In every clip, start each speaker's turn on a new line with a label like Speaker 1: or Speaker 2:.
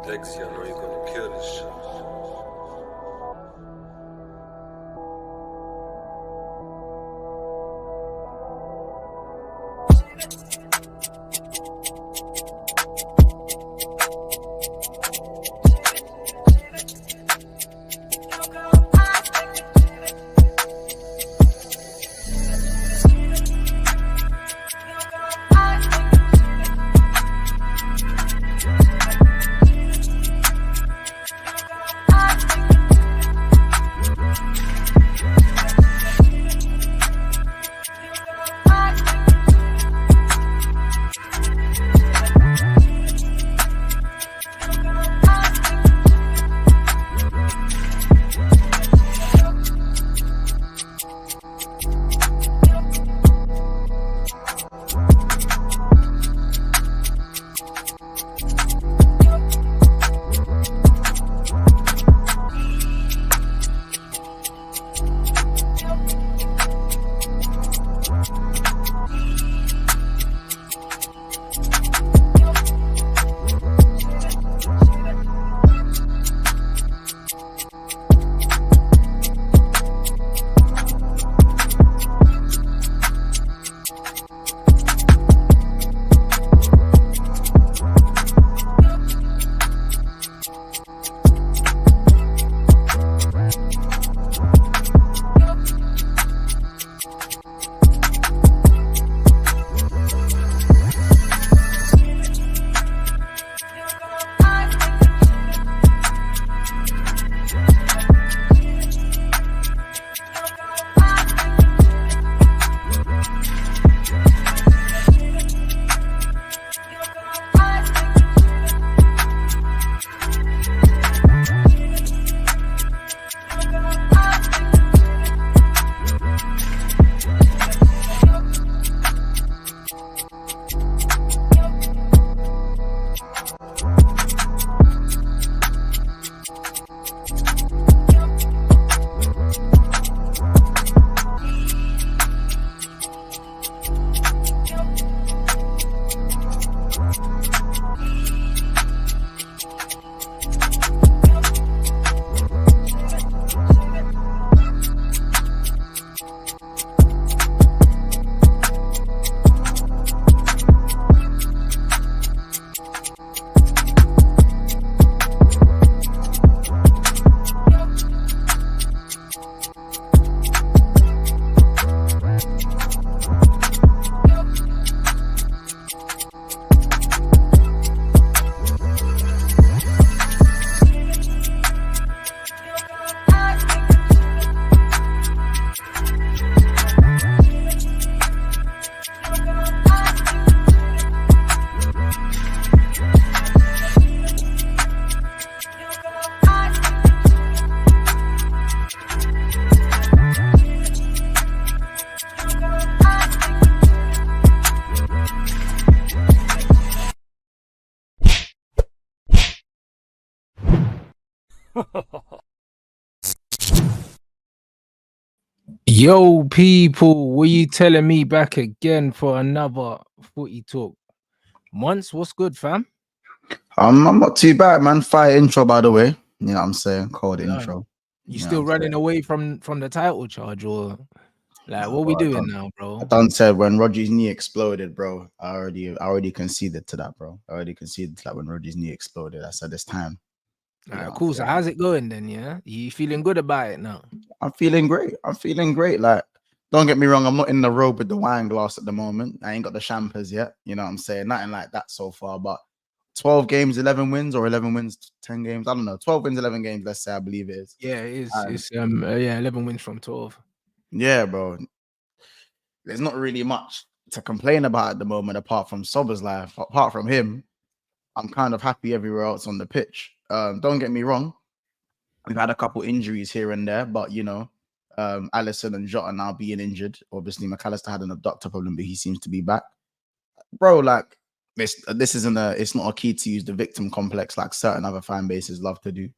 Speaker 1: Dexy, I know you're gonna kill this shit.
Speaker 2: Yo, people, what you telling me back again for another footy talk? Monts, what's good, fam?
Speaker 3: I'm not too bad, man. Fire intro, by the way. You know what I'm saying? Cold
Speaker 2: Yeah.
Speaker 3: intro.
Speaker 2: You still running away from the title charge, or like what we doing now, bro?
Speaker 3: I done said when Rodri's knee exploded, bro. I already conceded to that, bro. I already conceded to that when Rodri's knee exploded. I said it's time.
Speaker 2: Alright, cool. So how's it going then? Yeah, you feeling good about it now?
Speaker 3: I'm feeling great. I'm feeling great. Like, don't get me wrong, I'm not in the robe with the wine glass at the moment. I ain't got the champers yet. You know what I'm saying? Nothing like that so far. But 12 games, 11 wins, or 11 wins, 10 games. I don't know. 12 wins, 11 games, let's say, I believe it is.
Speaker 2: Yeah, it is. It's 11 wins from 12.
Speaker 3: Yeah, bro. There's not really much to complain about at the moment apart from Szoboszlai. Apart from him, I'm kind of happy everywhere else on the pitch. Don't get me wrong. We've had a couple injuries here and there, but you know, Alisson and Jota now being injured. Obviously, McAllister had an abductor problem, but he seems to be back. Bro, like this isn't it's not a key to use the victim complex like certain other fan bases love to do.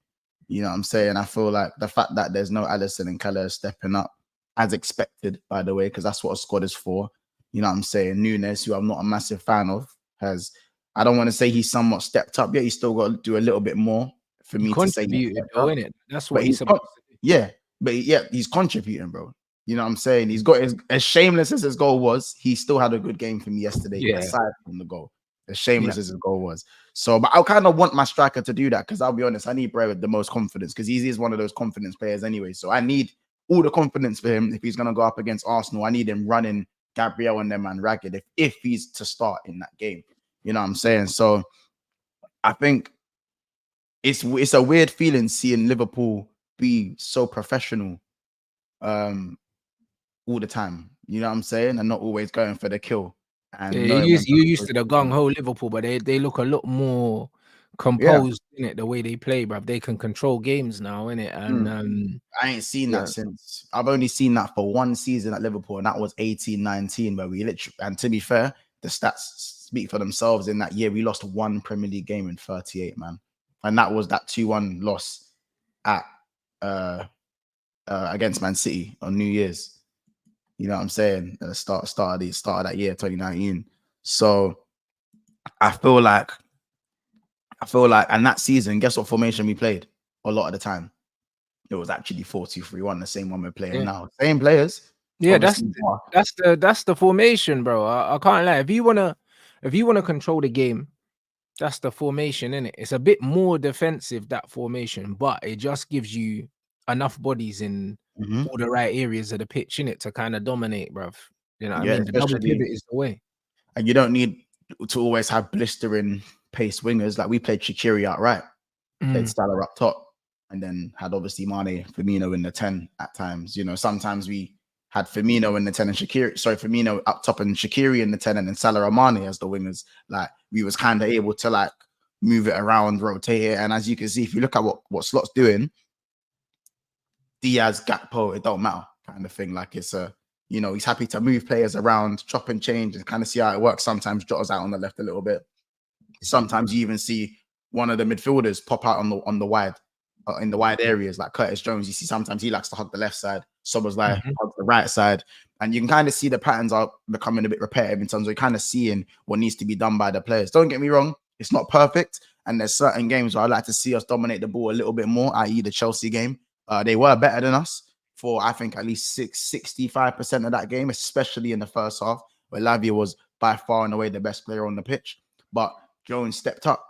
Speaker 3: You know what I'm saying? I feel like the fact that there's no Alisson and Keller stepping up as expected, by the way, because that's what a squad is for. You know what I'm saying? Nunes, who I'm not a massive fan of, has. I don't want to say he's somewhat stepped up yet. He's still got to do a little bit more for
Speaker 2: He
Speaker 3: me to say he's
Speaker 2: contributed,
Speaker 3: stepped
Speaker 2: though,
Speaker 3: up.
Speaker 2: innit? That's
Speaker 3: But
Speaker 2: what he's supposed to do.
Speaker 3: yeah, he's contributing, bro. You know what I'm saying? He's got as shameless as his goal was, he still had a good game for me yesterday,
Speaker 2: Yeah.
Speaker 3: aside from the goal. As shameless as his goal was. So, but I kind of want my striker to do that because I'll be honest, I need Bray with the most confidence because he is one of those confidence players anyway. So I need all the confidence for him if he's gonna go up against Arsenal. I need him running Gabriel and them and ragged if he's to start in that game. You know what I'm saying? So I think it's a weird feeling seeing Liverpool be so professional all the time. You know what I'm saying? And not always going for the kill. And
Speaker 2: Yeah, you used to the gung ho Liverpool, but they look a lot more composed in it. The way they play, bruv. They can control games now, in it. And
Speaker 3: I ain't seen that since. I've only seen that for one season at Liverpool, and that was 18-19, where we literally. And to be fair, the stats speak for themselves. In that year, we lost one Premier League game in 38, man, and that was that 2-1 loss at against Man City on New Year's. You know what I'm saying? At the start of that year, 2019. So I feel like, and that season, guess what formation we played a lot of the time? It was actually 4-2-3-1, the same one we're playing now. Same players.
Speaker 2: Yeah, that's the formation, bro. I can't lie. If you wanna control the game, that's the formation, innit? It's a bit more defensive, that formation, but it just gives you enough bodies in all the right areas of the pitch, innit, to kind of dominate, bruv. You know what I mean? The double pivot is the way.
Speaker 3: And you don't need to always have blistering pace wingers. Like we played Shaqiri outright, played Salah up top, and then had obviously Mane, Firmino in the 10 at times. You know, sometimes we had Firmino in the 10 and Firmino up top and Shaqiri in the 10 and then Salah and Mane as the wingers. Like we was kind of able to like move it around, rotate it. And as you can see, if you look at what Slot's doing, Diaz, Gakpo, it don't matter kind of thing. Like it's he's happy to move players around, chop and change and kind of see how it works. Sometimes Jota's out on the left a little bit. Sometimes you even see one of the midfielders pop out on the wide, in the wide areas, like Curtis Jones. You see sometimes he likes to hug the left side, Szoboszlai hugs the right side, and you can kind of see the patterns are becoming a bit repetitive in terms of kind of seeing what needs to be done by the players. Don't get me wrong, it's not perfect, and there's certain games where I'd like to see us dominate the ball a little bit more, i.e. the Chelsea game. They were better than us for, I think, at least 65% of that game, especially in the first half, where Lavia was by far and away the best player on the pitch. But Jones stepped up,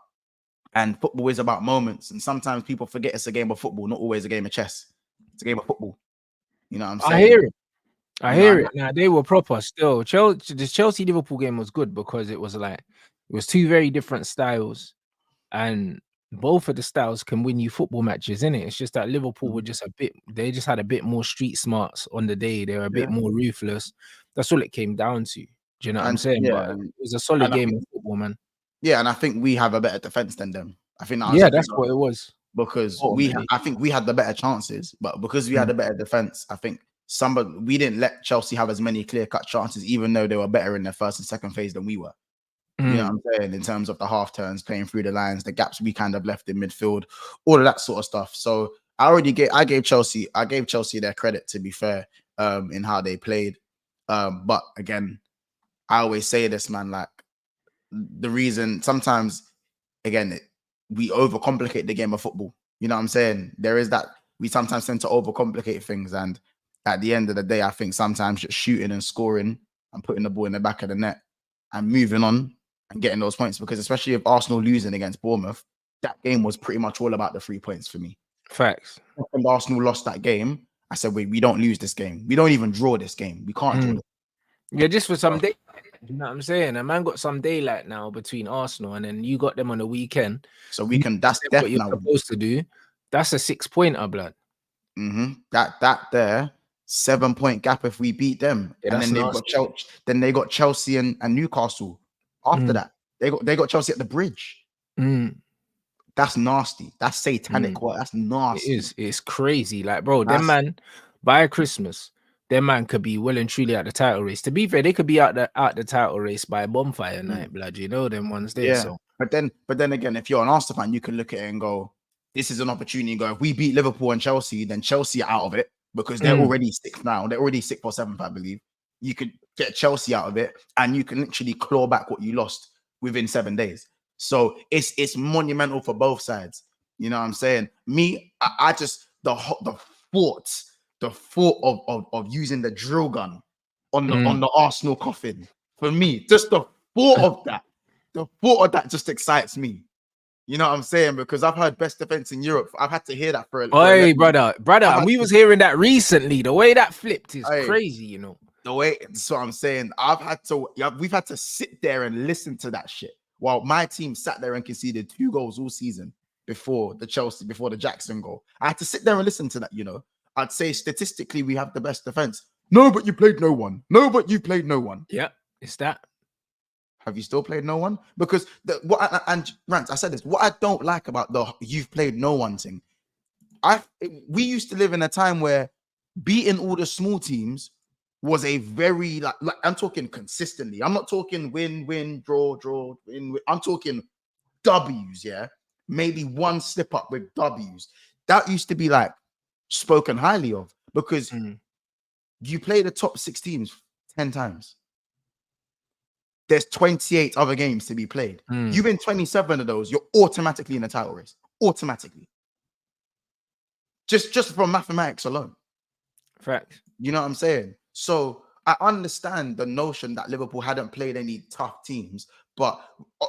Speaker 3: and football is about moments. And sometimes people forget it's a game of football, not always a game of chess. It's a game of football. You know what I'm saying?
Speaker 2: I hear it. Now, they were proper still. The Chelsea-Liverpool game was good because it was two very different styles. And both of the styles can win you football matches, innit? It's just that Liverpool were they just had a bit more street smarts on the day. They were a bit more ruthless. That's all it came down to. Do you know what I'm saying? But it was a solid game of football, man. Yeah,
Speaker 3: and I think we have a better defense than them. I think
Speaker 2: that's what it was.
Speaker 3: Because I think we had the better chances, but because we had a better defense, I think we didn't let Chelsea have as many clear-cut chances, even though they were better in their first and second phase than we were. You know what I'm saying? In terms of the half turns, playing through the lines, the gaps we kind of left in midfield, all of that sort of stuff. So I gave Chelsea their credit, to be fair, in how they played. But again, I always say this, man, like the reason sometimes, again, we overcomplicate the game of football. You know what I'm saying? There is that we sometimes tend to overcomplicate things. And at the end of the day, I think sometimes just shooting and scoring and putting the ball in the back of the net and moving on and getting those points, because especially if Arsenal losing against Bournemouth, that game was pretty much all about the 3 points for me.
Speaker 2: Facts.
Speaker 3: When Arsenal lost that game, I said, we don't lose this game. We don't even draw this game. We can't draw it.
Speaker 2: Yeah, just for some day. You know what I'm saying? A man got some daylight now between Arsenal, and then you got them on the weekend.
Speaker 3: So we can, that's
Speaker 2: what you're supposed to do. That's a 6-pointer, blood.
Speaker 3: That there, 7-point gap if we beat them.
Speaker 2: Yeah,
Speaker 3: and then they got Chelsea and Newcastle. After that, they got Chelsea at the bridge. That's nasty. That's satanic. What? That's nasty.
Speaker 2: It's crazy. Like, bro, them man by Christmas, them man could be well and truly at the title race. To be fair, they could be out the title race by bonfire night, blood. You know them ones there.
Speaker 3: Yeah.
Speaker 2: So.
Speaker 3: But then again, if you're an Arsenal fan, you can look at it and go, this is an opportunity. Go, if we beat Liverpool and Chelsea, then Chelsea are out of it because they're already 6th now. They're already 6th or 7th, I believe. You could get Chelsea out of it, and you can literally claw back what you lost within 7 days. So it's monumental for both sides. You know what I'm saying? Me, I just the thought of using the drill gun on the Arsenal coffin, for me, just the thought of that just excites me. You know what I'm saying? Because I've heard best defense in Europe. I've had to hear that for
Speaker 2: Hey, brother, and we was hearing that recently. The way that flipped is crazy, you know.
Speaker 3: The way, that's what I'm saying. We've had to sit there and listen to that shit while my team sat there and conceded 2 goals all season before the Jackson goal. I had to sit there and listen to that, you know. I'd say statistically we have the best defense. No, but you played no one. No, but you played no one.
Speaker 2: Yeah, it's that.
Speaker 3: Have you still played no one? Because Rants, I said this. What I don't like about the you've played no one thing, we used to live in a time where beating all the small teams was a very like I'm talking consistently. I'm not talking win, draw, win. I'm talking W's, yeah. Maybe one slip up with W's. That used to be like spoken highly of because you play the top 6 teams 10 times. There's 28 other games to be played. You win 27 of those, you're automatically in a title race. Automatically. Just from mathematics alone.
Speaker 2: Fact.
Speaker 3: You know what I'm saying? So I understand the notion that Liverpool hadn't played any tough teams, but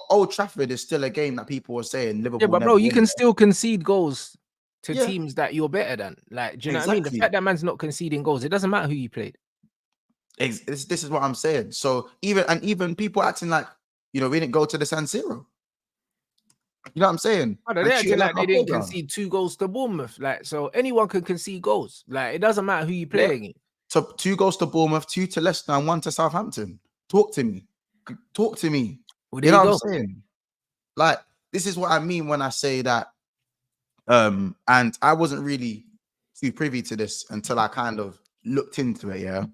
Speaker 3: Old Trafford is still a game that people are saying Liverpool.
Speaker 2: Yeah, but bro, you can still concede goals to
Speaker 3: Yeah.
Speaker 2: teams that you're better than. Like, do you know what I mean? The
Speaker 3: Exactly.
Speaker 2: fact that man's not conceding goals, it doesn't matter who you played.
Speaker 3: This is what I'm saying. So even people acting like, you know, we didn't go to the San Siro. You know what I'm saying?
Speaker 2: They acting like they didn't concede 2 goals to Bournemouth. Like, so anyone can concede goals. Like, it doesn't matter who you play against.
Speaker 3: So 2 goals to Bournemouth, 2 to Leicester, and 1 to Southampton. Talk to me. Well, you know what I'm saying? Like, this is what I mean when I say that. And I wasn't really too privy to this until I kind of looked into it. Yeah,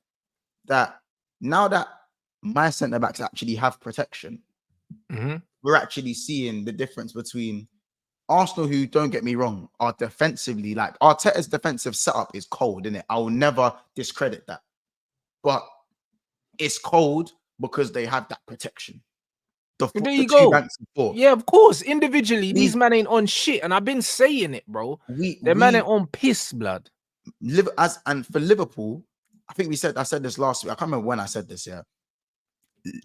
Speaker 3: that now that my centre backs actually have protection, we're actually seeing the difference between Arsenal, who, don't get me wrong, are defensively, like Arteta's defensive setup is cold, isn't it? I will never discredit that. But it's cold because they have that protection.
Speaker 2: There you go. Yeah, of course. Individually, these men ain't on shit. And I've been saying it, bro. Their man ain't on piss, blood.
Speaker 3: And for Liverpool, I said this last week. I can't remember when I said this, yeah.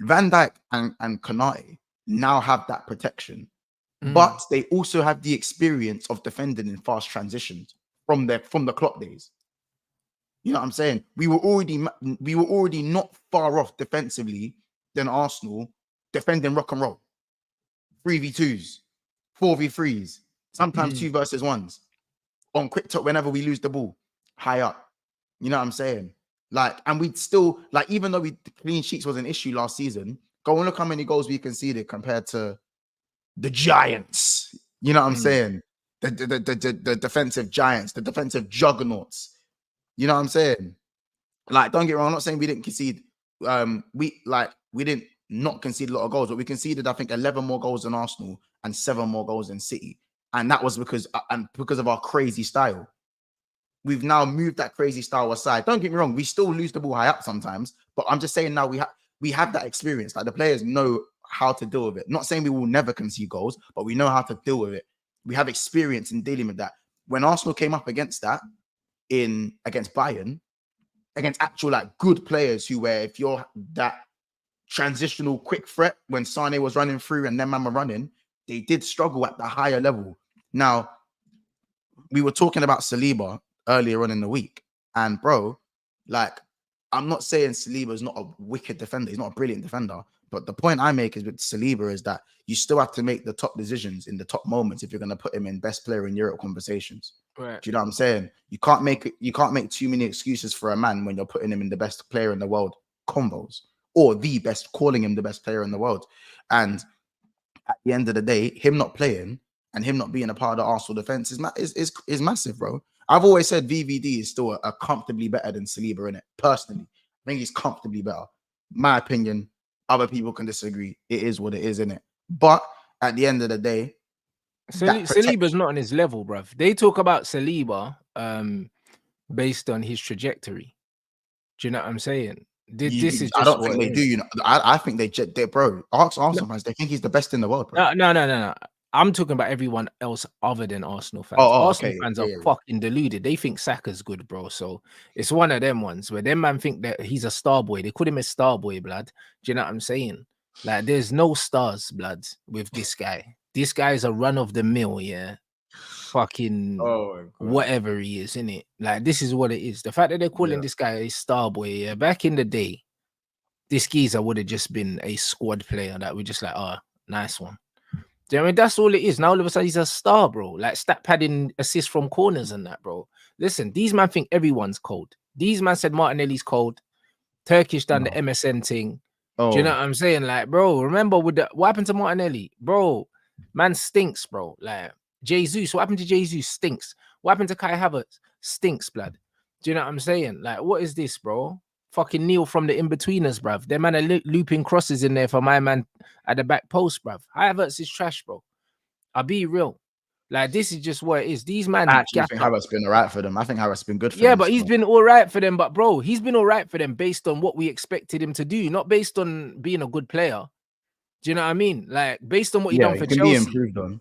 Speaker 3: Van Dijk and Konate now have that protection. But they also have the experience of defending in fast transitions from the Klopp days. You know what I'm saying? We were already not far off defensively than Arsenal defending rock and roll, 3v2s, 4v3s, sometimes 2 versus 1s on quick top whenever we lose the ball high up. You know what I'm saying? Like, and we'd still, like, even though clean sheets was an issue last season, go and look how many goals we conceded compared to the Giants. You know what I'm saying? The defensive giants, the defensive juggernauts. You know what I'm saying? Like, don't get me wrong, I'm not saying we didn't concede. We didn't not concede a lot of goals, but we conceded, I think, 11 more goals than Arsenal and 7 more goals than City. And that was because of our crazy style. We've now moved that crazy style aside. Don't get me wrong, we still lose the ball high up sometimes, but I'm just saying now we have that experience. Like, the players know how to deal with it. Not saying we will never concede goals, but we know how to deal with it. We have experience in dealing with that. When Arsenal came up against that against Bayern, against actual like good players who were, if you're that transitional quick threat when Sane was running through and them man were running, they did struggle at the higher level. Now, we were talking about Saliba earlier on in the week, and bro, like, I'm not saying Saliba is not a wicked defender, he's not a brilliant defender, but the point I make is with Saliba is that you still have to make the top decisions in the top moments if you're going to put him in best player in Europe conversations.
Speaker 2: Right.
Speaker 3: Do you know what I'm saying? You can't make too many excuses for a man when you're putting him in the best player in the world combos, or calling him the best player in the world. And at the end of the day, him not playing and him not being a part of the Arsenal defense is massive, bro. I've always said VVD is still a comfortably better than Saliba in it. Personally, I think he's comfortably better. My opinion. Other people can disagree. It is what it is, isn't it? But at the end of the day,
Speaker 2: Saliba's not on his level, bruv. They talk about Saliba based on his trajectory. Do you know what I'm saying? This is
Speaker 3: I
Speaker 2: just
Speaker 3: don't
Speaker 2: what
Speaker 3: think
Speaker 2: it
Speaker 3: they do.
Speaker 2: is.
Speaker 3: You know, I think they bro. Ask Arsenal fans. They think he's the best in the world, bro.
Speaker 2: No. I'm talking about everyone else other than Arsenal fans.
Speaker 3: Oh,
Speaker 2: Arsenal
Speaker 3: okay.
Speaker 2: fans
Speaker 3: Yeah,
Speaker 2: are
Speaker 3: yeah, yeah.
Speaker 2: fucking deluded. They think Saka's good, bro. So it's one of them ones where them man think that he's a star boy. They call him a star boy, blood. Do you know what I'm saying? Like, there's no stars, blood, with this guy. This guy is a run of the mill, yeah. Fucking
Speaker 3: Oh my God.
Speaker 2: whatever he is, innit? Like, this is what it is. The fact that they're calling this guy a star boy, yeah. Back in the day, this geezer would have just been a squad player that we just like, oh, nice one. Do you know what I mean? That's all it is. Now all of a sudden he's a star, bro. Like stat padding assists from corners and that, bro. Listen, these man think everyone's cold. These man said Martinelli's cold. Turkish done the MSN thing. Do you know what I'm saying? Like, bro, remember with what happened to Martinelli? Bro, man stinks, bro. Like, Jesus, what happened to Jesus? Stinks. What happened to Kai Havertz? Stinks, blood. Do you know what I'm saying? Like, what is this, bro? Fucking Neil from the in-betweeners, bruv. Them man are looping crosses in there for my man at the back post, bruv. Havertz is trash, bro. I'll be real. Like, this is just what it is. These man
Speaker 3: I actually think Havertz been all right for them. I think Havertz been good for them.
Speaker 2: Yeah, but he's been all right for them. But, bro, he's been all right for them based on what we expected him to do, not based on being a good player. Do you know what I mean? Like, based on what he done for Chelsea.
Speaker 3: Be improved on.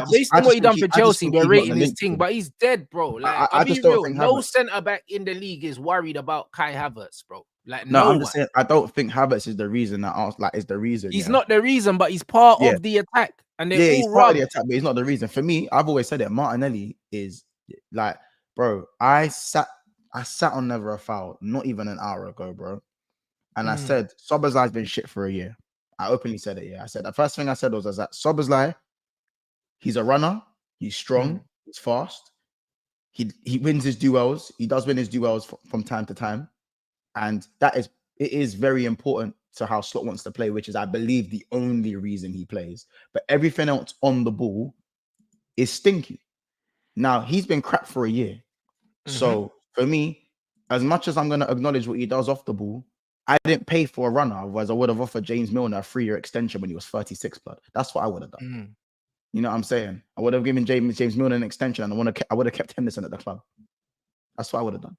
Speaker 2: Based on what he done for Chelsea, we're rating his thing, but he's dead, bro. Like, I'll be real. No centre back in the league is worried about Kai Havertz, bro. Like, no,
Speaker 3: I'm just saying, I don't think Havertz is the reason that is the reason.
Speaker 2: He's not the reason, but he's part of the attack. And
Speaker 3: he's part of the attack, but he's not the reason. For me, I've always said it. Martinelli is like, bro. I sat on Never a Foul not even an hour ago, bro, and I said Szoboszlai's been shit for a year. I openly said it. Yeah, I said the first thing I said was that Szoboszlai, he's a runner, he's strong, he's fast, he wins his duels. He does win his duels from time to time, and it is very important to how Slot wants to play, which is, I believe, the only reason he plays. But everything else on the ball is stinky. Now, he's been crap for a year. So, for me, as much as I'm going to acknowledge what he does off the ball, I didn't pay for a runner. Otherwise, I would have offered James Milner a 3-year extension when he was 36, blood. That's what I would have done. You know what I'm saying? I would have given James Milner an extension, and I would have kept Henderson at the club. That's what I would have done.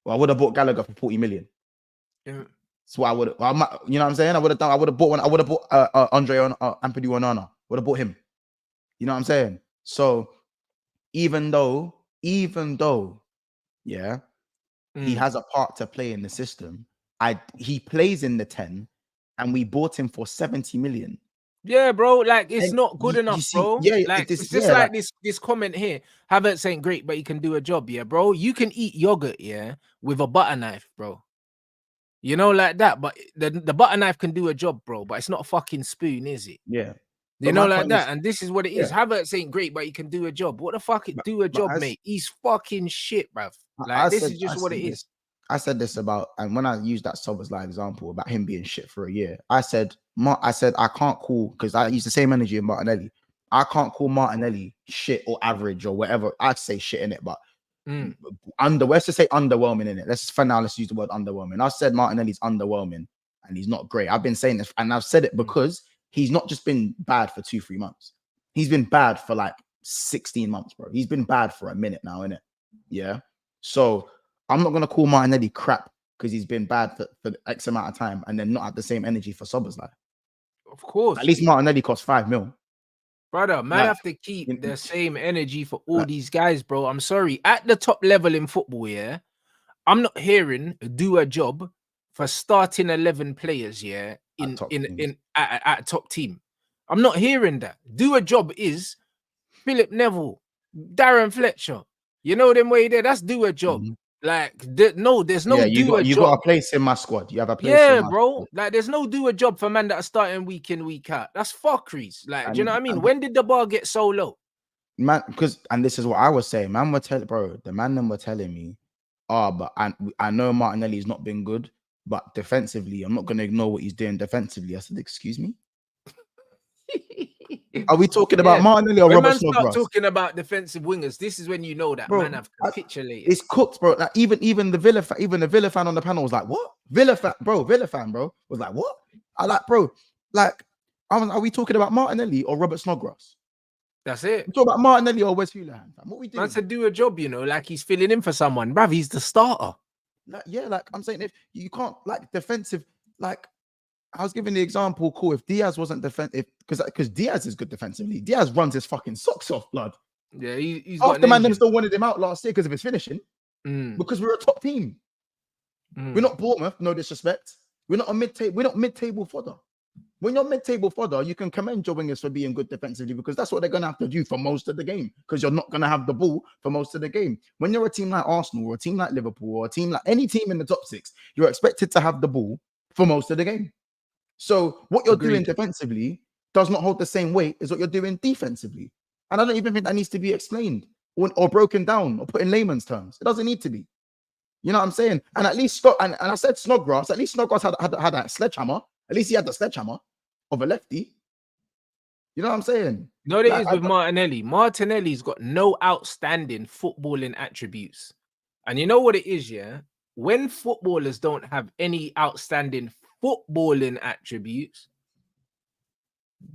Speaker 3: Well, I would have bought Gallagher for 40 million. Yeah. So I would have, you know what I'm saying? I would have bought one. I would have bought Andre Ampadu Onana. Would have bought him. You know what I'm saying? So even though, he has a part to play in the system, he plays in the 10, and we bought him for 70 million.
Speaker 2: Yeah, bro. Like, it's not good enough, bro.
Speaker 3: Yeah,
Speaker 2: like, it's just like this comment here. Havertz ain't great, but he can do a job, yeah, bro. You can eat yogurt, yeah, with a butter knife, bro. You know, like that. But the butter knife can do a job, bro. But it's not a fucking spoon, is it?
Speaker 3: Yeah.
Speaker 2: You know, like that. And this is what it is. Havertz ain't great, but he can do a job. What the fuck? Do a job, mate. He's fucking shit, bruv. Like, this is just what it is.
Speaker 3: I said this about, and when I used that Szoboszlai example about him being shit for a year, I said I can't call, because I use the same energy in Martinelli. I can't call Martinelli shit or average or whatever. I'd say shit in it, but let's just say underwhelming in it. Let's use the word underwhelming. I said Martinelli's underwhelming and he's not great. I've been saying this, and I've said it because he's not just been bad for 2-3 months. He's been bad for like 16 months, bro. He's been bad for a minute now, innit? Yeah. So I'm not gonna call Martinelli crap because he's been bad for X amount of time and then not have the same energy for Szoboszlai.
Speaker 2: Of course.
Speaker 3: At least Martinelli costs 5 mil.
Speaker 2: Brother, man, have to keep the same energy for all these guys, bro. I'm sorry. At the top level in football, yeah, I'm not hearing do a job for starting 11 players, yeah, at top team. I'm not hearing that. Do a job is Philip Neville, Darren Fletcher. You know them way there. That's do a job. Like, there's no do a job.
Speaker 3: You got a place in my squad. You have a place.
Speaker 2: Yeah, bro. Like, there's no do a job for man that are starting week in, week out. That's fuckeries. Like, do you know what I mean? When did the bar get so low?
Speaker 3: Man, and this is what I was saying. Man were telling, bro, the man them were telling me, but I know Martinelli's not been good, but defensively, I'm not gonna ignore what he's doing defensively. I said, excuse me. Are we talking about Martinelli or Robert Snodgrass?
Speaker 2: Talking about defensive wingers, this is when you know that, bro, man have capitulated.
Speaker 3: It's cooked, bro. Like even the Villa fan on the panel was like, "What? Villa fan, bro was like, what?" I like, bro. Like, are we talking about Martinelli or Robert Snodgrass?
Speaker 2: That's it.
Speaker 3: We're talking about Martinelli or Wes Houlihan. What we doing?
Speaker 2: Man said do a job, you know, like he's filling in for someone, bruv. He's the starter.
Speaker 3: like I'm saying, if you can't like defensive, like I was giving the example, cool. If Diaz wasn't defensive, because Diaz is good defensively, Diaz runs his fucking socks off, blood.
Speaker 2: Yeah, he's
Speaker 3: Half
Speaker 2: got
Speaker 3: the
Speaker 2: an
Speaker 3: man them
Speaker 2: engine.
Speaker 3: still wanted him out last year because of his finishing, because we're a top team. We're not Bournemouth, no disrespect. We're not a mid-table. We're not mid-table fodder. When you're mid-table fodder, you can commend your wingers for being good defensively because that's what they're gonna have to do for most of the game. Because you're not gonna have the ball for most of the game. When you're a team like Arsenal or a team like Liverpool or a team like any team in the top 6, you're expected to have the ball for most of the game. So what you're doing defensively does not hold the same weight as what you're doing defensively. And I don't even think that needs to be explained or broken down or put in layman's terms. It doesn't need to be. You know what I'm saying? And at least and I said Snodgrass. At least Snodgrass had that sledgehammer. At least he had the sledgehammer of a lefty. You know what I'm saying?
Speaker 2: You know what it is with Martinelli? Martinelli's got no outstanding footballing attributes. And you know what it is, yeah? When footballers don't have any outstanding footballing attributes,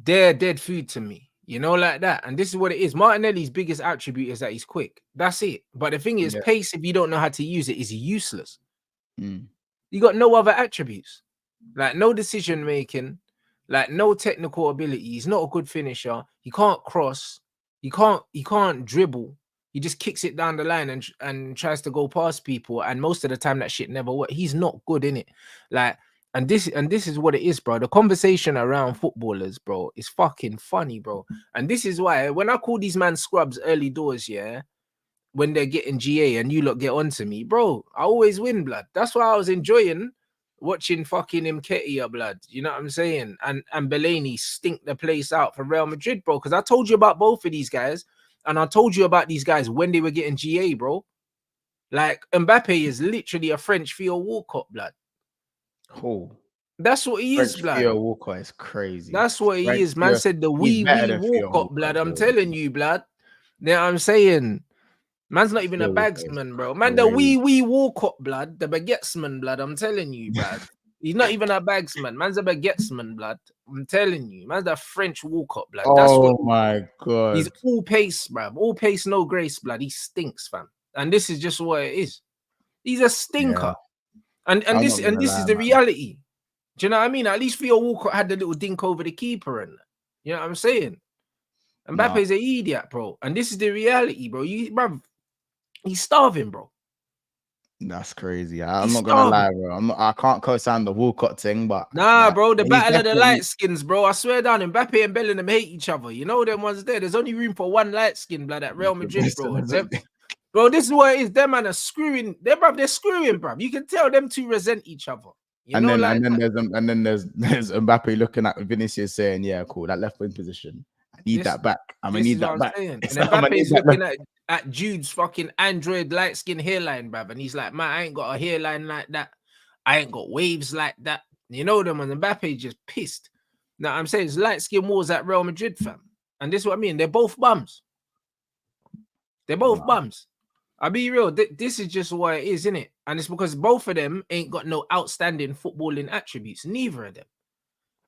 Speaker 2: they're dead food to me. You know, like that. And this is what it is. Martinelli's biggest attribute is that he's quick. That's it. But the thing is, pace, if you don't know how to use it, is useless. You got no other attributes. Like no decision making, like no technical ability. He's not a good finisher. He can't cross. He can't dribble. He just kicks it down the line and tries to go past people. And most of the time that shit never works. He's not good in it. Like, and this is what it is, bro. The conversation around footballers, bro, is fucking funny, bro. And this is why when I call these man scrubs early doors, yeah, when they're getting GA and you lot get onto me, bro, I always win, blood. That's why I was enjoying watching fucking Nketiah, blood. You know what I'm saying? And Belaney stink the place out for Real Madrid, bro. Because I told you about both of these guys, and I told you about these guys when they were getting GA, bro. Like Mbappe is literally a French Theo Walcott, blood.
Speaker 3: Oh,
Speaker 2: that's what he is, blood.
Speaker 3: Theo Walcott is crazy.
Speaker 2: That's what he is, man. Said the wee Walcott, blood. I'm telling you, blood. You know what I'm saying? Man's not even a bagsman, bro. Man, the wee Walcott, blood. The baguettesman, blood. I'm telling you, blood. He's not even a bagsman. Man's a baguettesman, blood. I'm telling you. Man's a French Walcott, blood. That's what
Speaker 3: my God.
Speaker 2: He's all pace, bruv. All pace, no grace, blood. He stinks, fam. And this is just what it is. He's a stinker. And this is the reality. Do you know what I mean? At least Theo Walcott had the little dink over the keeper, and you know what I'm saying? Mbappe's an idiot, bro. And this is the reality, bro. He's starving, bro.
Speaker 3: That's crazy. I'm not gonna lie, bro. I can't co-sign the Walcott thing, but
Speaker 2: nah, bro. The battle of the light skins, bro. I swear down, Mbappe and Bellingham hate each other. You know them ones there. There's only room for one light skin, blood, at Real Madrid, bro. Bro, this is what it is. Them man are screwing. They're screwing, bro. You can tell them two resent each other. And then
Speaker 3: there's Mbappe looking at Vinicius saying, "Yeah, cool, that left wing position. I need that back. I'm gonna need that back." And
Speaker 2: Mbappe's looking at Jude's fucking Android light skin hairline, bruv, and he's like, "Man, I ain't got a hairline like that. I ain't got waves like that." You know them, and Mbappe just pissed. Now I'm saying it's light skin wars at Real Madrid, fam, and this is what I mean. They're both bums. They're both bums. I'll be real. This is just what it is, innit? And it's because both of them ain't got no outstanding footballing attributes. Neither of them.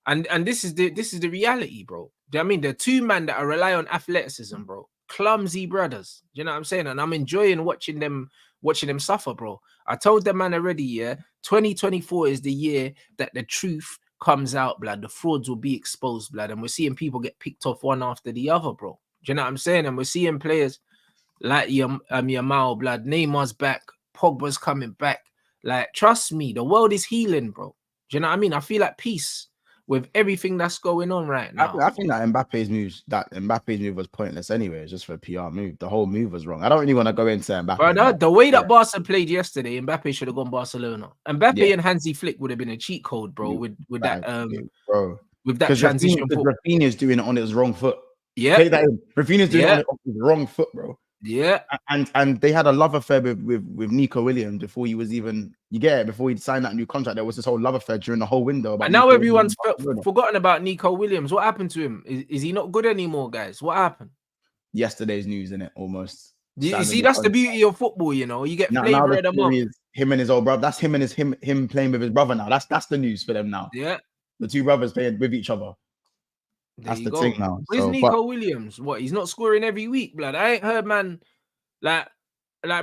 Speaker 2: And this is the reality, bro. Do you know what I mean? They're two men that rely on athleticism, bro. Clumsy brothers. Do you know what I'm saying? And I'm enjoying watching them suffer, bro. I told them man already, yeah. 2024 is the year that the truth comes out, blood. The frauds will be exposed, blood. And we're seeing people get picked off one after the other, bro. Do you know what I'm saying? And we're seeing players like Yamal, blood. Neymar's back. Pogba's coming back. Like, trust me, the world is healing, bro. Do you know what I mean? I feel like peace with everything that's going on right now.
Speaker 3: I think that Mbappe's move was pointless anyway. It's just for a PR move. The whole move was wrong. I don't really want to go into Mbappe.
Speaker 2: But the way that Barca played yesterday, Mbappe should have gone Barcelona. Mbappe and Hansi Flick would have been a cheat code, bro. With that transition.
Speaker 3: Rafinha's doing it on his wrong foot.
Speaker 2: Yeah,
Speaker 3: Rafinha's doing it on his wrong foot, bro.
Speaker 2: Yeah,
Speaker 3: and they had a love affair with Nico Williams before he was even before he signed that new contract. There was this whole love affair during the whole window.
Speaker 2: And now everyone's forgotten about Nico Williams. What happened to him? Is he not good anymore, guys? What happened?
Speaker 3: Yesterday's news, innit? Almost.
Speaker 2: You see, that's the beauty of football. You know, you get flavor of the month.
Speaker 3: Him and his old brother. That's him and him playing with his brother now. That's the news for them now.
Speaker 2: Yeah,
Speaker 3: the two brothers playing with each other. That's the thing now.
Speaker 2: Where's Nico Williams? What? He's not scoring every week, blood. I ain't heard, man. Like,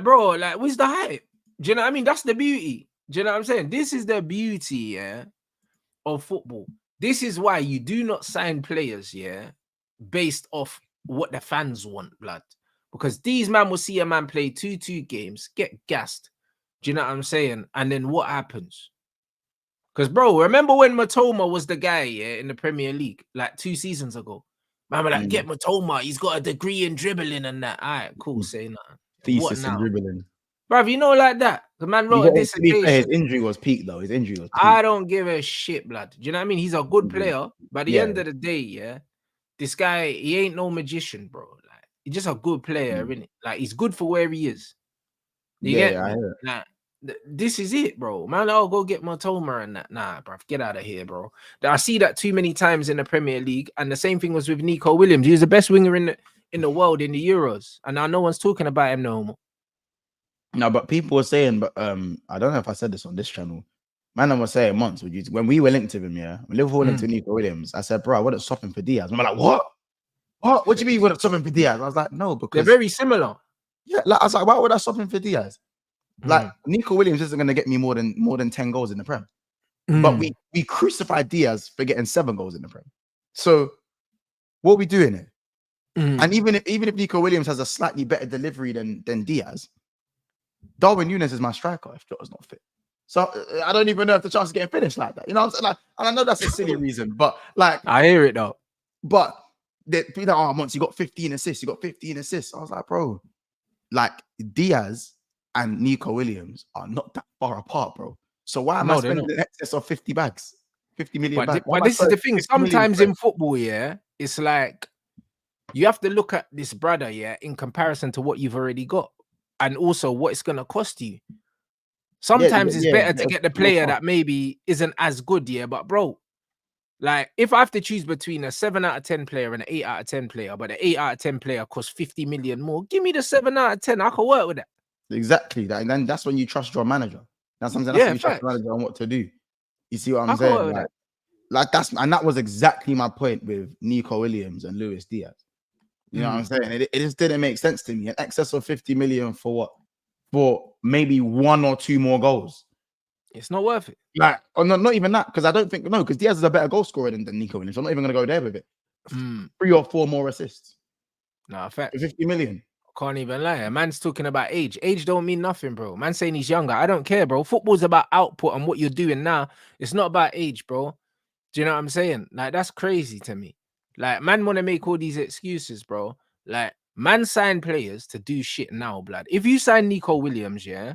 Speaker 2: bro, like, where's the hype? Do you know what I mean? That's the beauty. Do you know what I'm saying? This is the beauty, yeah, of football. This is why you do not sign players, yeah, based off what the fans want, blood. Because these man will see a man play 2-2 games, get gassed. Do you know what I'm saying? And then what happens? Because, bro, remember when Matoma was the guy, yeah, in the Premier League, like 2 seasons ago? Man, we're like, get Matoma. He's got a degree in dribbling and that. All right, cool. Say nothing. What
Speaker 3: Thesis in
Speaker 2: now?
Speaker 3: dribbling.
Speaker 2: Bruv, you know, like that. The man wrote a
Speaker 3: To be fair, his
Speaker 2: dissertation.
Speaker 3: injury was peak though. His injury was peak.
Speaker 2: I don't give a shit, blood. Do you know what I mean? He's a good player. But at the end of the day, yeah, this guy, he ain't no magician, bro. Like, he's just a good player, innit? Like, he's good for where he is. You get me?
Speaker 3: I hear it.
Speaker 2: Like, this is it, bro. Man, I'll go get Matoma and that. Nah, bruv, get out of here, bro. I see that too many times in the Premier League, and the same thing was with Nico Williams. He was the best winger in the world in the Euros, and now no one's talking about him no more.
Speaker 3: No, but people were saying, but I don't know if I said this on this channel. Man, I was saying months when we were linked to him, yeah. When Liverpool linked to Nico Williams, I said, bro, I wouldn't swap him for Diaz. I'm like, what? What do you mean you wouldn't swap him for Diaz? I was like, no, because
Speaker 2: they're very similar.
Speaker 3: Yeah, like I was like, why would I swap him for Diaz? Like Nico Williams isn't gonna get me more than 10 goals in the Prem. But we crucified Diaz for getting 7 goals in the Prem. So what are we doing here? And even if Nico Williams has a slightly better delivery than Diaz, Darwin Núñez is my striker if Jota's not fit. So I don't even know if the chance of getting finished like that. You know what I'm saying? Like, and I know that's a silly reason, but like
Speaker 2: I hear it though.
Speaker 3: But they be like, oh, Monts, you got 15 assists. You got 15 assists. I was like, bro, like Diaz and Nico Williams are not that far apart, bro. So why am I spending in excess of 50 bags? 50 million bags?
Speaker 2: But this is the thing. Sometimes in football, yeah, it's like you have to look at this brother, yeah, in comparison to what you've already got. And also what it's going to cost you. Sometimes it's better to get the player that maybe isn't as good, yeah. But, bro, like, if I have to choose between a 7 out of 10 player and an 8 out of 10 player, but the 8 out of 10 player costs 50 million more, give me the 7 out of 10. I can work with that.
Speaker 3: Exactly. And then that's when you trust your manager. That's something when you trust your manager on what to do. You see what I'm saying? That was exactly my point with Nico Williams and Luis Diaz. You know what I'm saying? It just didn't make sense to me. An excess of 50 million for what? For maybe 1 or 2 more goals.
Speaker 2: It's not worth it.
Speaker 3: Like, not even that, because I don't think, because Diaz is a better goal scorer than Nico Williams. I'm not even going to go there with it. 3 or 4 more assists.
Speaker 2: Nah, fact.
Speaker 3: 50 million.
Speaker 2: Can't even lie. A man's talking about age. Age don't mean nothing, bro. Man saying he's younger. I don't care, bro. Football's about output and what you're doing now. It's not about age, bro. Do you know what I'm saying? Like, that's crazy to me. Like, man want to make all these excuses, bro. Like, man sign players to do shit now, blood. If you sign Nico Williams, yeah,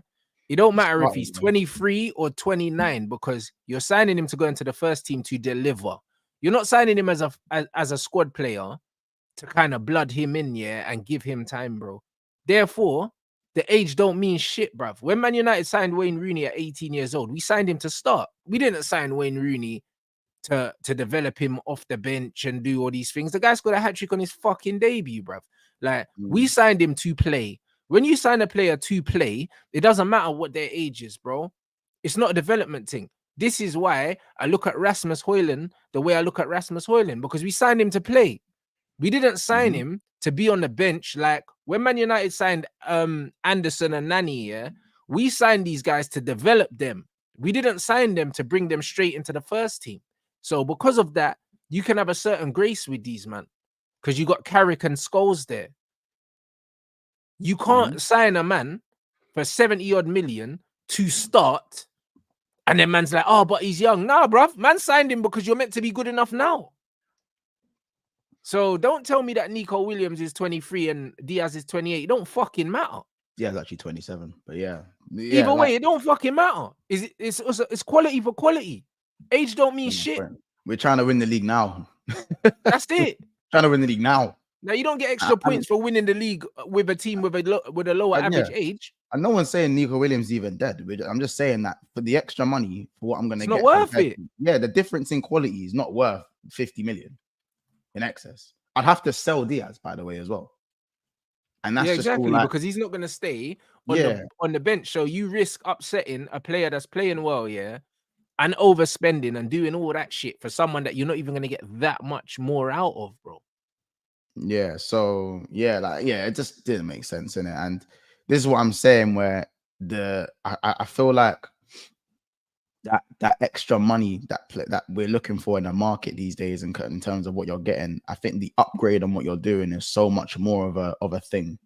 Speaker 2: it don't matter if he's 23 or 29 because you're signing him to go into the first team to deliver. You're not signing him as a squad player to kind of blood him in, yeah, and give him time, bro. Therefore, the age don't mean shit, bruv. When Man United signed Wayne Rooney at 18 years old, we signed him to start. We didn't sign Wayne Rooney to develop him off the bench and do all these things. The guy's got a hat-trick on his fucking debut, bruv. Like, we signed him to play. When you sign a player to play, it doesn't matter what their age is, bro. It's not a development thing. This is why I look at Rasmus Højlund the way I look at Rasmus Højlund, because we signed him to play. We didn't sign him to be on the bench. Like, when Man United signed Anderson and Nani, yeah, we signed these guys to develop them. We didn't sign them to bring them straight into the first team. So because of that, you can have a certain grace with these, man, because you got Carrick and Scholes there. You can't sign a man for 70-odd million to start, and then man's like, oh, but he's young. Nah, bruv. Man signed him because you're meant to be good enough now. So don't tell me that Nico Williams is 23 and Diaz is 28. It don't fucking matter.
Speaker 3: Diaz actually 27, but yeah.
Speaker 2: Either way, it don't fucking matter. It's quality for quality. Age don't mean shit.
Speaker 3: We're trying to win the league now.
Speaker 2: That's it.
Speaker 3: Trying to win the league now.
Speaker 2: Now you don't get extra points for winning the league with a team with a lower average age.
Speaker 3: And no one's saying Nico Williams is even dead. I'm just saying that for the extra money for what I'm going to get.
Speaker 2: It's not worth it.
Speaker 3: Yeah, the difference in quality is not worth 50 million in excess. I'd have to sell Diaz, by the way, as well. And that's
Speaker 2: exactly because he's not going to stay on the bench. So you risk upsetting a player that's playing well, yeah, and overspending and doing all that shit for someone that you're not even going to get that much more out of, bro.
Speaker 3: Yeah. So it just didn't make sense in it. And this is what I'm saying, where I feel like that extra money that we're looking for in the market these days, in terms of what you're getting, I think the upgrade on what you're doing is so much more of a thing.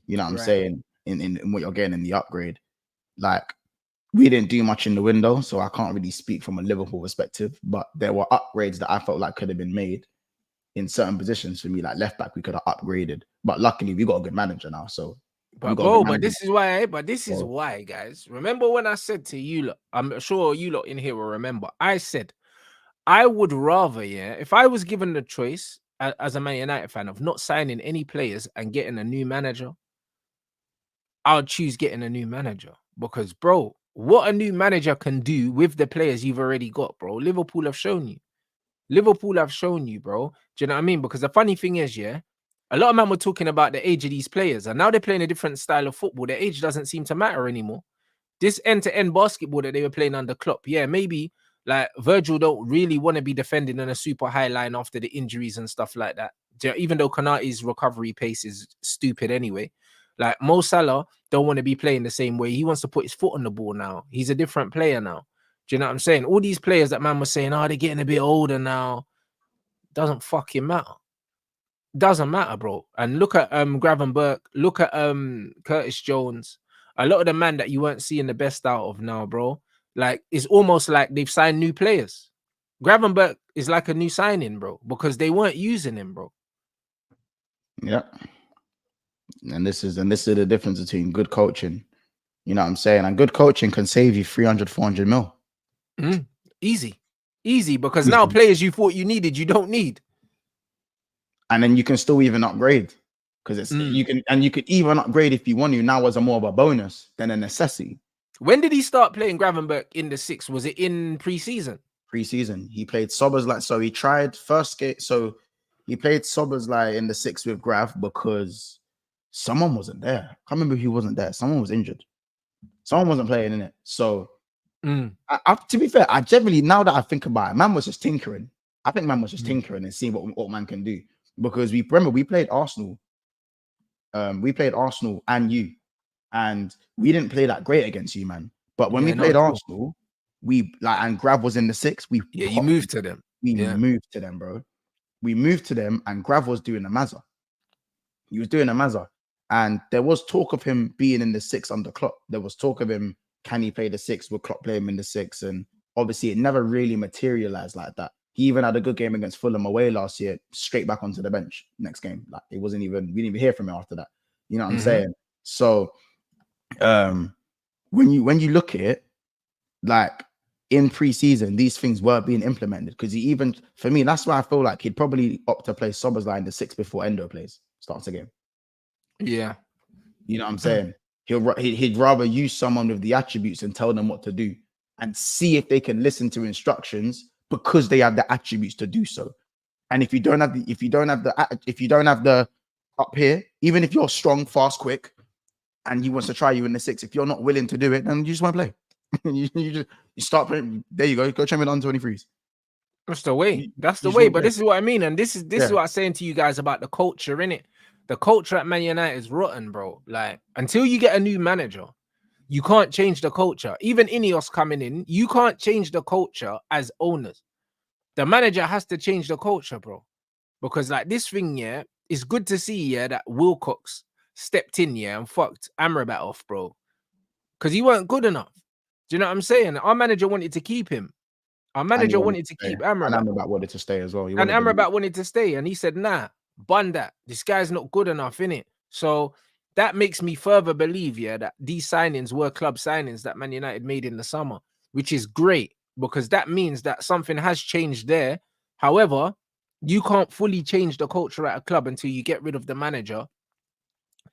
Speaker 3: You know what I'm saying? In what you're getting in the upgrade, like we didn't do much in the window, so I can't really speak from a Liverpool perspective. But there were upgrades that I felt like could have been made in certain positions for me, like left back. We could have upgraded, but luckily we got a good manager now. So,
Speaker 2: but bro, but this is why. But this is why, guys. Remember when I said to you, lot, I'm sure you lot in here will remember. I said I would rather, if I was given the choice as a Man United fan of not signing any players and getting a new manager, I'll choose getting a new manager because, bro, what a new manager can do with the players you've already got, bro. Liverpool have shown you. Liverpool have shown you, bro. Do you know what I mean? Because the funny thing is, a lot of men were talking about the age of these players, and now they're playing a different style of football. Their age doesn't seem to matter anymore. This end-to-end basketball that they were playing under Klopp, maybe like Virgil don't really want to be defending on a super high line after the injuries and stuff like that. Even though Konate's recovery pace is stupid anyway. Like Mo Salah don't want to be playing the same way. He wants to put his foot on the ball now. He's a different player now. Do you know what I'm saying? All these players that man was saying, they're getting a bit older now. Doesn't fucking matter. Doesn't matter, bro. And look at Gravenberch, look at Curtis Jones. A lot of the man that you weren't seeing the best out of now, bro. Like it's almost like they've signed new players. Gravenberch is like a new signing, bro, because they weren't using him, bro.
Speaker 3: Yeah. And this is the difference between good coaching. You know what I'm saying? And good coaching can save you 300, 400 mil.
Speaker 2: Easy, because now players you thought you needed, you don't need.
Speaker 3: And then you can still even upgrade because it's you can even upgrade if you want to now as a more of a bonus than a necessity.
Speaker 2: When did he start playing Gravenberch in the 6? Was it in pre-season?
Speaker 3: Pre-season. He played Szoboszlai. So he tried first game. So he played Szoboszlai in the 6 with Grav because someone wasn't there. I can't remember who wasn't there. Someone was injured. Someone wasn't playing in it. So to be fair, I generally, now that I think about it, man was just tinkering. I think man was just tinkering and seeing what man can do. Because we played Arsenal. We played Arsenal and you. And we didn't play that great against you, man. But when we played Arsenal, and Grav was in the 6.
Speaker 2: You moved to them.
Speaker 3: We moved to them, bro. We moved to them, and Grav was doing a Masia. He was doing a Masia. And there was talk of him being in the 6 under Klopp. There was talk of him, can he play the 6? Will Klopp play him in the 6? And obviously, it never really materialized like that. He even had a good game against Fulham away last year, straight back onto the bench next game. Like we didn't even hear from him after that. You know what I'm saying? So when you look at it, like in pre-season, these things were being implemented because for me, that's why I feel like he'd probably opt to play Szoboszlai in the 6 before Endo starts the game.
Speaker 2: Yeah.
Speaker 3: You know what I'm saying? He'd rather use someone with the attributes and tell them what to do and see if they can listen to instructions because they have the attributes to do so. And if you don't have the up here, even if you're strong, fast, quick, and he wants to try you in the 6, if you're not willing to do it, then you just won't play. you start playing. There you go champion on 23s.
Speaker 2: That's the way. That's the way. But this is what I mean, and this is what I'm saying to you guys about the culture, innit? The culture at Man United is rotten, bro. Like until you get a new manager, you can't change the culture. Even Ineos coming in, you can't change the culture as owners. The manager has to change the culture, bro. Because like this thing, it's good to see, that Wilcox stepped in, and fucked Amrabat off, bro. Because he weren't good enough. Do you know what I'm saying? Our manager wanted to keep him. Our manager wanted to keep Amrabat.
Speaker 3: And Amrabat wanted to stay as well.
Speaker 2: And Amrabat wanted to stay. And he said, nah, bun that. This guy's not good enough, innit? So that makes me further believe, that these signings were club signings that Man United made in the summer, which is great because that means that something has changed there. However, you can't fully change the culture at a club until you get rid of the manager.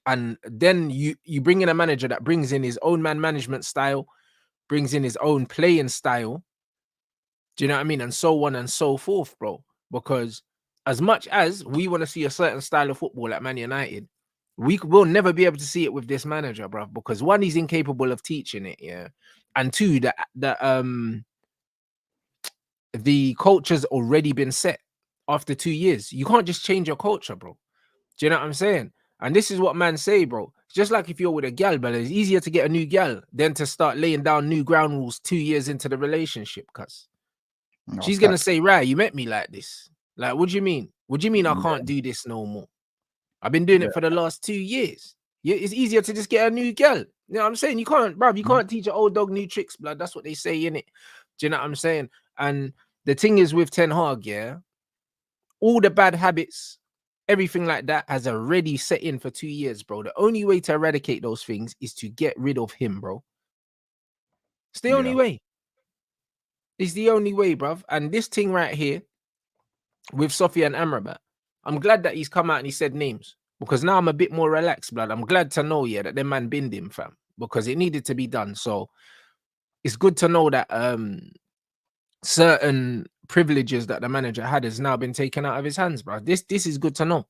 Speaker 2: And then you bring in a manager that brings in his own man management style, brings in his own playing style. Do you know what I mean? And so on and so forth, bro. Because as much as we want to see a certain style of football at Man United, we will never be able to see it with this manager, bro. Because one, he's incapable of teaching it, and two, the culture's already been set after 2 years. You can't just change your culture, bro. Do you know what I'm saying? And this is what man say, bro. just like if you're with a gal, but it's easier to get a new gal than to start laying down new ground rules 2 years into the relationship. Cause
Speaker 3: No,
Speaker 2: she's gonna
Speaker 3: facts.
Speaker 2: say, right, you met me like this. Like, what do you mean? What do you mean I
Speaker 3: Yeah.
Speaker 2: can't do this no more? I've been doing
Speaker 3: Yeah.
Speaker 2: it for the last 2 years. Yeah, it's easier to just get a new gal. You know what I'm saying? You can't, bruv, you can't teach an old dog new tricks, blood. That's what they say, innit? Do you know what I'm saying? And the thing is with Ten Hag, yeah, all the bad habits, everything like that has already set in for 2 years, bro. The only way to eradicate those things is to get rid of him, bro. It's the only way. It's the only way, bruv. And this thing right here with Sophie and Amrabat, I'm glad that he's come out and he said names, because now I'm a bit more relaxed, blood. I'm glad to know, yeah, that the man binned him, fam, because it needed to be done. So it's good to know that certain privileges that the manager had has now been taken out of his hands, bro. This is good to know.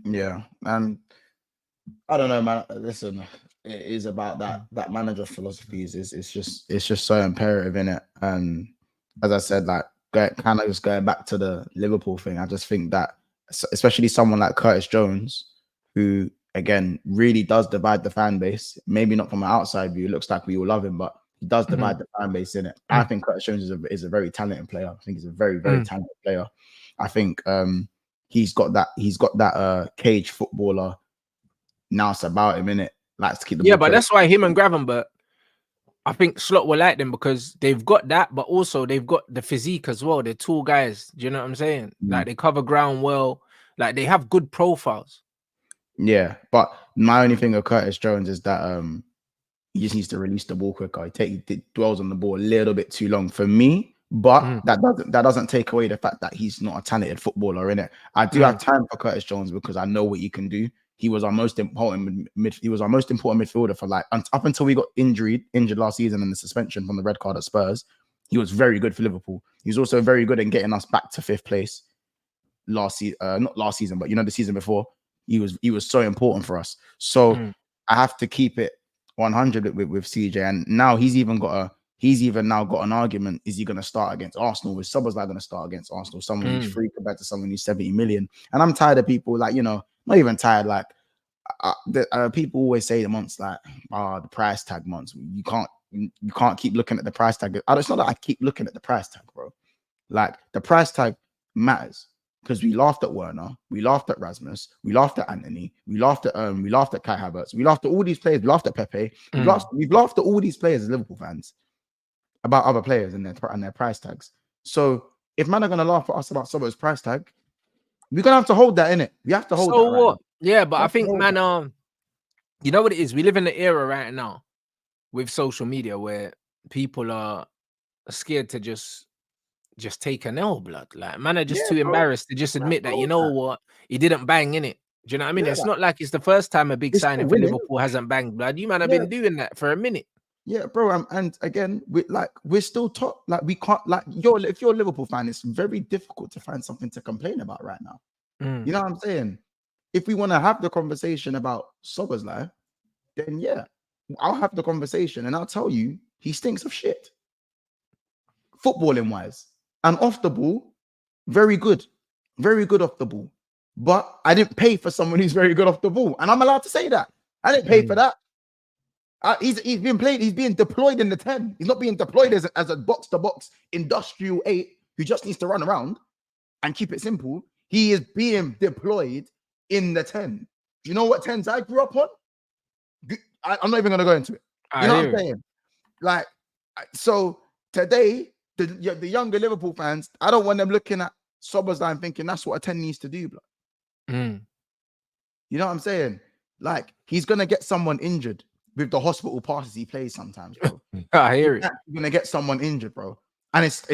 Speaker 3: Yeah, and I don't know, man. Listen, it is about that manager philosophy. It's just so imperative in it. And as I said, like kind of just going back to the Liverpool thing, I just think that especially someone like Curtis Jones, who again really does divide the fan base. Maybe not from an outside view, it looks like we all love him, but he does divide the fan base in it. I think Curtis Jones is a very talented player. I think he's a very talented player. I think he's got that cage footballer nous about him, innit? Likes to keep the ball
Speaker 2: but
Speaker 3: close.
Speaker 2: that's why him and Gravenberch, I think Slot will like them because they've got that, but also they've got the physique as well. They're tall guys. Do you know what I'm saying? Like they cover ground well. Like they have good profiles.
Speaker 3: Yeah, but my only thing with Curtis Jones is that he just needs to release the ball quicker. He dwells on the ball a little bit too long for me. But that doesn't take away the fact that he's not a talented footballer, innit? I do have time for Curtis Jones because I know what he can do. He was our most important midfielder for like up until we got injured last season and the suspension from the red card at Spurs. He was very good for Liverpool. He was also very good in getting us back to 5th place last season, not last season, but the season before. He was so important for us. So I have to keep it 100 with CJ. And now he's even now got an argument. Is he going to start against Arsenal? Is Szoboszlai going to start against Arsenal? Someone who's free compared to someone who's 70 million. And I'm tired of people like, not even tired. Like people always say the months like, the price tag months. You can't keep looking at the price tag. It's not that I keep looking at the price tag, bro. Like the price tag matters because we laughed at Werner, we laughed at Rasmus, we laughed at Anthony, we laughed at Kai Havertz, we laughed at all these players, we laughed at Pepe, we've laughed at all these players as Liverpool fans about other players and their price tags. So if man are gonna laugh at us about someone's price tag, we're gonna have to hold that in it. We have to hold that.
Speaker 2: So what?
Speaker 3: Right,
Speaker 2: yeah, but I think, man, you know what it is? We live in the era right now with social media where people are scared to just take an L, blood. Like, man are just too embarrassed to just admit that, what, he didn't bang in it. Do you know what I mean? It's not like it's the first time a big signing for Liverpool hasn't banged, blood. You man have been doing that for a minute. Yeah,
Speaker 3: bro. And again, we're still top. Like we can't. Like if you're a Liverpool fan, it's very difficult to find something to complain about right now. You know what I'm saying? If we want to have the conversation about Szoboszlai, then I'll have the conversation and I'll tell you he stinks of shit. Footballing wise and off the ball, very good off the ball. But I didn't pay for someone who's very good off the ball, and I'm allowed to say that. I didn't pay for that. He's being played. He's being deployed in the 10. He's not being deployed as a box-to-box industrial 8 who just needs to run around and keep it simple. He is being deployed in the 10. Do you know what 10s I grew up on? I'm not even going to go into it. You know what I'm saying? Like, so today, the younger Liverpool fans, I don't want them looking at Szoboszlai and thinking that's what a 10 needs to do, bro. You know what I'm saying? Like, he's going to get someone injured with the hospital passes he plays sometimes, bro.
Speaker 2: I hear it.
Speaker 3: He's going to get someone injured, bro. And it's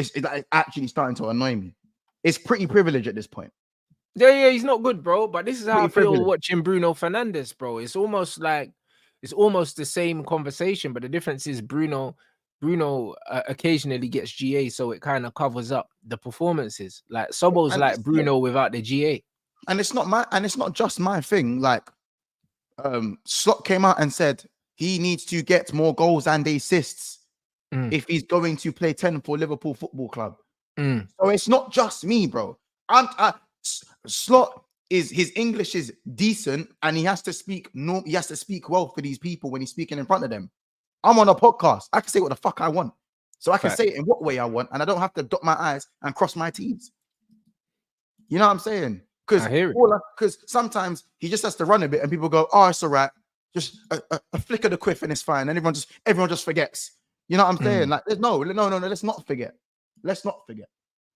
Speaker 3: actually starting to annoy me. It's pretty privileged at this point.
Speaker 2: Yeah, he's not good, bro. But this is how I feel watching Bruno Fernandes, bro. It's almost the same conversation, but the difference is Bruno occasionally gets GA, so it kind of covers up the performances. Like Sobo's like Bruno without the GA.
Speaker 3: And it's not just my thing. Like Slot came out and said he needs to get more goals and assists if he's going to play 10 for Liverpool Football Club. So it's not just me, bro. Slot is his English is decent, and he has to speak well for these people when he's speaking in front of them. I'm on a podcast. I can say what the fuck I want. So I can say it in what way I want, and I don't have to dot my I's and cross my T's. You know what I'm saying? Because sometimes he just has to run a bit, and people go, "Oh, it's all right. Just a flick of the quiff, and it's fine." And everyone just forgets. You know what I'm saying? Like, no. Let's not forget. Let's not forget.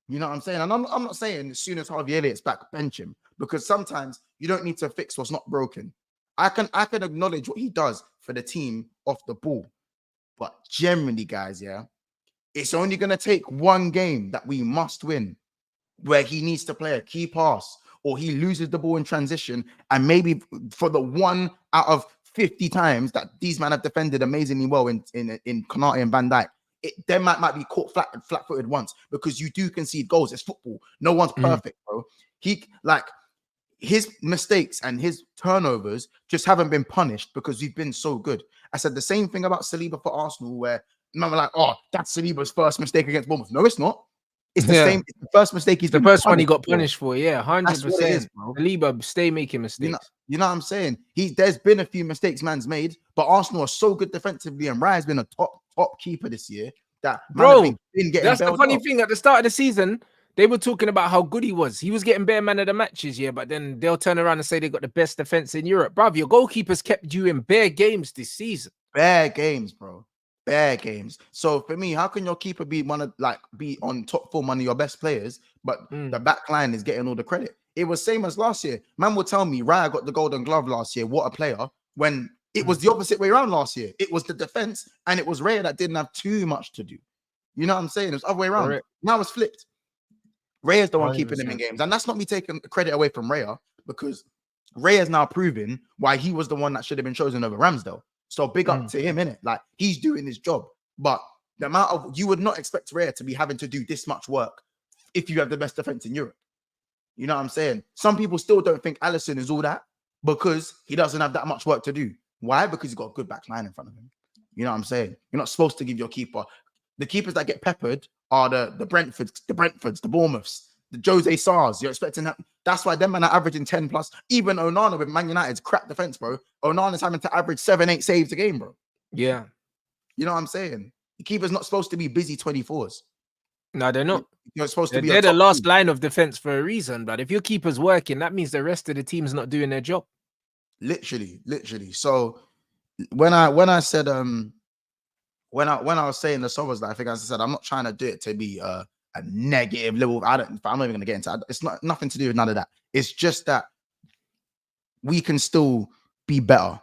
Speaker 3: You know what I'm saying? And I'm not saying as soon as Harvey Elliott's back, bench him, because sometimes you don't need to fix what's not broken. I can acknowledge what he does for the team off the ball, but generally, guys, it's only going to take one game that we must win, where he needs to play a key pass or he loses the ball in transition, and maybe for the 1 out of 50 times that these men have defended amazingly well in Konate and Van Dijk, they might be caught flat-footed once, because you do concede goals. It's football. No one's perfect, bro. His mistakes and his turnovers just haven't been punished because we've been so good. I said the same thing about Saliba for Arsenal, where man were like, "Oh, that's Saliba's first mistake against Bournemouth." No, it's not. It's the same. It's the first mistake
Speaker 2: the first one he got punished for. 100%.
Speaker 3: Bro.
Speaker 2: Saliba stay making mistakes.
Speaker 3: You know what I'm saying? There's been a few mistakes man's made, but Arsenal are so good defensively, and Raya's been a top keeper this year. That
Speaker 2: bro, that's the funny thing. At the start of the season, they were talking about how good he was. He was getting bare man of the matches, but then they'll turn around and say they got the best defense in Europe. Bruv, your goalkeepers kept you in bare games this season.
Speaker 3: Bare games, bro. Bare games. So for me, how can your keeper be on top form, one of your best players, but the back line is getting all the credit? It was same as last year. Man will tell me Raya got the Golden Glove last year. What a player. When it was the opposite way around last year. It was the defense, and it was Raya that didn't have too much to do. You know what I'm saying? It was the other way around. Correct. Now it's flipped. Raya's the one 100%. Keeping him in games. And that's not me taking credit away from Raya, because Raya's now proven why he was the one that should have been chosen over Ramsdale. So big up to him, innit? Like, he's doing his job. But the amount of, you would not expect Raya to be having to do this much work if you have the best defense in Europe. You know what I'm saying? Some people still don't think Alisson is all that, because he doesn't have that much work to do. Why? Because he's got a good back line in front of him. You know what I'm saying? You're not supposed to give your keeper. The keepers that get peppered are the Brentfords, the Bournemouths, the Jose Sars. You're expecting that. That's why them men are averaging 10 plus. Even Onana with Man United's crap defense, bro. Onana's having to average 7-8 saves a game, bro.
Speaker 2: Yeah.
Speaker 3: You know what I'm saying? The keeper's not supposed to be busy 24s.
Speaker 2: No, they're not.
Speaker 3: You're supposed to be.
Speaker 2: They're the last line of defense for a reason. But if your keeper's working, that means the rest of the team's not doing their job.
Speaker 3: Literally. So when I said when I was saying the Szoboszlai, I think, as I said, I'm not trying to do it to be a negative level. I'm not even going to get into it. It's nothing to do with none of that. It's just that we can still be better.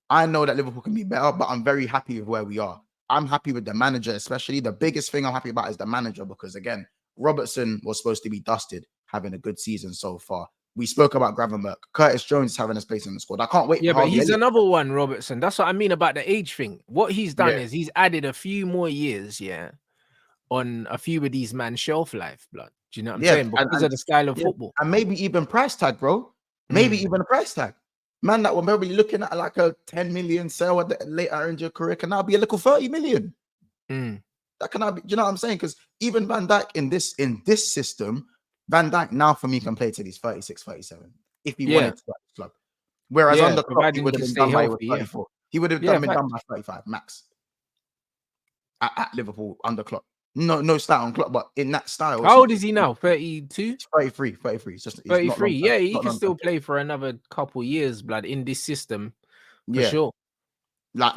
Speaker 3: I know that Liverpool can be better, but I'm very happy with where we are. I'm happy with the manager, especially. The biggest thing I'm happy about is the manager, because again, Robertson was supposed to be dusted, having a good season so far. We spoke about Gravenberch. Curtis Jones is having a space in the squad. I can't wait.
Speaker 2: Yeah, but he's another one, Robertson. That's what I mean about the age thing. What he's done is he's added a few more years, on a few of these man's shelf life, blood. Do you know what I'm saying? Because of the style of football.
Speaker 3: And maybe even price tag, bro. Maybe even a price tag. Man that we're probably looking at like a 10 million sale at the later in your career can now be a little 30 million. That can now be, you know what I'm saying? Because even Van Dijk in this system, Van Dijk now for me can play till he's 36, 37 if he wanted to at the club. Whereas under Klopp, he would have been done by 34. He would have been done by 35 max at Liverpool under Klopp. No style on Klopp, but in that style.
Speaker 2: How old is he now? 32?
Speaker 3: 33. It's just
Speaker 2: 33. Yeah, he can still play for another couple years, blood, in this system. For sure.
Speaker 3: Like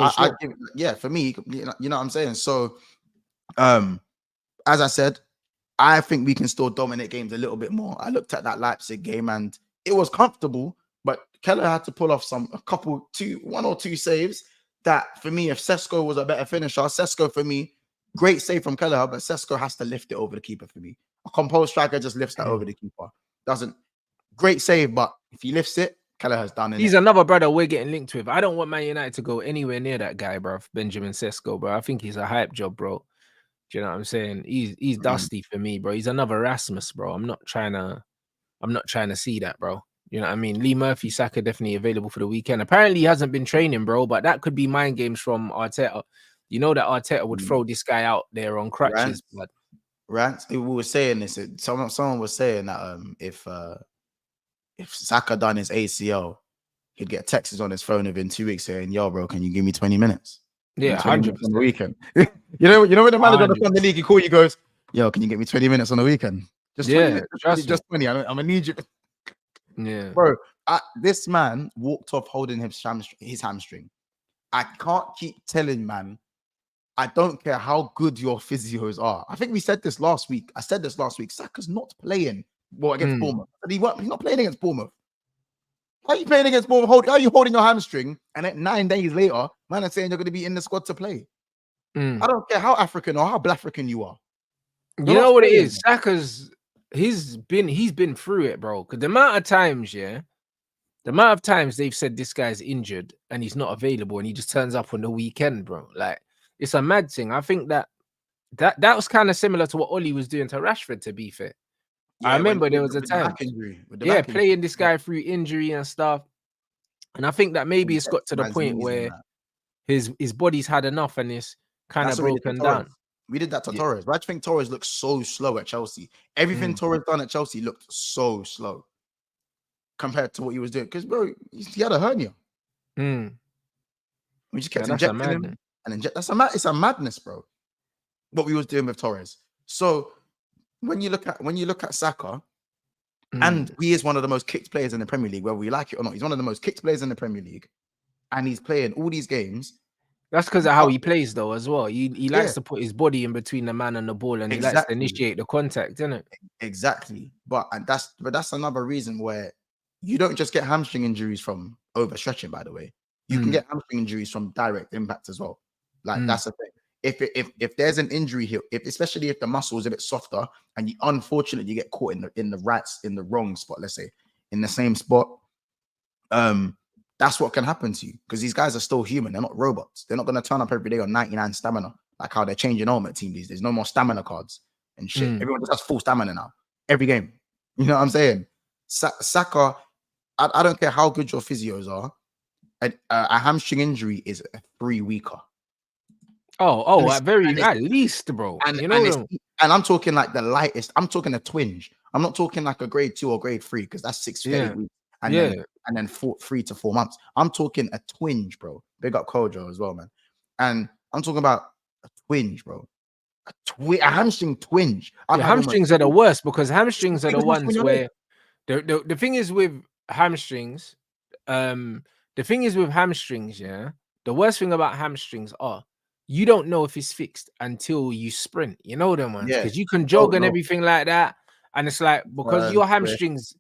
Speaker 3: for me, you know what I'm saying? So as I said, I think we can still dominate games a little bit more. I looked at that Leipzig game and it was comfortable, but Keller had to pull off one or two saves that for me, if Sesko was a better finisher, Sesko for me, great save from Keller, but Sesko has to lift it over the keeper for me. A composed striker just lifts that over the keeper. Great save, but if he lifts it, Keller has done it.
Speaker 2: He's another brother we're getting linked with. I don't want Man United to go anywhere near that guy, bro. Benjamin Sesko, bro. I think he's a hype job, bro. Do you know what I'm saying? He's dusty for me, bro. He's another Rasmus, bro. I'm not trying to see that, bro. You know what I mean? Lee Murphy, Saka definitely available for the weekend. Apparently he hasn't been training, bro, but that could be mind games from Arteta. You know that Arteta would throw this guy out there on crutches.
Speaker 3: Rants. We were saying this. Someone was saying that if if Saka done his ACL, he'd get texts on his phone within 2 weeks saying, "Yo, bro, can you give me 20 minutes?"
Speaker 2: Yeah,
Speaker 3: 20 minutes on the
Speaker 2: 100%.
Speaker 3: weekend. you know when the manager of the
Speaker 2: 100%.
Speaker 3: Sunday League, he call you, goes, "Yo, can you get me 20 minutes on the weekend? Just 20
Speaker 2: Yeah,
Speaker 3: minutes,
Speaker 2: trust
Speaker 3: just 20. I'm gonna need you,
Speaker 2: Yeah.
Speaker 3: bro." This man walked off holding his hamstring. I can't keep telling man. I don't care how good your physios are. I think we said this last week. I said this last week. Saka's not playing against Bournemouth. He's not playing against Bournemouth. How are you playing against Bournemouth? How are you holding your hamstring? And then 9 days later, man is saying you're going to be in the squad to play. I don't care how African or how Black African you are.
Speaker 2: You know what it is? Saka's he's been through it, bro. Because the amount of times, the amount of times they've said this guy's injured and he's not available and he just turns up on the weekend, bro. Like, it's a mad thing. I think that was kind of similar to what Ollie was doing to Rashford, to be fair.
Speaker 3: Yeah,
Speaker 2: I remember there was a time, playing this guy through injury and stuff. And I think that maybe it's got to the point where his body's had enough and it's kind of broken down.
Speaker 3: We did that to Torres. But I think Torres looked so slow at Chelsea. Everything Torres done at Chelsea looked so slow compared to what he was doing. Because, bro, he had a hernia. We just kept injecting him and it's a madness, bro. What we was doing with Torres. So when you look at Saka, and he is one of the most kicked players in the Premier League, whether we like it or not. He's one of the most kicked players in the Premier League, and he's playing all these games.
Speaker 2: That's because of how he plays, though, as well. He likes to put his body in between the man and the ball, and he likes to initiate the contact, isn't it?
Speaker 3: Exactly. But that's another reason where you don't just get hamstring injuries from overstretching. By the way, you can get hamstring injuries from direct impact as well. Like that's the thing. If there's an injury here, especially if the muscle is a bit softer, and you unfortunately get caught in the wrong spot, let's say in the same spot, that's what can happen to you, because these guys are still human. They're not robots. They're not going to turn up every day on 99 stamina like how they're changing Ultimate Team these days. No more stamina cards and shit. Everyone just has full stamina now every game. You know what I'm saying? Saka, I don't care how good your physios are. A hamstring injury is a 3-weeker.
Speaker 2: At least, bro.
Speaker 3: And I'm talking like the lightest. I'm talking a twinge. I'm not talking like a grade 2 or grade 3, because that's 6 to 8 weeks. And then 3 to 4 months. I'm talking a twinge, bro. Big up Kojo as well, man. And I'm talking about a twinge, bro. A hamstring twinge.
Speaker 2: Hamstrings are the worst, because hamstrings are the ones where the thing is with hamstrings. The worst thing about hamstrings are you don't know if it's fixed until you sprint. You know them ones, because you can jog and everything like that, and it's like, because your hamstrings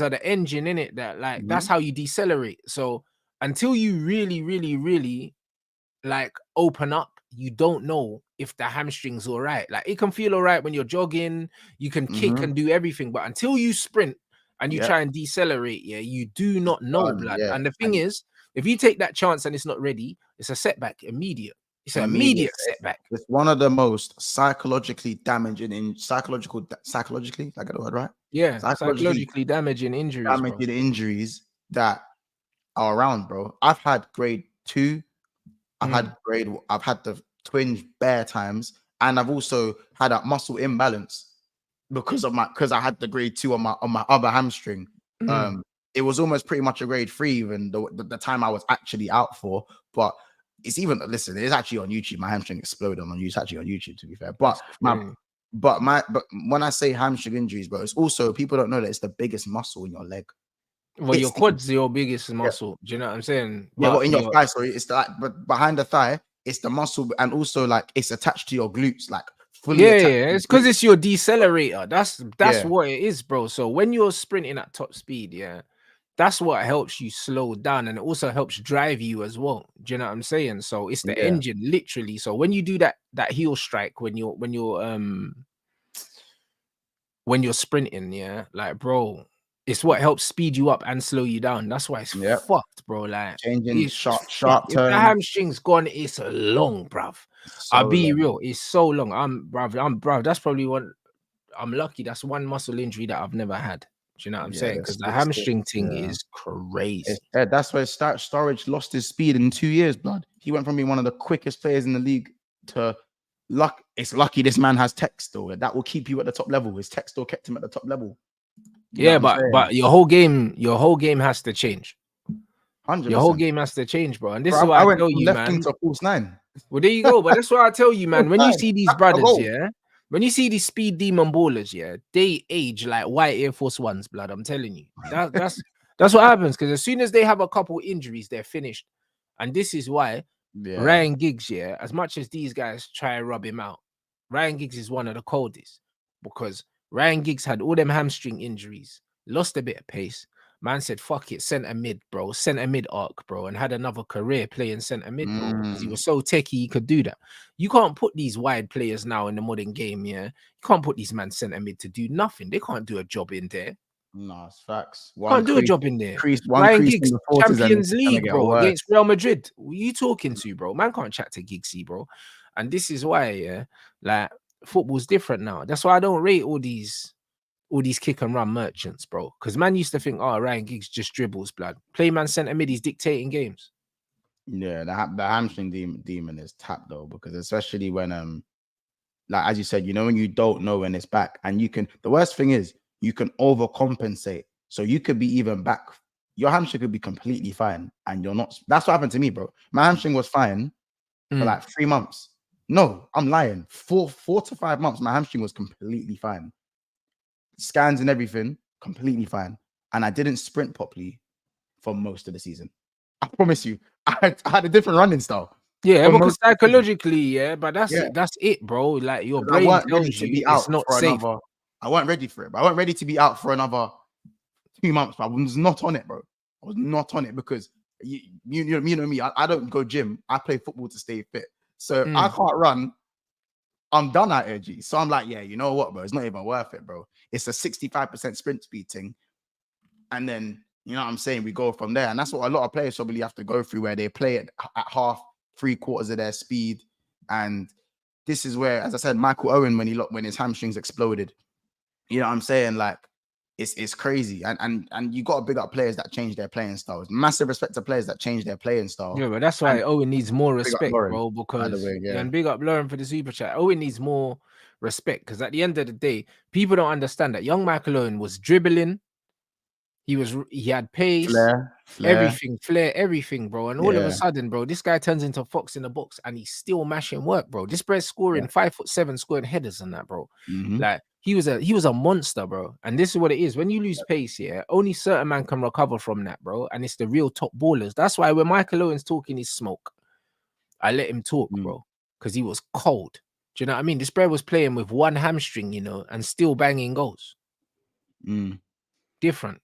Speaker 2: are the engine in it, that like that's how you decelerate. So until you really, really, really like open up, you don't know if the hamstring's all right. Like, it can feel all right when you're jogging, you can kick and do everything, but until you sprint and you try and decelerate, you do not know, blood. And the thing is, if you take that chance and it's not ready, it's a setback, immediate. It's an immediate setback.
Speaker 3: It's one of the most psychologically damaging psychologically, I got the word right?
Speaker 2: Yeah, psychologically damaging injuries.
Speaker 3: Injuries that are around, bro. I've had grade 2. I've had the twinge bare times, and I've also had a muscle imbalance because I had the grade 2 on my other hamstring. It was almost pretty much a grade 3 even the time I was actually out for. But it's actually on YouTube. My hamstring exploded on YouTube. It's actually on YouTube, to be fair. But when I say hamstring injuries, bro, it's also, people don't know that it's the biggest muscle in your leg.
Speaker 2: Well, your quad's your biggest muscle. Do you know what I'm saying?
Speaker 3: Yeah, in your thigh, sorry. It's but behind the thigh, it's the muscle, and also like it's attached to your glutes, like fully.
Speaker 2: It's because it's your decelerator. That's what it is, bro. So when you're sprinting at top speed, that's what helps you slow down, and it also helps drive you as well. Do you know what I'm saying? So it's the engine, literally. So when you do that heel strike, when you're sprinting, like, bro, it's what helps speed you up and slow you down. That's why it's fucked, bro. Like,
Speaker 3: changing sharp
Speaker 2: if the hamstring's gone, it's long, bruv. I'll be real, it's so long. Bruv, that's probably one. I'm lucky. That's one muscle injury that I've never had. Do you know what I'm saying? Because the hamstring thing is crazy.
Speaker 3: That's why Sturridge lost his speed in 2 years, blood. He went from being one of the quickest players in the league to luck. It's lucky this man has tech still. That will keep you at the top level. His tech still kept him at the top level. You know
Speaker 2: Yeah,
Speaker 3: what I'm saying?
Speaker 2: but your whole game has to change.
Speaker 3: 100%.
Speaker 2: Your whole game has to change, bro. And this
Speaker 3: Bro,
Speaker 2: is why
Speaker 3: I
Speaker 2: I
Speaker 3: went
Speaker 2: tell
Speaker 3: from
Speaker 2: you,
Speaker 3: left
Speaker 2: man.
Speaker 3: wing to false 9.
Speaker 2: Well, there you go. But that's why I tell you, man. When you see these
Speaker 3: That's a
Speaker 2: brothers,
Speaker 3: goal.
Speaker 2: yeah, when you see these speed demon ballers, yeah, they age like white Air Force Ones, blood. I'm telling you. That's what happens. Because as soon as they have a couple injuries, they're finished. And this is why
Speaker 3: Yeah.
Speaker 2: Ryan Giggs, yeah, as much as these guys try and rub him out, Ryan Giggs is one of the coldest because Ryan Giggs had all them hamstring injuries, lost a bit of pace. Man said, fuck it, centre mid, bro, centre mid arc, bro, and had another career playing centre mid, bro, because he was so techie he could do that. You can't put these wide players now in the modern game, yeah. You can't put these man centre mid to do nothing. They can't do a job in there.
Speaker 3: No, it's facts.
Speaker 2: Can't do a job in there.
Speaker 3: One
Speaker 2: Ryan
Speaker 3: crease
Speaker 2: Giggs,
Speaker 3: in the 40s and
Speaker 2: Champions
Speaker 3: it's gonna
Speaker 2: League,
Speaker 3: get
Speaker 2: bro,
Speaker 3: worse.
Speaker 2: against Real Madrid. Who you talking to, bro? Man can't chat to Giggsy, bro. And this is why, yeah, like football's different now. That's why I don't rate all these kick and run merchants, bro. Because man used to think, oh, Ryan Giggs just dribbles, blood. Play man centre mid, he's dictating games.
Speaker 3: Yeah, the hamstring demon is tapped though, because especially when like as you said, you know, when you don't know when it's back, and you can, the worst thing is you can overcompensate. So you could be even back, your hamstring could be completely fine, and you're not. That's what happened to me, bro. My hamstring was fine for like 3 months. No, I'm lying. 4 to 5 months, my hamstring was completely fine. Scans and everything, completely fine. And I didn't sprint properly for most of the season. I promise you, I had a different running style.
Speaker 2: Yeah, because psychologically, yeah, but that's
Speaker 3: Yeah.
Speaker 2: that's it, bro. Like your
Speaker 3: 'Cause I
Speaker 2: brain
Speaker 3: weren't
Speaker 2: tells
Speaker 3: ready to
Speaker 2: you
Speaker 3: be out
Speaker 2: it's not
Speaker 3: for
Speaker 2: safe.
Speaker 3: another. I weren't ready for it, but I weren't ready to be out for another 2 months. But I was not on it, bro. I was not on it because you know me. I don't go gym. I play football to stay fit. So if I can't run, I'm done out here, G. So I'm like, yeah, you know what, bro? It's not even worth it, bro. It's a 65% sprint speed thing. And then, you know what I'm saying? We go from there. And that's what a lot of players probably have to go through, where they play at half, 3/4 of their speed. And this is where, as I said, Michael Owen, when his hamstrings exploded, you know what I'm saying? Like, it's crazy. And you got to big up players that change their playing styles. Massive respect to players that change their playing style.
Speaker 2: Yeah, but that's why Owen needs more
Speaker 3: big up
Speaker 2: respect,
Speaker 3: Lauren,
Speaker 2: bro.
Speaker 3: by the
Speaker 2: Because
Speaker 3: way, yeah.
Speaker 2: and big up Lauren for the super chat. Owen needs more respect because at the end of the day, people don't understand that young Michael Owen was dribbling. He had pace, flair, everything, bro. And all of a sudden, bro, this guy turns into Fox in the box and he's still mashing work, bro. This bread's scoring 5'7", scoring headers and that, bro. Like he was a monster, bro. And this is what it is. When you lose pace, yeah, only certain man can recover from that, bro. And it's the real top ballers. That's why when Michael Owen's talking his smoke, I let him talk, bro, because he was cold. Do you know what I mean? This bread was playing with one hamstring, you know, and still banging goals. Different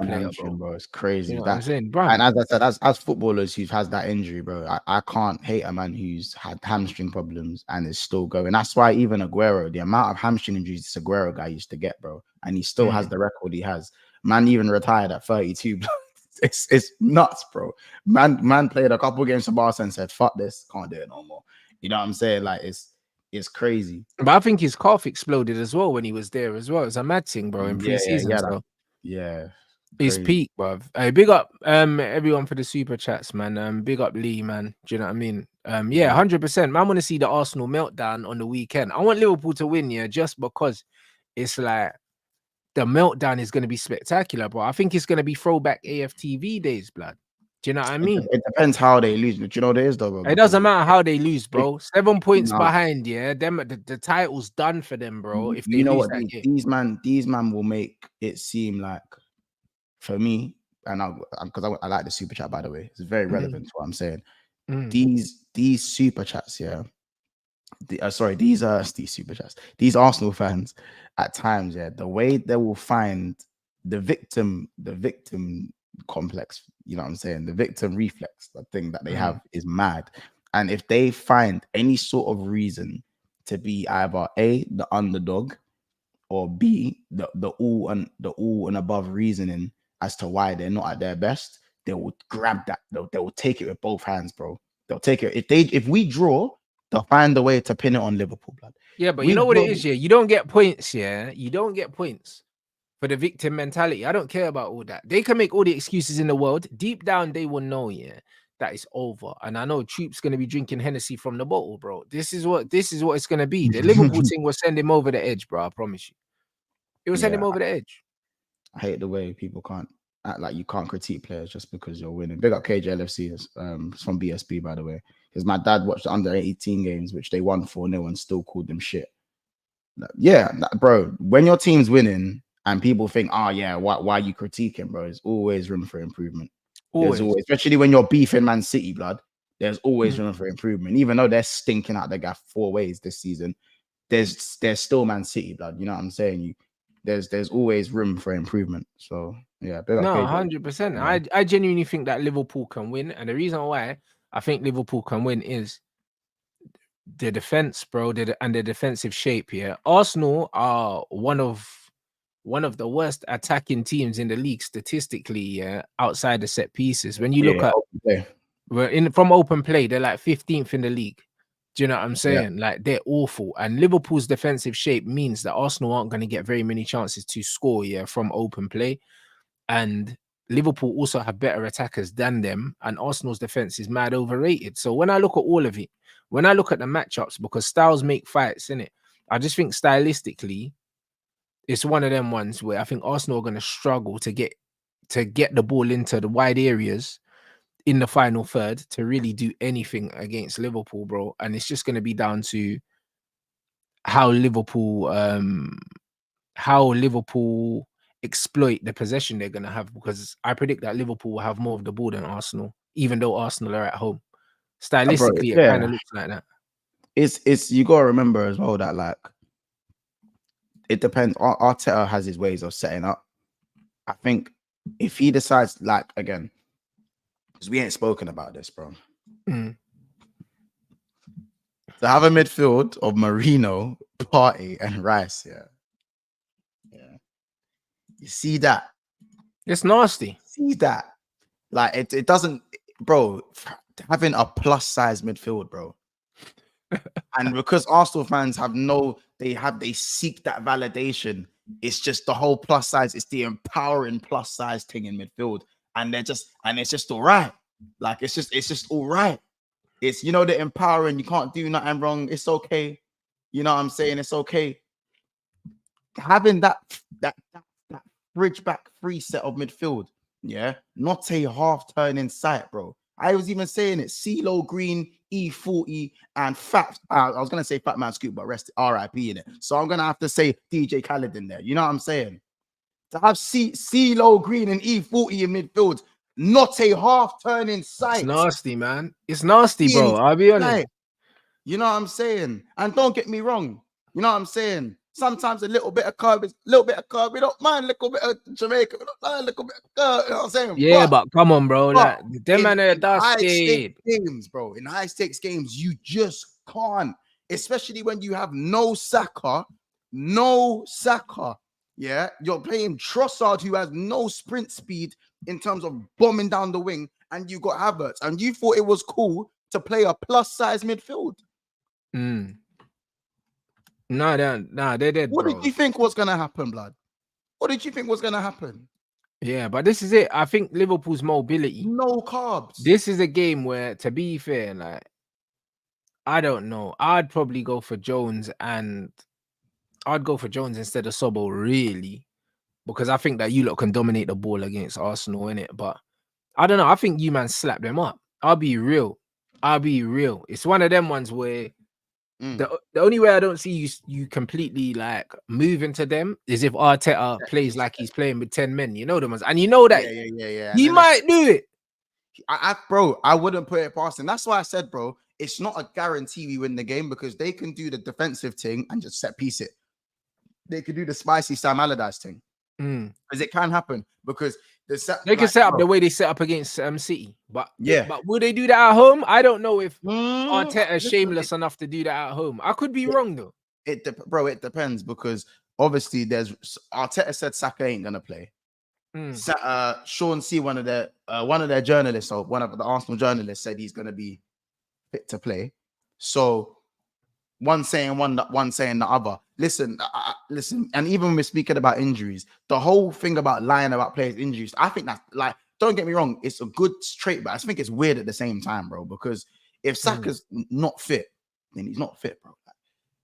Speaker 2: player,
Speaker 3: bro. It's crazy.
Speaker 2: You know what I'm saying, bro.
Speaker 3: And as I said, as footballers who've had that injury, bro, I can't hate a man who's had hamstring problems and is still going. That's why even Aguero, the amount of hamstring injuries this Aguero guy used to get, bro, and he still has the record he has. Man even retired at 32. It's nuts, bro. Man played a couple games for Barca and said, "Fuck this, can't do it no more." You know what I'm saying? Like it's crazy.
Speaker 2: But I think his calf exploded as well when he was there as well. It's a mad thing, bro. In pre-season, His peak, bro. Hey, big up everyone for the super chats, man. Big up Lee, man. Do you know what I mean? 100%. Man, I want to see the Arsenal meltdown on the weekend. I want Liverpool to win, yeah, just because it's like the meltdown is going to be spectacular, bro. I think it's going to be throwback AFTV days, blood. Do you know what I mean?
Speaker 3: It depends how they lose, but you know there is though, bro.
Speaker 2: It doesn't matter how they lose, bro. 7 points behind, yeah. The title's done for them, bro. If they
Speaker 3: you know
Speaker 2: lose
Speaker 3: what
Speaker 2: that game.
Speaker 3: these man will make it seem like, for me, and because I like the super chat, by the way, it's very relevant to what I'm saying. These super chats, yeah. These super chats. These Arsenal fans, at times, yeah, the way they will find the victim complex, you know what I'm saying, the victim reflex, the thing that they have is mad. And if they find any sort of reason to be either A, the underdog, or B, the all and above reasoning as to why they're not at their best, they will grab that. They will take it with both hands, bro. They'll take it. If we draw, they'll find a way to pin it on Liverpool, blood.
Speaker 2: Yeah, but you know what it is, yeah? You don't get points, yeah? You don't get points for the victim mentality. I don't care about all that. They can make all the excuses in the world. Deep down, they will know, yeah, that it's over. And I know Troop's going to be drinking Hennessy from the bottle, bro. This is what it's going to be. The Liverpool thing will send him over the edge, bro. I promise you. It will send him over the edge.
Speaker 3: I hate the way people can't act like you can't critique players just because you're winning. Big up KJLFC. It's from BSB, by the way. Because my dad watched the under 18 games, which they won 4-0 and still called them shit. Yeah, bro. When your team's winning and people think, oh yeah, why you critiquing, bro? There's always room for improvement. Always, especially when you're beefing Man City, blood. There's always room for improvement. Even though they're stinking out the gaff 4 ways this season, there's still Man City, blood. You know what I'm saying? There's always room for improvement. So yeah, big up
Speaker 2: No,
Speaker 3: KJ.
Speaker 2: 100%. I genuinely think that Liverpool can win, and the reason why I think Liverpool can win is the defense, bro, and the defensive shape here. Arsenal are one of the worst attacking teams in the league statistically, outside the set pieces. When you look at from open play, they're like 15th in the league. Do you know what I'm saying? Like, they're awful. And Liverpool's defensive shape means that Arsenal aren't going to get very many chances to score, from open play. And Liverpool also have better attackers than them, and Arsenal's defense is mad overrated. So when I look at all of it, when I look at the matchups, because styles make fights, innit? I just think stylistically, it's one of them ones where I think Arsenal are going to struggle to get the ball into the wide areas in the final third to really do anything against Liverpool, bro. And it's just going to be down to how Liverpool exploit the possession they're going to have, because I predict that Liverpool will have more of the ball than Arsenal, even though Arsenal are at home. Stylistically, it kind of looks like that.
Speaker 3: It's you gotta remember as well that, like, it depends. Arteta has his ways of setting up. I think if he decides, like, again, because we ain't spoken about this, bro. To have a midfield of Marino, Partey, and Rice, you see that?
Speaker 2: It's nasty.
Speaker 3: See that? Like, it doesn't, bro. Having a plus size midfield, bro. And because Arsenal fans they seek that validation. It's just the whole plus size. It's the empowering plus size thing in midfield, and it's just all right. Like, it's just all right. It's, the empowering. You can't do nothing wrong. It's okay. You know what I'm saying? It's okay. Having that bridge back free set of midfield, not a half turn in sight, bro. I was even saying it. CeeLo Green, E40, and Fat. I was gonna say Fat Man Scoop, but rest RIP in it. So I'm gonna have to say DJ Khaled in there. You know what I'm saying? To have CeeLo Green and E40 in midfield, not a half turn in sight.
Speaker 2: It's nasty, man. It's nasty, bro. I'll be honest.
Speaker 3: You know what I'm saying? And don't get me wrong. You know what I'm saying? Sometimes a little bit of curb is a little bit of curb. We don't mind a little bit of Jamaica. We don't mind a little bit of curb. You know what I'm saying?
Speaker 2: Yeah, but come on, bro. Like, them man are dusty
Speaker 3: games, bro. In high stakes games, you just can't. Especially when you have no Saka. Yeah, you're playing Trossard, who has no sprint speed in terms of bombing down the wing, and you got Havertz, and you thought it was cool to play a plus size midfield.
Speaker 2: No, they're dead.
Speaker 3: What did you think was gonna happen, blood? What did you think was gonna happen?
Speaker 2: Yeah, but this is it. I think Liverpool's mobility.
Speaker 3: No carbs.
Speaker 2: This is a game where, to be fair, like, I don't know. I'd probably go for Jones, and I'd go for Jones instead of Sobo, really, because I think that you lot can dominate the ball against Arsenal, innit? But I don't know. I think you man slap them up. I'll be real. It's one of them ones where the only way I don't see you completely like move into them is if Arteta plays like he's playing with 10 men. You know them ones, and you know that he might do it.
Speaker 3: Bro, I wouldn't put it past him. That's why I said, bro, it's not a guarantee we win the game, because they can do the defensive thing and just set piece it. They could do the spicy Sam Allardyce thing, because it can happen. Because they
Speaker 2: can set up the way they set up against City, but will they do that at home? I don't know if Arteta is shameless enough to do that at home. I could be wrong though.
Speaker 3: It depends, because obviously Arteta said Saka ain't gonna play. Sean C, one of their journalists, or one of the Arsenal journalists, said he's gonna be fit to play. So one saying one saying the other. Listen, and even when we're speaking about injuries, the whole thing about lying about players' injuries, I think that's, like, don't get me wrong, it's a good trait, but I think it's weird at the same time, bro. Because if Saka's not fit, then he's not fit, bro. Like,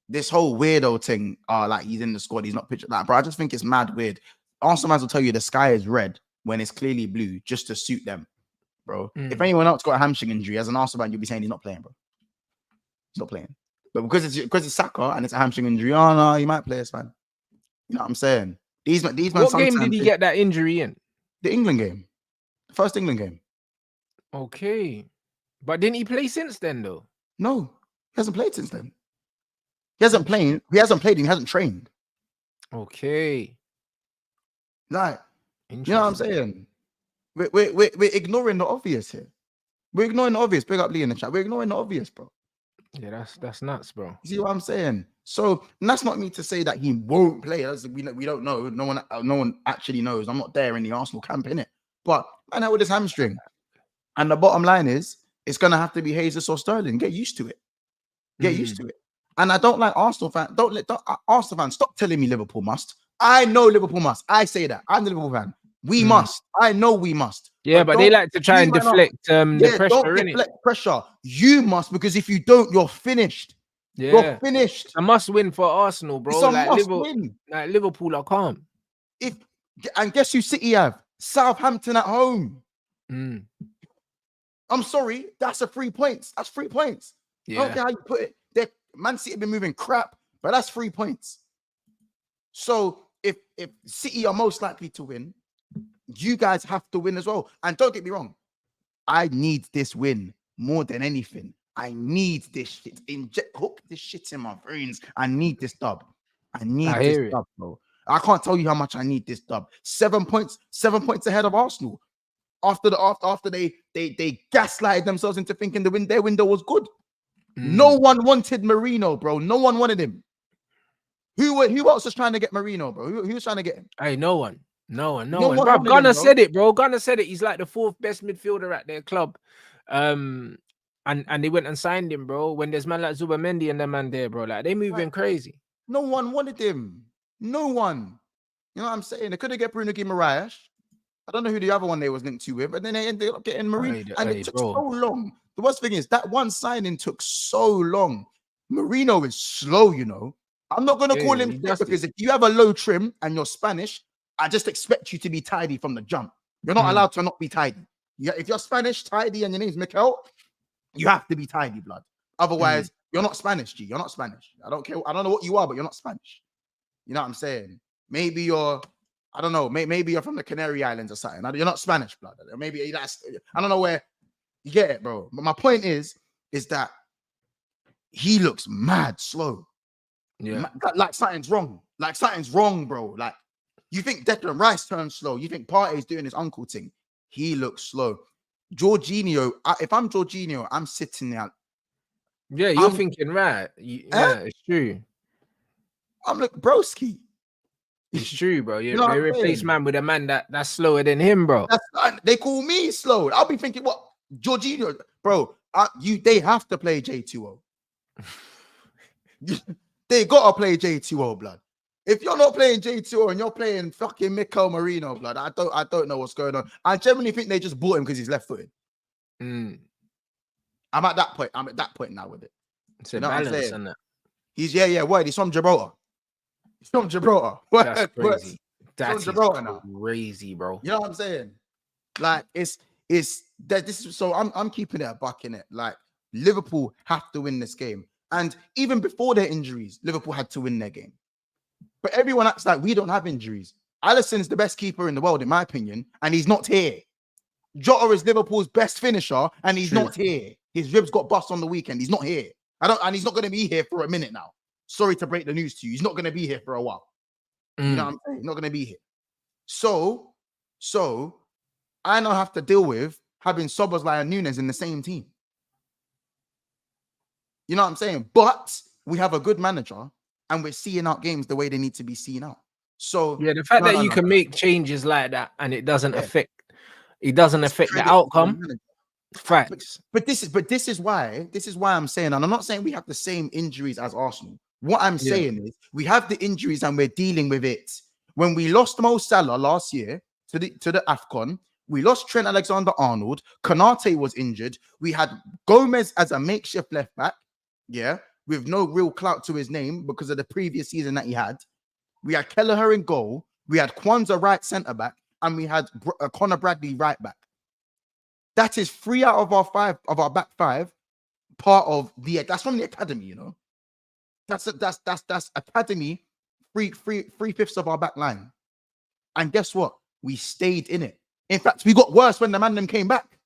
Speaker 3: this whole weirdo thing, like, he's in the squad, he's not pitching, like, bro. I just think it's mad weird. Arsenal fans will tell you the sky is red when it's clearly blue just to suit them, bro. If
Speaker 2: Mm.
Speaker 3: anyone else got a hamstring injury as an Arsenal fan, you'll be saying he's not playing, bro. He's not playing. But because it's Saka and it's a hamstring injury, oh no, he might play, it's fine. You know what I'm saying? These men
Speaker 2: What game did
Speaker 3: sometimes
Speaker 2: he get that injury in?
Speaker 3: the England game, the first England game.
Speaker 2: Okay, but didn't he play since then though?
Speaker 3: No, he hasn't played since then. He hasn't played. He hasn't played. And he hasn't trained.
Speaker 2: Okay,
Speaker 3: Like, you know what I'm saying? We're ignoring the obvious here. We're ignoring the obvious. Big up Lee in the chat. We're ignoring the obvious, bro.
Speaker 2: Yeah, that's nuts, bro.
Speaker 3: You see what I'm saying? So and that's not me to say that he won't play. We don't know. No one actually knows. I'm not there in the Arsenal camp, innit? But man, out with his hamstring. And the bottom line is, it's gonna have to be Jesus or Sterling. Get used to it. Get used to it. And I don't like Arsenal fans. Arsenal fans, stop telling me Liverpool must. I know Liverpool must. I say that. I'm the Liverpool fan. We must. I know we must.
Speaker 2: Yeah, but they like to try and deflect the pressure.
Speaker 3: Don't deflect pressure. You must, because if you don't, you're finished.
Speaker 2: Yeah.
Speaker 3: You're finished.
Speaker 2: A must win for Arsenal, bro.
Speaker 3: It's a
Speaker 2: like
Speaker 3: must win.
Speaker 2: Like Liverpool are calm.
Speaker 3: And guess who City have? Southampton at home.
Speaker 2: Mm.
Speaker 3: I'm sorry, that's a 3 points. That's 3 points.
Speaker 2: Yeah.
Speaker 3: I don't care how you put it. Man City have been moving crap, but that's 3 points. So if City are most likely to win, you guys have to win as well. And don't get me wrong, I need this win more than anything. I need this shit. Hook this shit in my brains. I need this dub. I need this dub, bro. I can't tell you how much I need this dub. 7 points ahead of Arsenal. After they gaslighted themselves into thinking their window was good. No one wanted Marino, bro. No one wanted him. Who else was trying to get Marino, bro? Who was trying to get him?
Speaker 2: Hey, no one. Bro,
Speaker 3: Gunnar
Speaker 2: Gunnar said it, bro. Gunnar said it. He's like the 4th best midfielder at their club. And they went and signed him, bro. When there's man like Zubamendi and them man there, bro. Like, they moving crazy.
Speaker 3: No one wanted him. No one. You know what I'm saying? They could have get Bruno Guimaraes. I don't know who the other one they was linked to with, but then they ended up getting Marino. And it took so long. The worst thing is that one signing took so long. Marino is slow, you know. I'm not going to call him thick because if you have a low trim and you're Spanish, I just expect you to be tidy from the jump. You're not allowed to not be tidy. If you're Spanish, tidy, and your name's Mikel, you have to be tidy, blood. Otherwise, you're not Spanish, G. You're not Spanish. I don't care. I don't know what you are, but you're not Spanish. You know what I'm saying? Maybe you're, I don't know, maybe you're from the Canary Islands or something. You're not Spanish, blood. Maybe that's, I don't know where you get it, bro. But my point is that he looks mad slow.
Speaker 2: Yeah.
Speaker 3: Like something's wrong. Like something's wrong, bro. Like you think Declan Rice turns slow. You think Partey's doing his uncle thing. He looks slow. Jorginho, if I'm Jorginho, I'm sitting there.
Speaker 2: Yeah, you're thinking, right. Yeah, it's true.
Speaker 3: I'm like, broski.
Speaker 2: It's true, bro.
Speaker 3: You know
Speaker 2: they replace man with a man that's slower than him, bro.
Speaker 3: They call me slow. I'll be thinking, what? Jorginho, bro, they have to play J2O. They gotta play J2O, blood. If you're not playing J2O and you're playing fucking Mikel Marino, blood, I don't know what's going on. I generally think they just bought him because he's left-footed. I'm at that point. I'm at that point now with it.
Speaker 2: It's a balance, isn't it?
Speaker 3: He's word. He's from Gibraltar. He's from Gibraltar.
Speaker 2: That's crazy.
Speaker 3: That's
Speaker 2: crazy, bro.
Speaker 3: You know what I'm saying? Like it's that this is so I'm keeping it a buck in it. Like Liverpool have to win this game. And even before their injuries, Liverpool had to win their game. But everyone acts like we don't have injuries. Alisson's the best keeper in the world, in my opinion, and he's not here. Jota is Liverpool's best finisher, and he's not here. His ribs got bust on the weekend. He's not here. And he's not going to be here for a minute now. Sorry to break the news to you. He's not going to be here for a while. You know what I'm saying? He's not going to be here. So I now have to deal with having Szoboszlai and Nunes in the same team. You know what I'm saying? But we have a good manager and we're seeing out games the way they need to be seen out. So
Speaker 2: yeah, the fact that you can make changes like that and it doesn't affect the outcome. Facts.
Speaker 3: But this is why I'm saying, and I'm not saying we have the same injuries as Arsenal. What I'm saying is we have the injuries and we're dealing with it. When we lost Mo Salah last year to the AFCON, we lost Trent Alexander-Arnold. Konate was injured. We had Gomez as a makeshift left back. Yeah, with no real clout to his name because of the previous season that he had. We had Kelleher in goal. we had Kwanzaa right centre back, and we had Connor Bradley right back. That is 3 out of our 5 of our back 5. Part of that's from the academy, you know. That's academy. 3/5 of our back line, and guess what? We stayed in it. In fact, we got worse when the man them came back,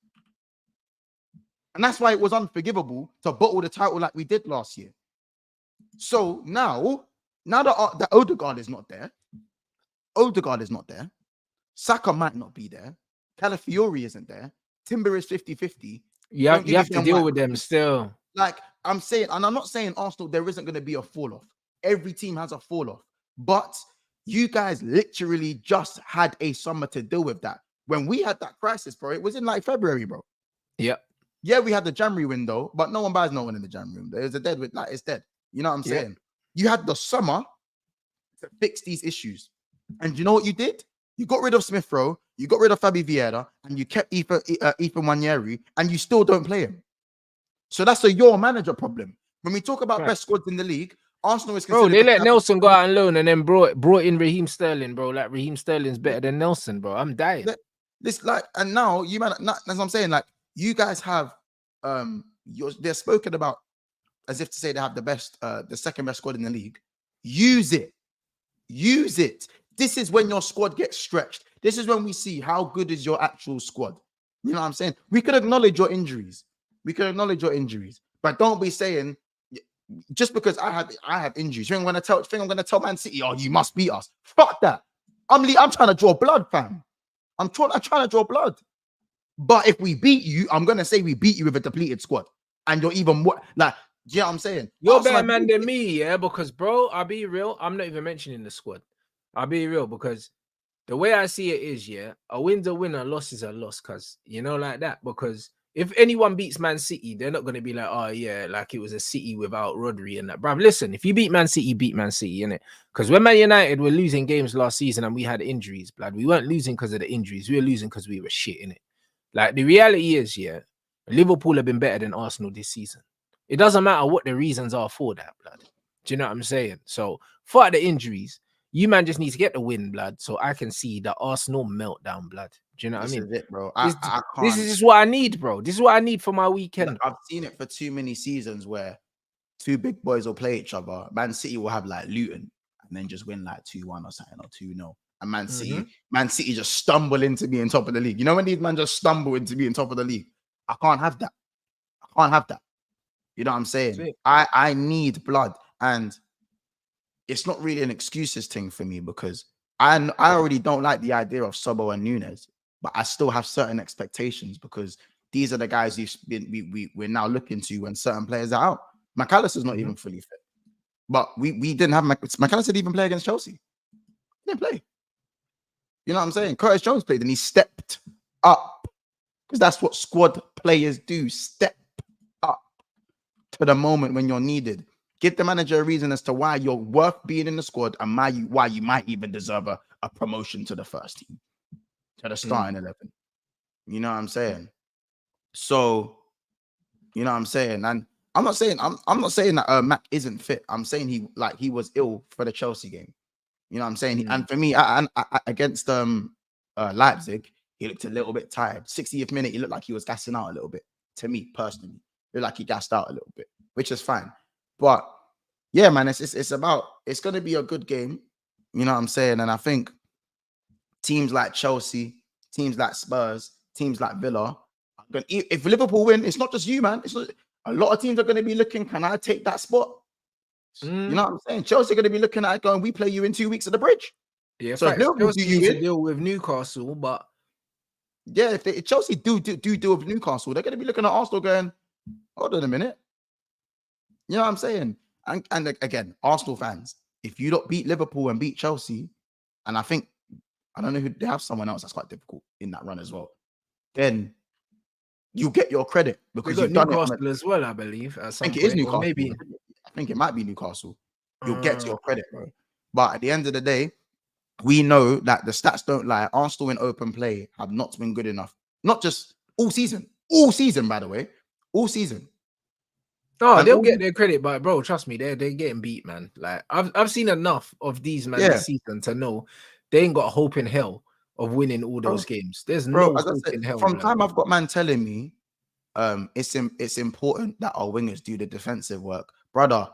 Speaker 3: and that's why it was unforgivable to bottle the title like we did last year. So now that Odegaard is not there, Saka might not be there, Calafiori isn't there, Timber is 50-50.
Speaker 2: You have to deal with them still.
Speaker 3: Like I'm saying, and I'm not saying Arsenal, there isn't going to be a fall off. Every team has a fall off, but you guys literally just had a summer to deal with that. When we had that crisis, bro, it was in like February, bro.
Speaker 2: Yep.
Speaker 3: Yeah, we had the January window, but no one buys no one in the January window. There's a dead with like it's dead. You know what I'm saying?
Speaker 2: Yep.
Speaker 3: You had the summer to fix these issues, and you know what you did? You got rid of Smith Rowe, you got rid of Fabi Vieira, and you kept Ethan Nwaneri, and you still don't play him. So that's your manager problem. When we talk about best squads in the league, Arsenal is
Speaker 2: bro. They let Nelson go out on loan and then brought in Raheem Sterling, bro. Like Raheem Sterling's better than Nelson, bro. I'm dying.
Speaker 3: And now you man, that's what I'm saying. Like you guys have, they're spoken about as if to say they have the second best squad in the league. Use it. This is when your squad gets stretched. This is when we see how good is your actual squad. You know what I'm saying? We could acknowledge your injuries. But don't be saying just because I have injuries. You think I'm gonna tell Man City, oh, you must beat us. Fuck that. I'm trying to draw blood, fam. I'm trying to draw blood. But if we beat you, I'm gonna say we beat you with a depleted squad, and you're even what like. You know what I'm saying?
Speaker 2: You're a better man than me, yeah. Because bro, I'll be real. I'm not even mentioning the squad. I'll be real because the way I see it is, yeah, a win's a win, a loss is a loss, cause you know, like that. Because if anyone beats Man City, they're not gonna be like, oh yeah, like it was a City without Rodri and that. Bruv, listen, if you beat Man City, beat Man City, innit? Because when Man United were losing games last season and we had injuries, blood, we weren't losing because of the injuries. We were losing because we were shit, innit? Like the reality is, yeah, Liverpool have been better than Arsenal this season. It doesn't matter what the reasons are for that, blood. Do you know what I'm saying? So for the injuries, you man just need to get the win, blood, so I can see the Arsenal meltdown, blood. Do you know what I mean?
Speaker 3: This is it, bro.
Speaker 2: This is just what I need, bro. This is what I need for my weekend.
Speaker 3: I've seen it for too many seasons where two big boys will play each other. Man City will have like Luton and then just win like 2-1 or something or 2-0. And Man City just stumble into being top of the league. You know when these men just stumble into being top of the league? I can't have that. You know what I'm saying? I need blood, and it's not really an excuses thing for me because I already don't like the idea of Sobo and Nunes, but I still have certain expectations because these are the guys we're now looking to when certain players are out. McAllister's not even fully fit, but we didn't have McAllister didn't even play against Chelsea. He didn't play. You know what I'm saying? Curtis Jones played and he stepped up because that's what squad players do. Step up to the moment when you're needed. Give the manager a reason as to why you're worth being in the squad and why you might even deserve a promotion to the first team, to the starting 11. You know what I'm saying? So, you know what I'm saying? And I'm not saying that Mac isn't fit. I'm saying he was ill for the Chelsea game. You know what I'm saying? And for me, I against Leipzig, he looked a little bit tired. 60th minute, he looked like he was gassing out a little bit. To me personally, it looked like he gassed out a little bit, which is fine. But yeah, man, it's going to be a good game. You know what I'm saying? And I think teams like Chelsea, teams like Spurs, teams like Villa, if Liverpool win, it's not just you, man. It's not, a lot of teams are going to be looking, can I take that spot? You know what I'm saying? Chelsea are going to be looking at it going, we play you in 2 weeks at the Bridge.
Speaker 2: Yeah,
Speaker 3: so
Speaker 2: Liverpool need to deal with Newcastle, but
Speaker 3: yeah, if Chelsea do deal with Newcastle, they're going to be looking at Arsenal going, hold on a minute. You know what I'm saying? And again, Arsenal fans, if you don't beat Liverpool and beat Chelsea, and I don't know who, they have someone else that's quite difficult in that run as well, then you get your credit because you've done
Speaker 2: Newcastle as well, I believe.
Speaker 3: I think it is Newcastle. Maybe I think it might be Newcastle. You'll get your credit, bro. But at the end of the day, we know that the stats don't lie. Arsenal in open play have not been good enough. Not just all season, by the way, all season.
Speaker 2: No, they'll get their credit, but bro, trust me, they're getting beat, man. Like I've seen enough of these man this season to know they ain't got hope in hell of winning all those games. There's
Speaker 3: bro,
Speaker 2: no
Speaker 3: as I
Speaker 2: hope
Speaker 3: said,
Speaker 2: in hell.
Speaker 3: from
Speaker 2: Blood.
Speaker 3: time I've got man telling me, it's important that our wingers do the defensive work, brother.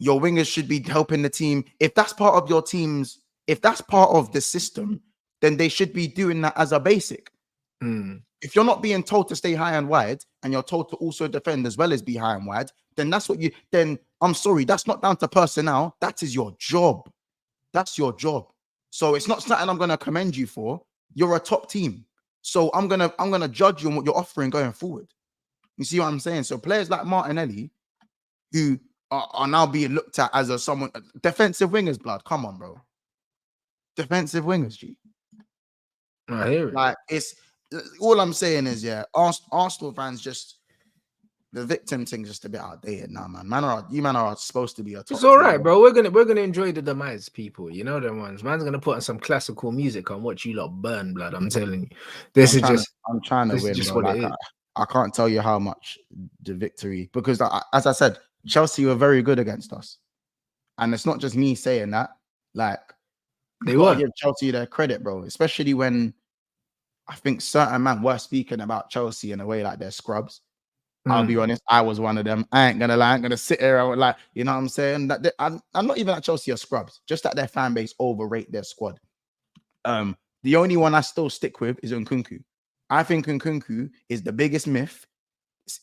Speaker 3: Your wingers should be helping the team. If that's part of your team's, if that's part of the system, then they should be doing that as a basic. If you're not being told to stay high and wide, and you're told to also defend as well as be high and wide, then that's what you. Then I'm sorry, that's not down to personnel. That is your job. That's your job. So it's not something I'm gonna commend you for. You're a top team, so I'm gonna judge you on what you're offering going forward. You see what I'm saying? So players like Martinelli, who are now being looked at as someone defensive wingers, blood. Come on, bro. Defensive wingers, G.
Speaker 2: I hear it.
Speaker 3: Like it's all I'm saying is, yeah, Arsenal fans just the victim thing's just a bit outdated now, man. You are supposed to be a top
Speaker 2: It's all
Speaker 3: team,
Speaker 2: right, bro. We're gonna enjoy the demise, people. You know them ones. Man's gonna put on some classical music and watch you lot burn, blood. I'm telling you,
Speaker 3: I'm trying to win, bro. Like I can't tell you how much the victory, because as I said, Chelsea were very good against us, and it's not just me saying that. Like
Speaker 2: they were.
Speaker 3: Give Chelsea their credit, bro. Especially when I think certain men were speaking about Chelsea in a way like they're scrubs. I'll be honest, I was one of them. I ain't gonna lie, I ain't gonna sit here and like, you know what I'm saying? That I'm not even at Chelsea are scrubs, just that their fan base overrate their squad. The only one I still stick with is Nkunku. I think Nkunku is the biggest myth.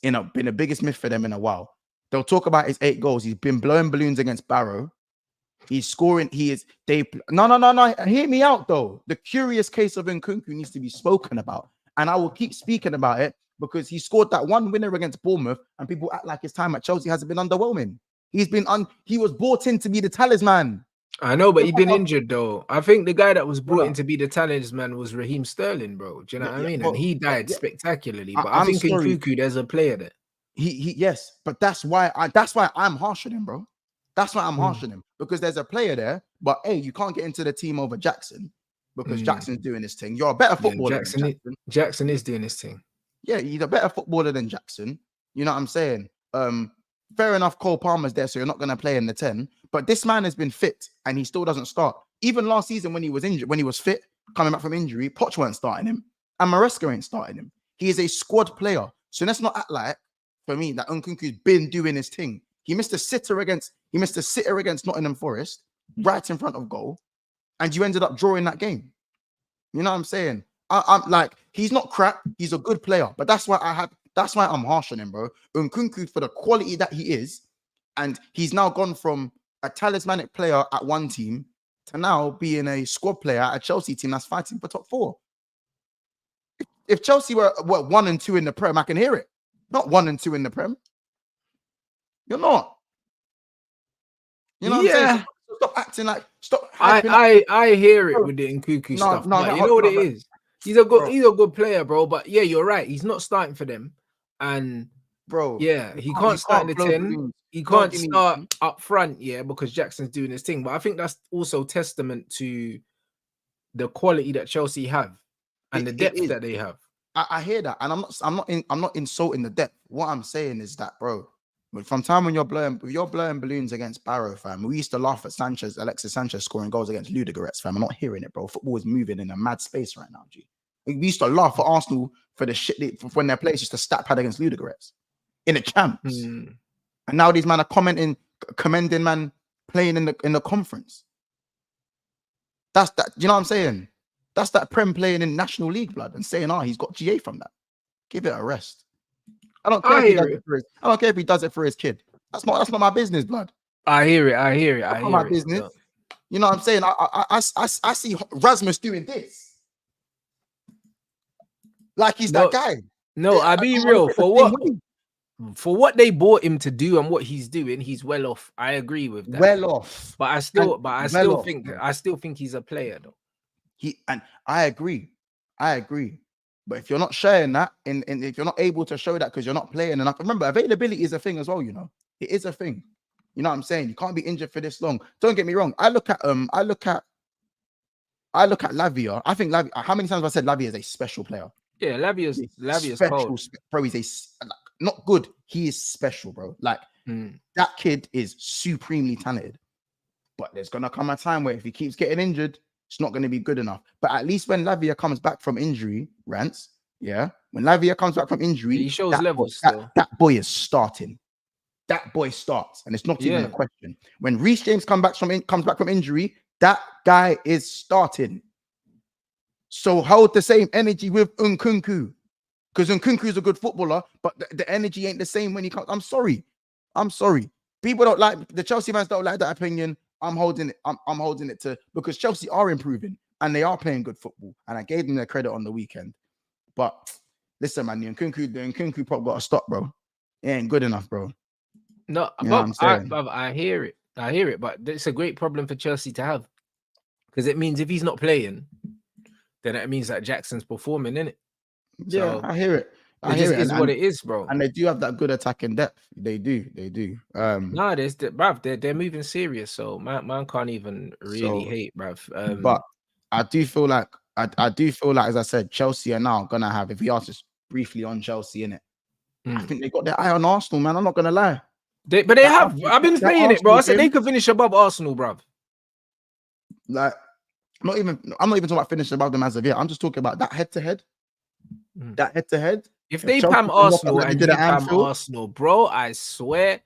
Speaker 3: Been the biggest myth for them in a while. They'll talk about his 8 goals. He's been blowing balloons against Barrow. He's scoring. No. Hear me out though. The curious case of Nkunku needs to be spoken about, and I will keep speaking about it because he scored that one winner against Bournemouth, and people act like his time at Chelsea hasn't been underwhelming. He was brought in to be the talisman.
Speaker 2: I know, but he's been injured though. I think the guy that was brought in to be the talisman was Raheem Sterling, bro. Do you know what I mean? And he died spectacularly. But I think in Nkunku, there's a player there.
Speaker 3: Yes, but that's why I'm harsh on him, bro. That's why I'm harsh on him, because there's a player there, but hey, you can't get into the team over Jackson because Jackson's doing his thing. You're a better footballer than Jackson.
Speaker 2: Jackson is doing his thing.
Speaker 3: Yeah, he's a better footballer than Jackson. You know what I'm saying? Fair enough, Cole Palmer's there, so you're not going to play in the 10. But this man has been fit, and he still doesn't start. Even last season when he was injured, when he was fit, coming back from injury, Poch weren't starting him, and Maresca ain't starting him. He is a squad player. So let's not act like, for me, that Nkunku's been doing his thing. He missed a sitter against Nottingham Forest, right in front of goal, and you ended up drawing that game. You know what I'm saying? I'm like, he's not crap. He's a good player, but that's why I'm harsh on him, bro. Nkunku, for the quality that he is, and he's now gone from a talismanic player at one team to now being a squad player at a Chelsea team that's fighting for top 4. If Chelsea were 1 and 2 in the Prem, I can hear it. Not 1 and 2 in the Prem. You're not. You know what I'm saying? So stop acting like. Stop.
Speaker 2: I hear it with the Nkunku stuff. But you know what it is? He's a good player, bro. But yeah, you're right. He's not starting for them, and
Speaker 3: bro,
Speaker 2: yeah, he can't start in the 10. He can't start up front, yeah, because Jackson's doing his thing. But I think that's also testament to the quality that Chelsea have and the depth that they have.
Speaker 3: I hear that, and I'm not insulting the depth. What I'm saying is that, bro, from time when you're blowing balloons against Barrow, fam, we used to laugh at Alexis Sanchez scoring goals against Ludogorets, fam. I'm not hearing it, bro. Football is moving in a mad space right now, G. We used to laugh at Arsenal for the shit when their players used to stat pad against Ludogorets in the champs, and now these men are commending man playing in the conference. That's that. You know what I'm saying? That's that Prem playing in National League, blood, and saying, he's got GA from that. Give it a rest. I don't care if he does it for his kid. That's not my business, blood.
Speaker 2: I hear it.
Speaker 3: That's not my business. So. You know what I'm saying? I see Rasmus doing this. Like he's that guy.
Speaker 2: No, I'll be real. For what they bought him to do and what he's doing, he's well off. I agree with that.
Speaker 3: Well off.
Speaker 2: But I still think he's a player though.
Speaker 3: I agree. But if you're not sharing that, and if you're not able to show that because you're not playing enough, remember, availability is a thing as well, you know. It is a thing. You know what I'm saying? You can't be injured for this long. Don't get me wrong. I look at Lavia. I think Lavia, how many times have I said Lavia is a special player?
Speaker 2: Yeah, Lavia's
Speaker 3: special,
Speaker 2: cold.
Speaker 3: Bro, he's not good. He is special, bro. Like that kid is supremely talented. But there's gonna come a time where if he keeps getting injured, it's not going to be good enough. But at least when Lavia comes back from injury, Rants, when Lavia comes back from injury,
Speaker 2: He shows
Speaker 3: that
Speaker 2: levels
Speaker 3: boy,
Speaker 2: still.
Speaker 3: that boy is starting. That boy starts, and it's not even a question. When Reece James comes back from injury, that guy is starting. So hold the same energy with Nkunku, because Nkunku is a good footballer, but the energy ain't the same when he comes. I'm sorry. People don't like, the Chelsea fans don't like that opinion. I'm holding it. I'm holding it to, because Chelsea are improving and they are playing good football, and I gave them their credit on the weekend. But listen, man, the Nkunku prop got to stop, bro. It ain't good enough, bro.
Speaker 2: No,
Speaker 3: You know what I'm saying?
Speaker 2: I hear it. But it's a great problem for Chelsea to have, because it means if he's not playing, then it means that Jackson's performing, innit?
Speaker 3: Yeah,
Speaker 2: So
Speaker 3: I hear it.
Speaker 2: It just is what it is, bro.
Speaker 3: And they do have that good attacking depth. They do.
Speaker 2: No, they're moving serious, so man can't even really hate, bruv.
Speaker 3: But I do feel like, as I said, Chelsea are now gonna have, if we are just briefly on Chelsea, innit? I think they got their eye on Arsenal, man. I'm not gonna lie.
Speaker 2: They have. I've been saying it, bro. I said they could finish above Arsenal, bruv.
Speaker 3: Like, I'm not even talking about finishing above them as of yet. I'm just talking about that head-to-head. That head-to-head.
Speaker 2: If they pam Arsenal and you pam Arsenal, bro, I swear.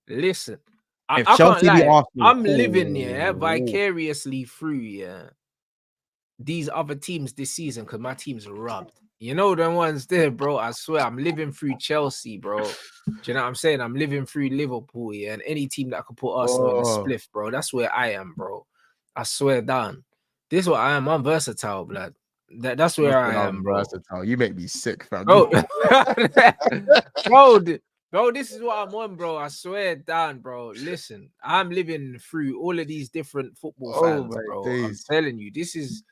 Speaker 2: Listen, I can't lie. I'm living vicariously through these other teams this season, because my team's rubbed. You know them ones there, bro. I swear I'm living through Chelsea, bro. Do you know what I'm saying? I'm living through Liverpool, and any team that could put Arsenal in a spliff, bro. That's where I am, bro. I swear down. This is what I am. I'm versatile, blood. That's where I am, bro.
Speaker 3: Versatile. You make me sick, fam.
Speaker 2: Bro, bro, this is what I'm on, bro. I swear down, bro. Listen, I'm living through all of these different football fans, bro. I'm telling you, this is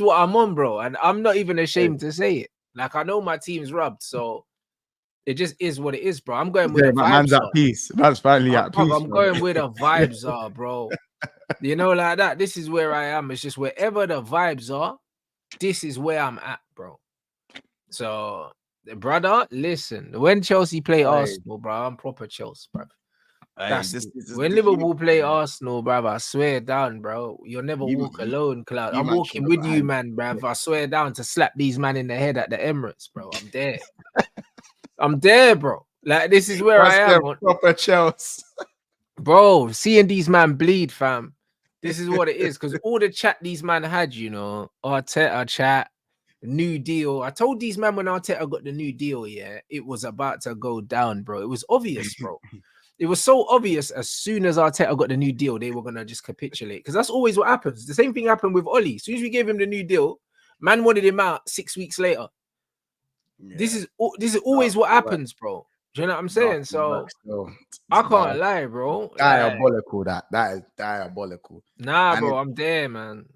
Speaker 2: what I'm on, bro. And I'm not even ashamed to say it. Like, I know my team's rubbed, so it just is what it is, bro. I'm going where the vibes
Speaker 3: man's
Speaker 2: are.
Speaker 3: at peace. Man's finally at peace.
Speaker 2: I'm going where the vibes are, bro. You know, like that. This is where I am. It's just wherever the vibes are, this is where I'm at, bro. So, brother, listen. When Chelsea play Arsenal, bro, I'm proper Chelsea, bro. When Liverpool play Arsenal, bro, I swear down, bro. You'll never walk alone, Cloud. I'm walking with you, man, bro. I swear down to slap these man in the head at the Emirates, bro. I'm there. I'm there, bro. Like, this is where I am.
Speaker 3: Proper Chelsea.
Speaker 2: Bro, seeing these man bleed, fam. This is what it is, because all the chat these man had, you know, Arteta chat, new deal. I told these man when Arteta got the new deal, it was about to go down, bro. It was obvious, bro. It was so obvious. As soon as Arteta got the new deal, they were gonna just capitulate, because that's always what happens. The same thing happened with Oli. As soon as we gave him the new deal, man wanted him out 6 weeks later. Yeah. This is always what happens, bro. Do you know what I'm saying? So I can't lie, bro.
Speaker 3: Diabolical. That is diabolical.
Speaker 2: Nah, bro, I'm there, man.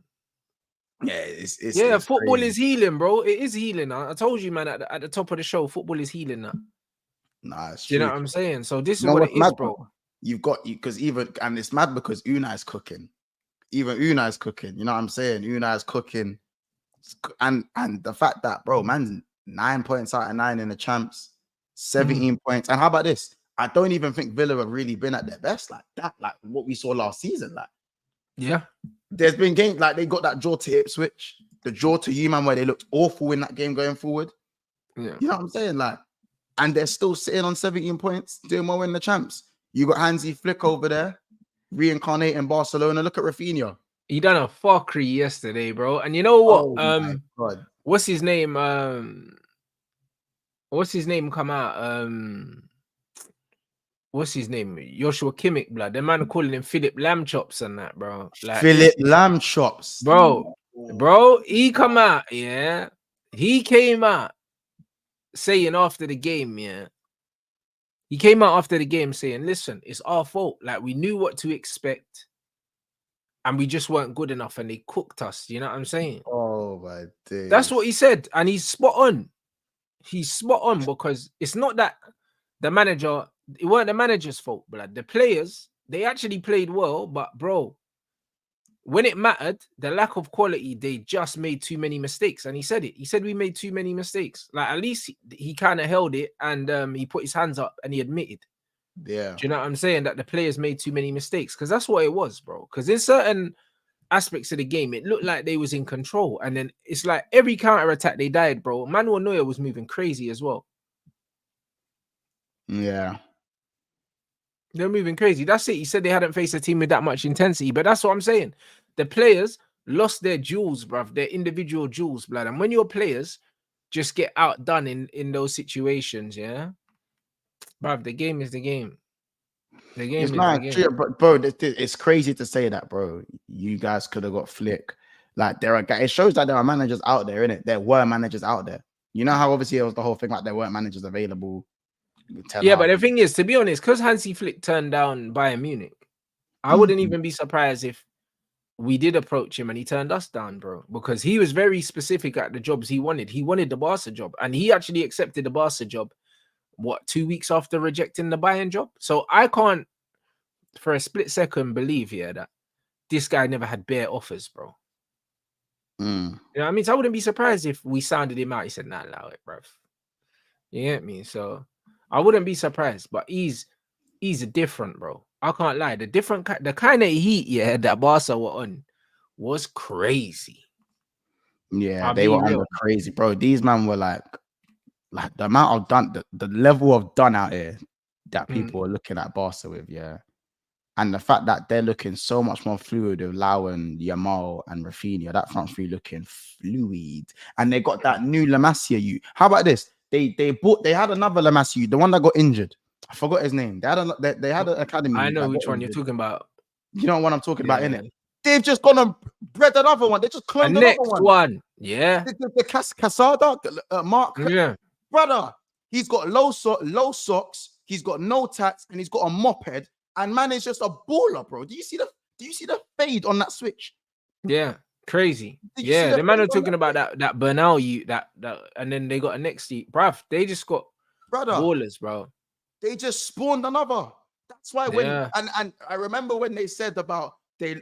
Speaker 3: Yeah, it's
Speaker 2: football
Speaker 3: crazy.
Speaker 2: is healing, bro. It is healing. I told you, man, at the top of the show, football is healing now.
Speaker 3: Nah, it's
Speaker 2: true. You know what I'm saying? So this is what it is, bro.
Speaker 3: Because and it's mad because Unai's cooking. Even Unai's cooking. You know what I'm saying? Unai's cooking. And the fact that, bro, man's 9 points out of 9 in the champs, 17 points. And how about this? I don't even think Villa have really been at their best like that, like what we saw last season. Like,
Speaker 2: yeah,
Speaker 3: there's been games like they got that draw to Ipswich, the draw to you, man, where they looked awful in that game going forward.
Speaker 2: Yeah,
Speaker 3: you know what I'm saying? Like, and they're still sitting on 17 points, doing well in the champs. You got Hansi Flick over there, reincarnating Barcelona. Look at Raphinha.
Speaker 2: He done a fuckery yesterday, bro. And you know what? What's his name? What's his name come out? What's his name? Joshua Kimmich, blood. The man calling him Philip Lamb Chops and that, bro. Like,
Speaker 3: Philip Lamb Chops.
Speaker 2: Bro, he come out, yeah. He came out saying after the game, yeah. He came out after the game saying, listen, it's our fault. Like, we knew what to expect. And we just weren't good enough, and they cooked us. You know what I'm saying?
Speaker 3: Oh my days.
Speaker 2: That's what he said, and he's spot on. He's spot on, because it's not that the manager, it weren't the manager's fault, but the players, they actually played well, but bro, when it mattered, the lack of quality, they just made too many mistakes. And he said it. He said we made too many mistakes. Like, at least he kind of held it, and he put his hands up and he admitted.
Speaker 3: Yeah.
Speaker 2: Do you know what I'm saying? That the players made too many mistakes, because that's what it was, bro. Because in certain aspects of the game, it looked like they was in control. And then it's like every counter attack they died, bro. Manuel Neuer was moving crazy as well.
Speaker 3: Yeah.
Speaker 2: They're moving crazy. That's it. He said they hadn't faced a team with that much intensity, but that's what I'm saying. The players lost their jewels, bruv, their individual jewels, blood. And when your players just get outdone in those situations, yeah, bruv, the game is the game. The game
Speaker 3: It's
Speaker 2: is
Speaker 3: not
Speaker 2: the game.
Speaker 3: true, bro. It's crazy to say that, bro. You guys could have got Flick. Like there are guys. It shows that there are managers out there, innit? There were managers out there. You know how obviously it was the whole thing like there weren't managers available.
Speaker 2: Yeah, but the thing is, to be honest, because Hansi Flick turned down Bayern Munich, I wouldn't even be surprised if we did approach him and he turned us down, bro, because he was very specific at the jobs he wanted. He wanted the Barca job, and he actually accepted the Barca job, 2 weeks after rejecting the Bayern job? So I can't, for a split second, believe here that this guy never had bare offers, bro. You know what I mean? So I wouldn't be surprised if we sounded him out. He said, nah, allow it, bro. You get me? So I wouldn't be surprised, but he's different, bro. I can't lie. The kind of heat, yeah, that Barca were on was crazy.
Speaker 3: Yeah, they were under crazy, bro. These men were like the amount of done, the level of done out here that people are looking at Barca with, yeah. And the fact that they're looking so much more fluid with Lau and Yamal and Rafinha, that front three looking fluid. And they got that new La Masia you. How about this? They had another La Masia, the one that got injured. I forgot his name. They had an academy.
Speaker 2: I know which one you're talking about.
Speaker 3: You know what I'm talking about, innit? They've just gone and bred another one. They just cloned another one.
Speaker 2: Yeah.
Speaker 3: The Casada, Mark.
Speaker 2: Yeah.
Speaker 3: Brother, he's got low socks, he's got no tats, and he's got a mop head. And man is just a baller, bro. Do you see the fade on that switch?
Speaker 2: Yeah, crazy. Yeah, the man are talking about that Bernal that and then they got a next seat, bruv. They just got ballers, bro.
Speaker 3: They just spawned another. That's why and I remember when they said about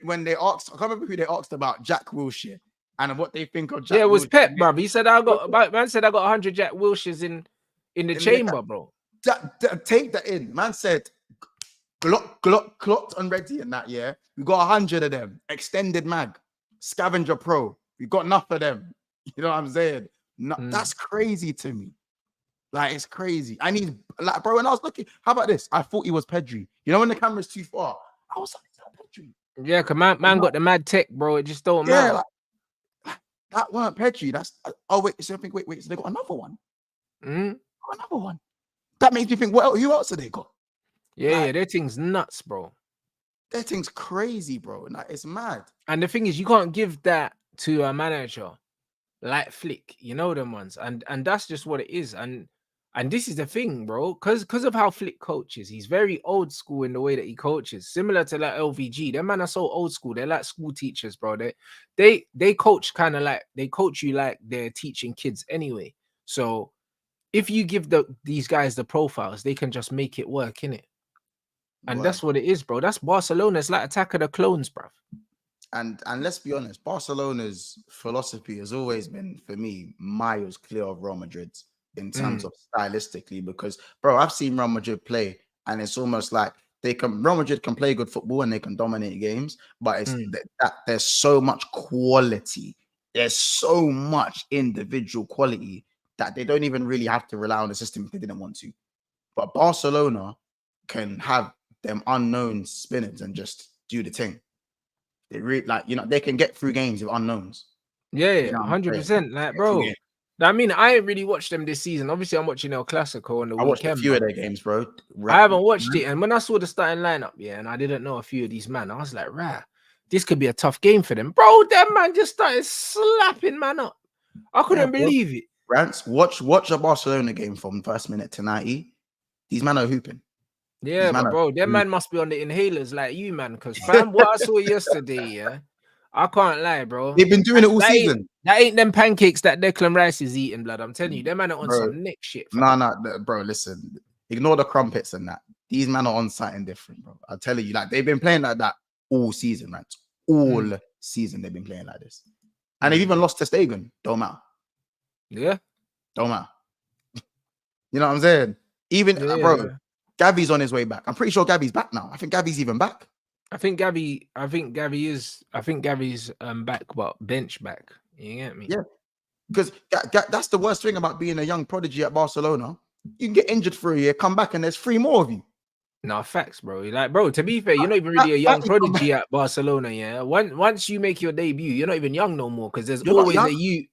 Speaker 3: when they asked, I can't remember who they asked about Jack Wilshere and what they think of Jack.
Speaker 2: Yeah, it was Pep, bruv. He said I got 100 Jack Wilsheres in the chamber, bro.
Speaker 3: Take that in. Man said clocked and ready in that, yeah. We got 100 of them. Extended mag, Scavenger Pro. We got enough of them. You know what I'm saying? No, that's crazy to me. Like, it's crazy. I need, like, bro, when I was looking, how about this? I thought he was Pedri. You know, when the camera's too far, I was like, it's not Pedri.
Speaker 2: Yeah, because man got the mad tech, bro. It just don't matter.
Speaker 3: Like, that weren't Pedri. That's, oh, wait, so I think, wait, so they got another one. Another one. That makes me think, well, who else have they got?
Speaker 2: Yeah, like, their thing's nuts, bro.
Speaker 3: Their thing's crazy, bro. Like, it's mad.
Speaker 2: And the thing is, you can't give that to a manager like Flick, you know them ones. And that's just what it is. And this is the thing, bro. Because of how Flick coaches, he's very old school in the way that he coaches. Similar to like LVG. Them man are so old school. They're like school teachers, bro. They coach kind of like, they coach you like they're teaching kids anyway. So if you give these guys the profiles, they can just make it work, innit? And that's what it is, bro. That's Barcelona. It's like Attack of the Clones, bro.
Speaker 3: And let's be honest, Barcelona's philosophy has always been, for me, miles clear of Real Madrid's in terms of stylistically. Because, bro, I've seen Real Madrid play, and it's almost like Real Madrid can play good football and they can dominate games, but it's that there's so much quality. There's so much individual quality that they don't even really have to rely on the system if they didn't want to. But Barcelona can have them unknown spinners and just do the thing. They really, like, you know, they can get through games with unknowns.
Speaker 2: Yeah, 100%. Like, bro, I mean, I ain't really watched them this season. Obviously, I'm watching El Clasico on the weekend. I watched
Speaker 3: a few of their games, bro.
Speaker 2: I haven't watched it. And when I saw the starting lineup, and I didn't know a few of these men, I was like, this could be a tough game for them. Bro, that man just started slapping man up. I couldn't believe it.
Speaker 3: Rants, watch a Barcelona game from first minute to 90. These men are hooping.
Speaker 2: Yeah, but bro, that man must be on the inhalers like you, man. Because fam, what I saw yesterday, I can't lie, bro.
Speaker 3: They've been doing it all season.
Speaker 2: That ain't them pancakes that Declan Rice is eating, blood. I'm telling you, them man are on some neck shit.
Speaker 3: No, bro, listen. Ignore the crumpets and that. These men are on something different, bro. I'll tell you, like, they've been playing like that all season, right? All season they've been playing like this. And they've even lost to Stegen. Don't matter.
Speaker 2: Yeah.
Speaker 3: Don't matter. You know what I'm saying? Even, bro, Gavi's on his way back. I'm pretty sure Gavi's back now. I think Gavi's even back.
Speaker 2: I think Gavi's back, but bench back. You get me?
Speaker 3: Yeah. Because that's the worst thing about being a young prodigy at Barcelona. You can get injured for a year, come back, and there's 3 more of you.
Speaker 2: No, facts, bro. Like, bro, to be fair, you're not even really a young prodigy at Barcelona, yeah. Once you make your debut, you're not even young no more because there's always a youth.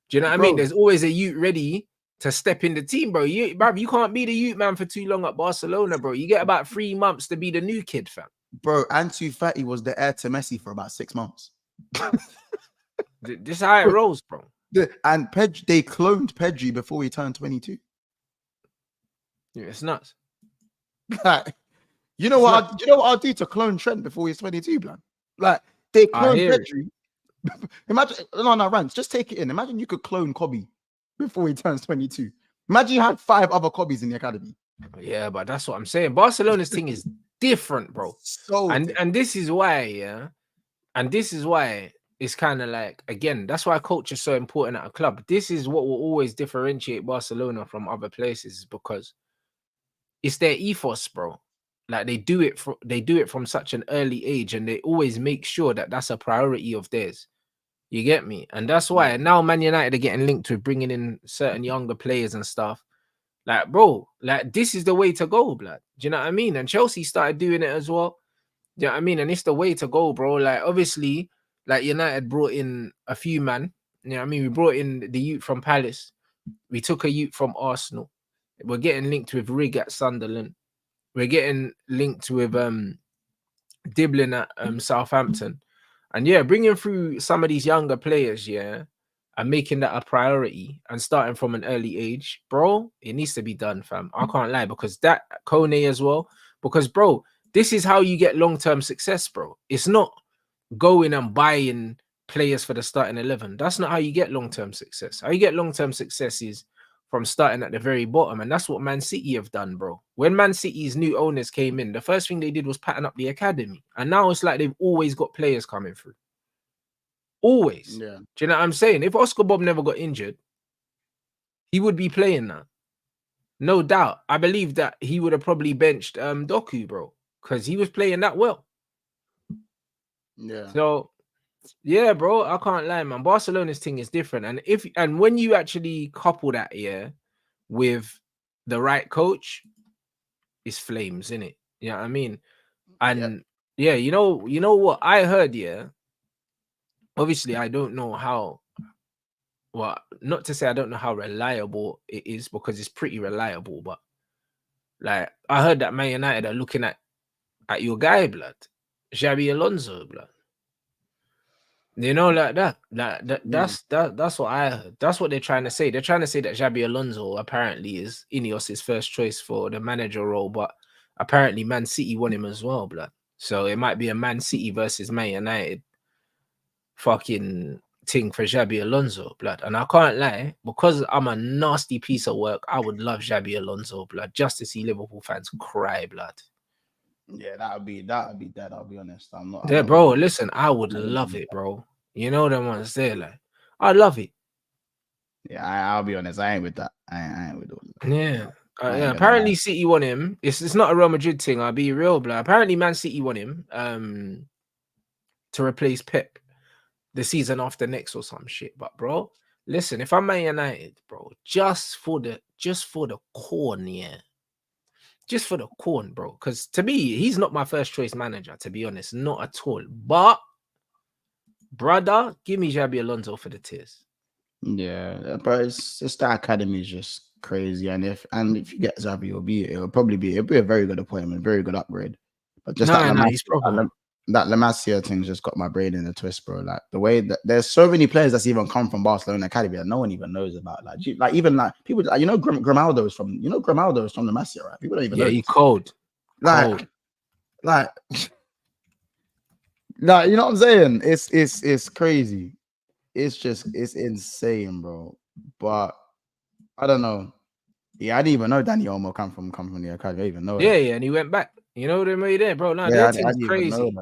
Speaker 2: Do you know what I mean? There's always a youth ready to step in the team, bro. You can't be the youth man for too long at Barcelona, bro. You get about 3 months to be the new kid, fam.
Speaker 3: Bro, Ansu Fati was the heir to Messi for about 6 months.
Speaker 2: This is how it rolls, bro.
Speaker 3: And they cloned Pedri before he turned 22.
Speaker 2: Yeah, it's nuts.
Speaker 3: You know what I'll do to clone Trent before he's 22, man? Like they cloned Pedri. Imagine no Rants, just take it in. Imagine you could clone Kobe before he turns 22. Imagine you had 5 other Kobe's in the academy.
Speaker 2: Yeah, but that's what I'm saying. Barcelona's thing is different, bro. And this is why, yeah. And this is why it's kind of like, again, that's why culture is so important at a club. This is what will always differentiate Barcelona from other places, because it's their ethos, bro. Like they do it from such an early age, and they always make sure that that's a priority of theirs. You get me? And that's why now Man United are getting linked with bringing in certain younger players and stuff. Like, bro, like this is the way to go, blood. Do you know what I mean? And Chelsea started doing it as well. Do you know what I mean? And it's the way to go, bro. Like, obviously, like United brought in a few man. You know what I mean? We brought in the youth from Palace. We took a youth from Arsenal. We're getting linked with Rig at Sunderland. We're getting linked with Diblin at Southampton. And yeah, bringing through some of these younger players, yeah, and making that a priority and starting from an early age, bro, it needs to be done, fam. I can't lie, because that Kone as well, because, bro, this is how you get long-term success, bro. It's not going and buying players for the starting 11. That's not how you get long-term success. How you get long-term success is from starting at the very bottom, and that's what Man City have done, bro. When Man City's new owners came in, the first thing they did was pattern up the academy, and now it's like they've always got players coming through. Always.
Speaker 3: Yeah.
Speaker 2: Do you know what I'm saying? If Oscar Bob never got injured, he would be playing now. No doubt. I believe that he would have probably benched Doku, bro, because he was playing that well.
Speaker 3: Yeah.
Speaker 2: So, yeah, bro, I can't lie, man. Barcelona's thing is different. And when you actually couple that, yeah, with the right coach, it's flames, innit? You know what I mean? And yeah, you know what I heard, yeah. Obviously, I don't know how, well, not to say I don't know how reliable it is, because it's pretty reliable, but like I heard that Man United are looking at your guy, blood, Xabi Alonso, blood. You know, like that. That's what I heard. That's what they're trying to say. They're trying to say that Xabi Alonso apparently is Ineos's first choice for the manager role, but apparently Man City want him as well, blood. So it might be a Man City versus Man United fucking thing for Xabi Alonso, blood. And I can't lie, because I'm a nasty piece of work, I would love Xabi Alonso, blood, just to see Liverpool fans cry, blood.
Speaker 3: Yeah, that would be dead. I'll be honest. I'm not.
Speaker 2: Yeah, bro. Listen, I would love it, bro. You know them ones there, like I love it.
Speaker 3: Yeah, I'll be honest. I ain't with that. I ain't with all that.
Speaker 2: Yeah. Yeah. Apparently, City want him. It's not a Real Madrid thing. I'll be real, blood. Apparently, Man City want him to replace Pep the season after next or some shit. But bro, listen, if I'm Man United, bro, just for the corn, yeah. Just for the corn, bro. Because to me, he's not my first choice manager, to be honest. Not at all. But brother, give me Xabi Alonso for the tears.
Speaker 3: Yeah, but it's that academy is just crazy. And if you get Xabi, it'll be a very good appointment, very good upgrade. But just that La Masia thing just got my brain in a twist, bro. Like the way that there's so many players that's even come from Barcelona Academy that no one even knows about. Like even people, like, Grimaldo's from La Masia, right? People don't even know.
Speaker 2: Yeah, he cold.
Speaker 3: Like, you know what I'm saying? It's crazy. It's insane, bro. But I don't know. Yeah, I didn't even know Danny Olmo come from the academy. I didn't even know.
Speaker 2: Yeah, and he went back. You know what I mean? There, bro. No, that thing is crazy.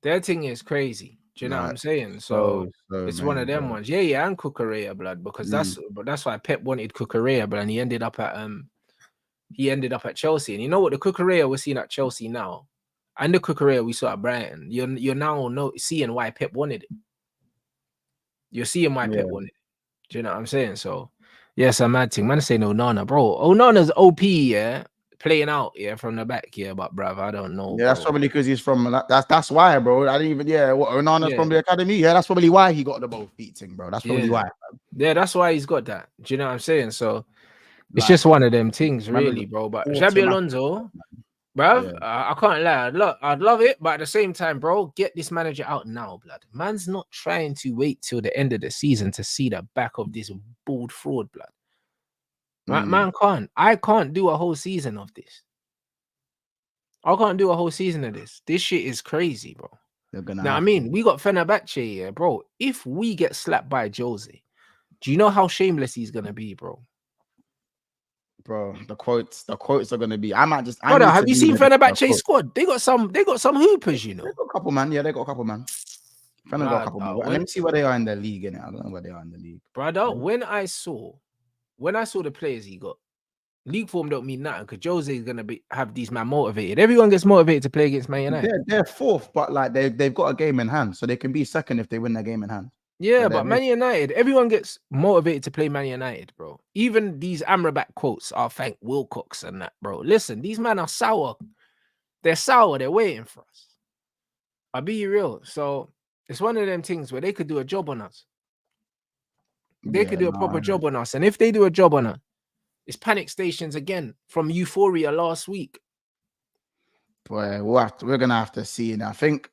Speaker 2: Their thing is crazy. Do you know what I'm saying? So it's one of them ones. Yeah, and Cucurella, blood, because that's why Pep wanted Cucurella, but he ended up at Chelsea. And you know what? The Cucurella we're seeing at Chelsea now, and the Cucurella we saw at Brighton, you're now seeing why Pep wanted it. You're seeing why Pep wanted it. Do you know what I'm saying? So, yes, I'm mad thing. Man, say no, Nana, bro. Oh, Nana's OP, yeah, playing out, yeah, from the back, yeah, but bruv, I don't know.
Speaker 3: Yeah, that's probably because he's from that's why, bro. I didn't even Onana's from the academy. Yeah, that's probably why he got the both feet thing, bro. That's probably why.
Speaker 2: Yeah, that's why he's got that. Do you know what I'm saying? So it's just one of them things, really, bro. But Xabi Alonso, bruv, I can't lie. I'd love it, but at the same time, bro, get this manager out now, blood. Man's not trying to wait till the end of the season to see the back of this bald fraud, blood. Man can't. I can't do a whole season of this. I can't do a whole season of this. This shit is crazy, bro. Now, I mean, we got Fenerbahce here, bro. If we get slapped by Jose, do you know how shameless he's gonna be, bro?
Speaker 3: Bro, the quotes are gonna be. I might just.
Speaker 2: Brother, have you seen Fenerbahce squad? They got some hoopers, you know.
Speaker 3: They got a couple, man. Yeah, they got a couple, man. Fener got a couple, man. Let me see where they are in the league. Innit? I don't know where they are in the league,
Speaker 2: brother. When I saw the players he got, league form don't mean nothing because Jose is gonna have these man motivated. Everyone gets motivated to play against Man United.
Speaker 3: They're fourth, but like they've got a game in hand, so they can be second if they win their game in hand.
Speaker 2: Yeah, but Man United, everyone gets motivated to play Man United, bro. Even these Amrabat quotes are thank Wilcox and that, bro. Listen, these men are sour. They're sour. They're waiting for us. I'll be real. So it's one of them things where they could do a job on us. They could do a proper job on us. And if they do a job on us, it's panic stations again from euphoria last week.
Speaker 3: Boy, we're gonna have to see. And I think,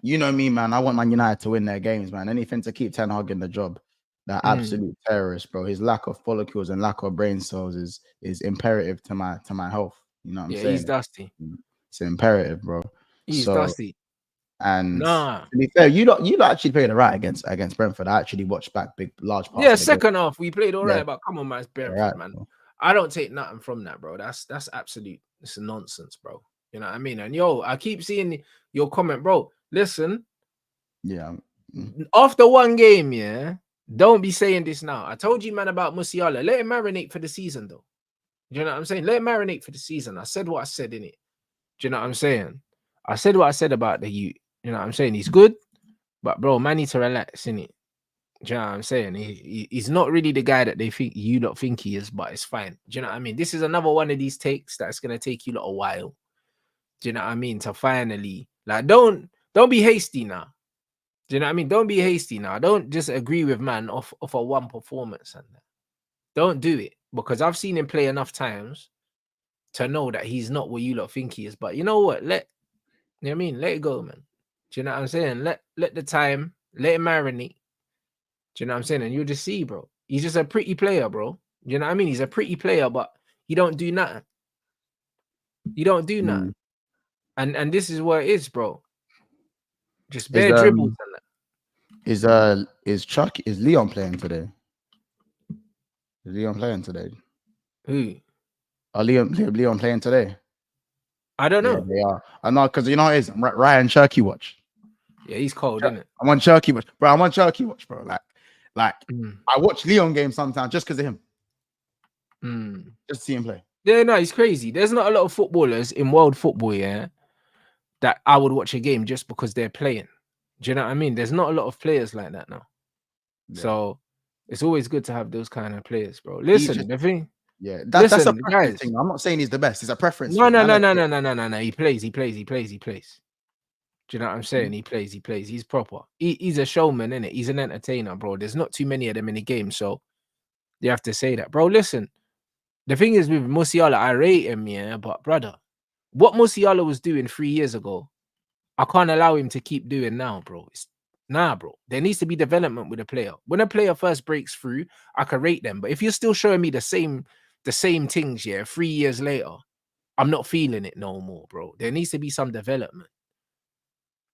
Speaker 3: you know me, man. I want Man United to win their games, man. Anything to keep Ten Hag in the job. That absolute terrorist, bro. His lack of follicles and lack of brain cells is imperative to my health. You know what I'm saying? Yeah,
Speaker 2: he's dusty.
Speaker 3: It's imperative, bro.
Speaker 2: He's dusty.
Speaker 3: And to be fair, you lot actually played all right against Brentford. I actually watched back large parts.
Speaker 2: Yeah, second half we played all right, but come on, man, it's Brentford, right, man. Bro. I don't take nothing from that, bro. That's absolute. It's nonsense, bro. You know what I mean? And yo, I keep seeing your comment, bro. Listen,
Speaker 3: yeah.
Speaker 2: After one game, yeah, don't be saying this now. I told you, man, about Musiala. Let him marinate for the season, though. Do you know what I'm saying? Let him marinate for the season. I said what I said in it. Do you know what I'm saying? I said what I said about the youth. You know what I'm saying? He's good, but bro, man, need to relax, innit? Do you know what I'm saying? He's not really the guy that they think you lot think he is, but it's fine. Do you know what I mean? This is another one of these takes that's gonna take you lot a while. Do you know what I mean? To finally, like, don't be hasty now. Do you know what I mean? Don't be hasty now. Don't just agree with man off a one performance and that. Don't do it because I've seen him play enough times to know that he's not what you lot think he is. But you know what? You know what I mean? Let it go, man. Do you know what I'm saying? Let the time, let it marinate. Do you know what I'm saying? And you'll just see, bro. He's just a pretty player, bro. You know what I mean? He's a pretty player, but he don't do nothing. You don't do nothing. And this is what it is, bro. Just bare dribbles and
Speaker 3: that. Is Leon playing today? Is Leon playing today?
Speaker 2: Who?
Speaker 3: Are Leon playing today?
Speaker 2: I don't know.
Speaker 3: Yeah, they are. I know, because you know what it is. Ryan Cherky watch.
Speaker 2: Yeah, he's cold, isn't it?
Speaker 3: I'm on Cherky watch, bro. I'm on Cherky watch, bro. Like I watch Leon games sometimes just because of him. Just to see him play.
Speaker 2: Yeah, no, he's crazy. There's not a lot of footballers in world football, yeah, that I would watch a game just because they're playing. Do you know what I mean? There's not a lot of players like that now. Yeah. So it's always good to have those kind of players, bro. Listen, the thing.
Speaker 3: Yeah, that's a preference thing. I'm not saying he's the best. It's a preference.
Speaker 2: No. He plays. Do you know what I'm saying? He plays. He's proper. He's a showman, innit? He's an entertainer, bro. There's not too many of them in the game, so you have to say that, bro. Listen, the thing is with Musiala, I rate him, yeah, but brother, what Musiala was doing 3 years ago, I can't allow him to keep doing now, bro. Nah, bro. There needs to be development with a player. When a player first breaks through, I can rate them. But if you're still showing me the same things, yeah, 3 years later, I'm not feeling it no more, bro. There needs to be some development.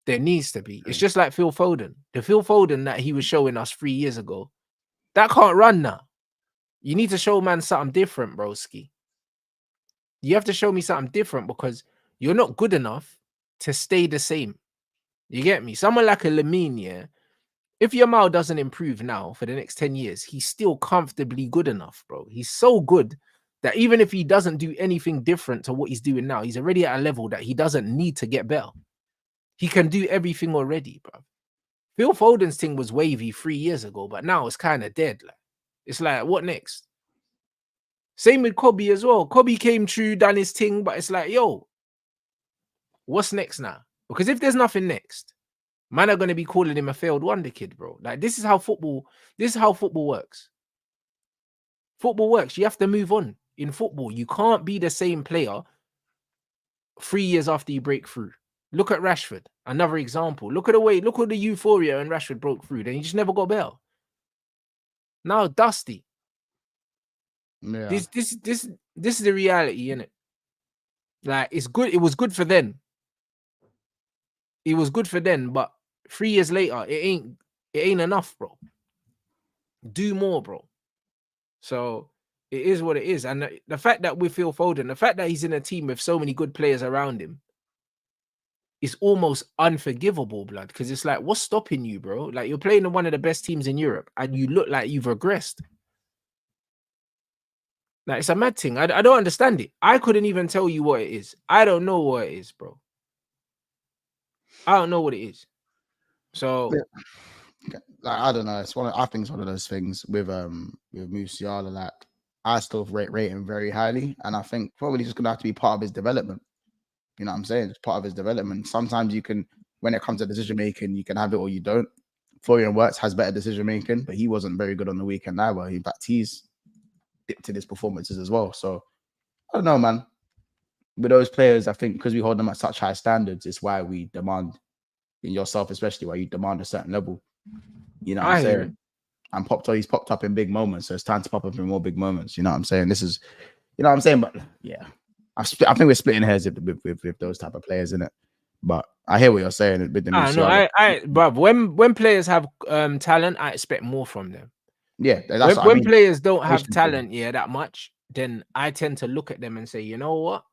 Speaker 2: There needs to be. It's just like Phil Foden. The Phil Foden that he was showing us 3 years ago, that can't run now. You need to show man something different, broski. You have to show me something different because you're not good enough to stay the same. You get me? Someone like a Lamine, yeah, if Yamal doesn't improve now for the next 10 years, he's still comfortably good enough, bro. He's so good that even if he doesn't do anything different to what he's doing now, he's already at a level that he doesn't need to get better. He can do everything already, bro. Phil Foden's thing was wavy 3 years ago, but now it's kind of dead. Like, it's like, what next? Same with Kobe as well. Kobe came true, done his thing, but it's like, yo, what's next now? Because if there's nothing next, man are going to be calling him a failed wonder kid, bro. Like, this is how football works. Football works. You have to move on in football. You can't be the same player 3 years after you break through. Look at Rashford, another example. Look at the euphoria when Rashford broke through. Then he just never got better. Now dusty.
Speaker 3: Yeah.
Speaker 2: This is the reality, innit? Like, it's good. It was good for then. It was good for then, but 3 years later, it ain't enough, bro. Do more, bro. So it is what it is. And the fact that we Phil Foden, the fact that he's in a team with so many good players around him, is almost unforgivable, blood. Because it's like, what's stopping you, bro? Like, you're playing in one of the best teams in Europe, and you look like you've regressed. Like, it's a mad thing. I don't understand it. I couldn't even tell you what it is. I don't know what it is, bro. I don't know what it is. So,
Speaker 3: like, I don't know. I think it's one of those things with Musiala. Like, I still rate him very highly, and I think probably just gonna have to be part of his development. You know what I'm saying? It's part of his development. Sometimes you can, when it comes to decision making, you can have it or you don't. Florian Wirtz has better decision making, but he wasn't very good on the weekend either. In fact, he's dipped in his performances as well. So I don't know, man. With those players, I think because we hold them at such high standards, it's why we demand, in yourself especially, why you demand a certain level. You know what I'm saying? And he's popped up in big moments, so it's time to pop up in more big moments. You know what I'm saying? This is, you know what I'm saying? But yeah, I think we're splitting hairs with those type of players, in it. But I hear what you're saying with the
Speaker 2: Musiala. But when players have talent, I expect more from them.
Speaker 3: Yeah,
Speaker 2: that's when players don't have talent, that much, then I tend to look at them and say, you know what?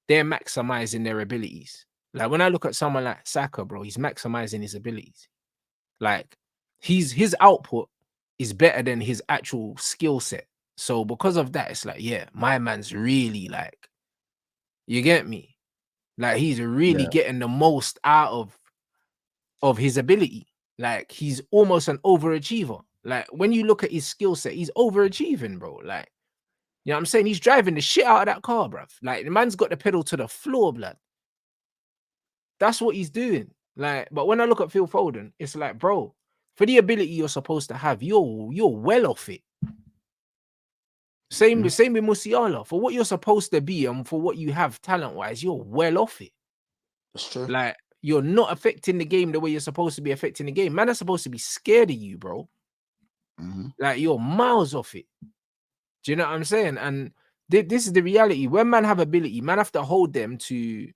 Speaker 2: They're maximizing their abilities. Like, when I look at someone like Saka, bro, he's maximizing his abilities. Like, his output is better than his actual skill set. So because of that, it's like, yeah, my man's really, like, you get me? Like, he's really getting the most out of his ability. Like, he's almost an overachiever. Like, when you look at his skill set, he's overachieving, bro. Like, you know what I'm saying? He's driving the shit out of that car, bruv. Like, the man's got the pedal to the floor, blood. That's what he's doing. Like, but when I look at Phil Foden, it's like, bro, for the ability you're supposed to have, you're well off it. Same with Musiala. For what you're supposed to be and for what you have talent-wise, you're well off it.
Speaker 3: That's true.
Speaker 2: Like, you're not affecting the game the way you're supposed to be affecting the game. Man are supposed to be scared of you, bro. Like, you're miles off it. Do you know what I'm saying? And this is the reality. When man have ability, man have to hold them to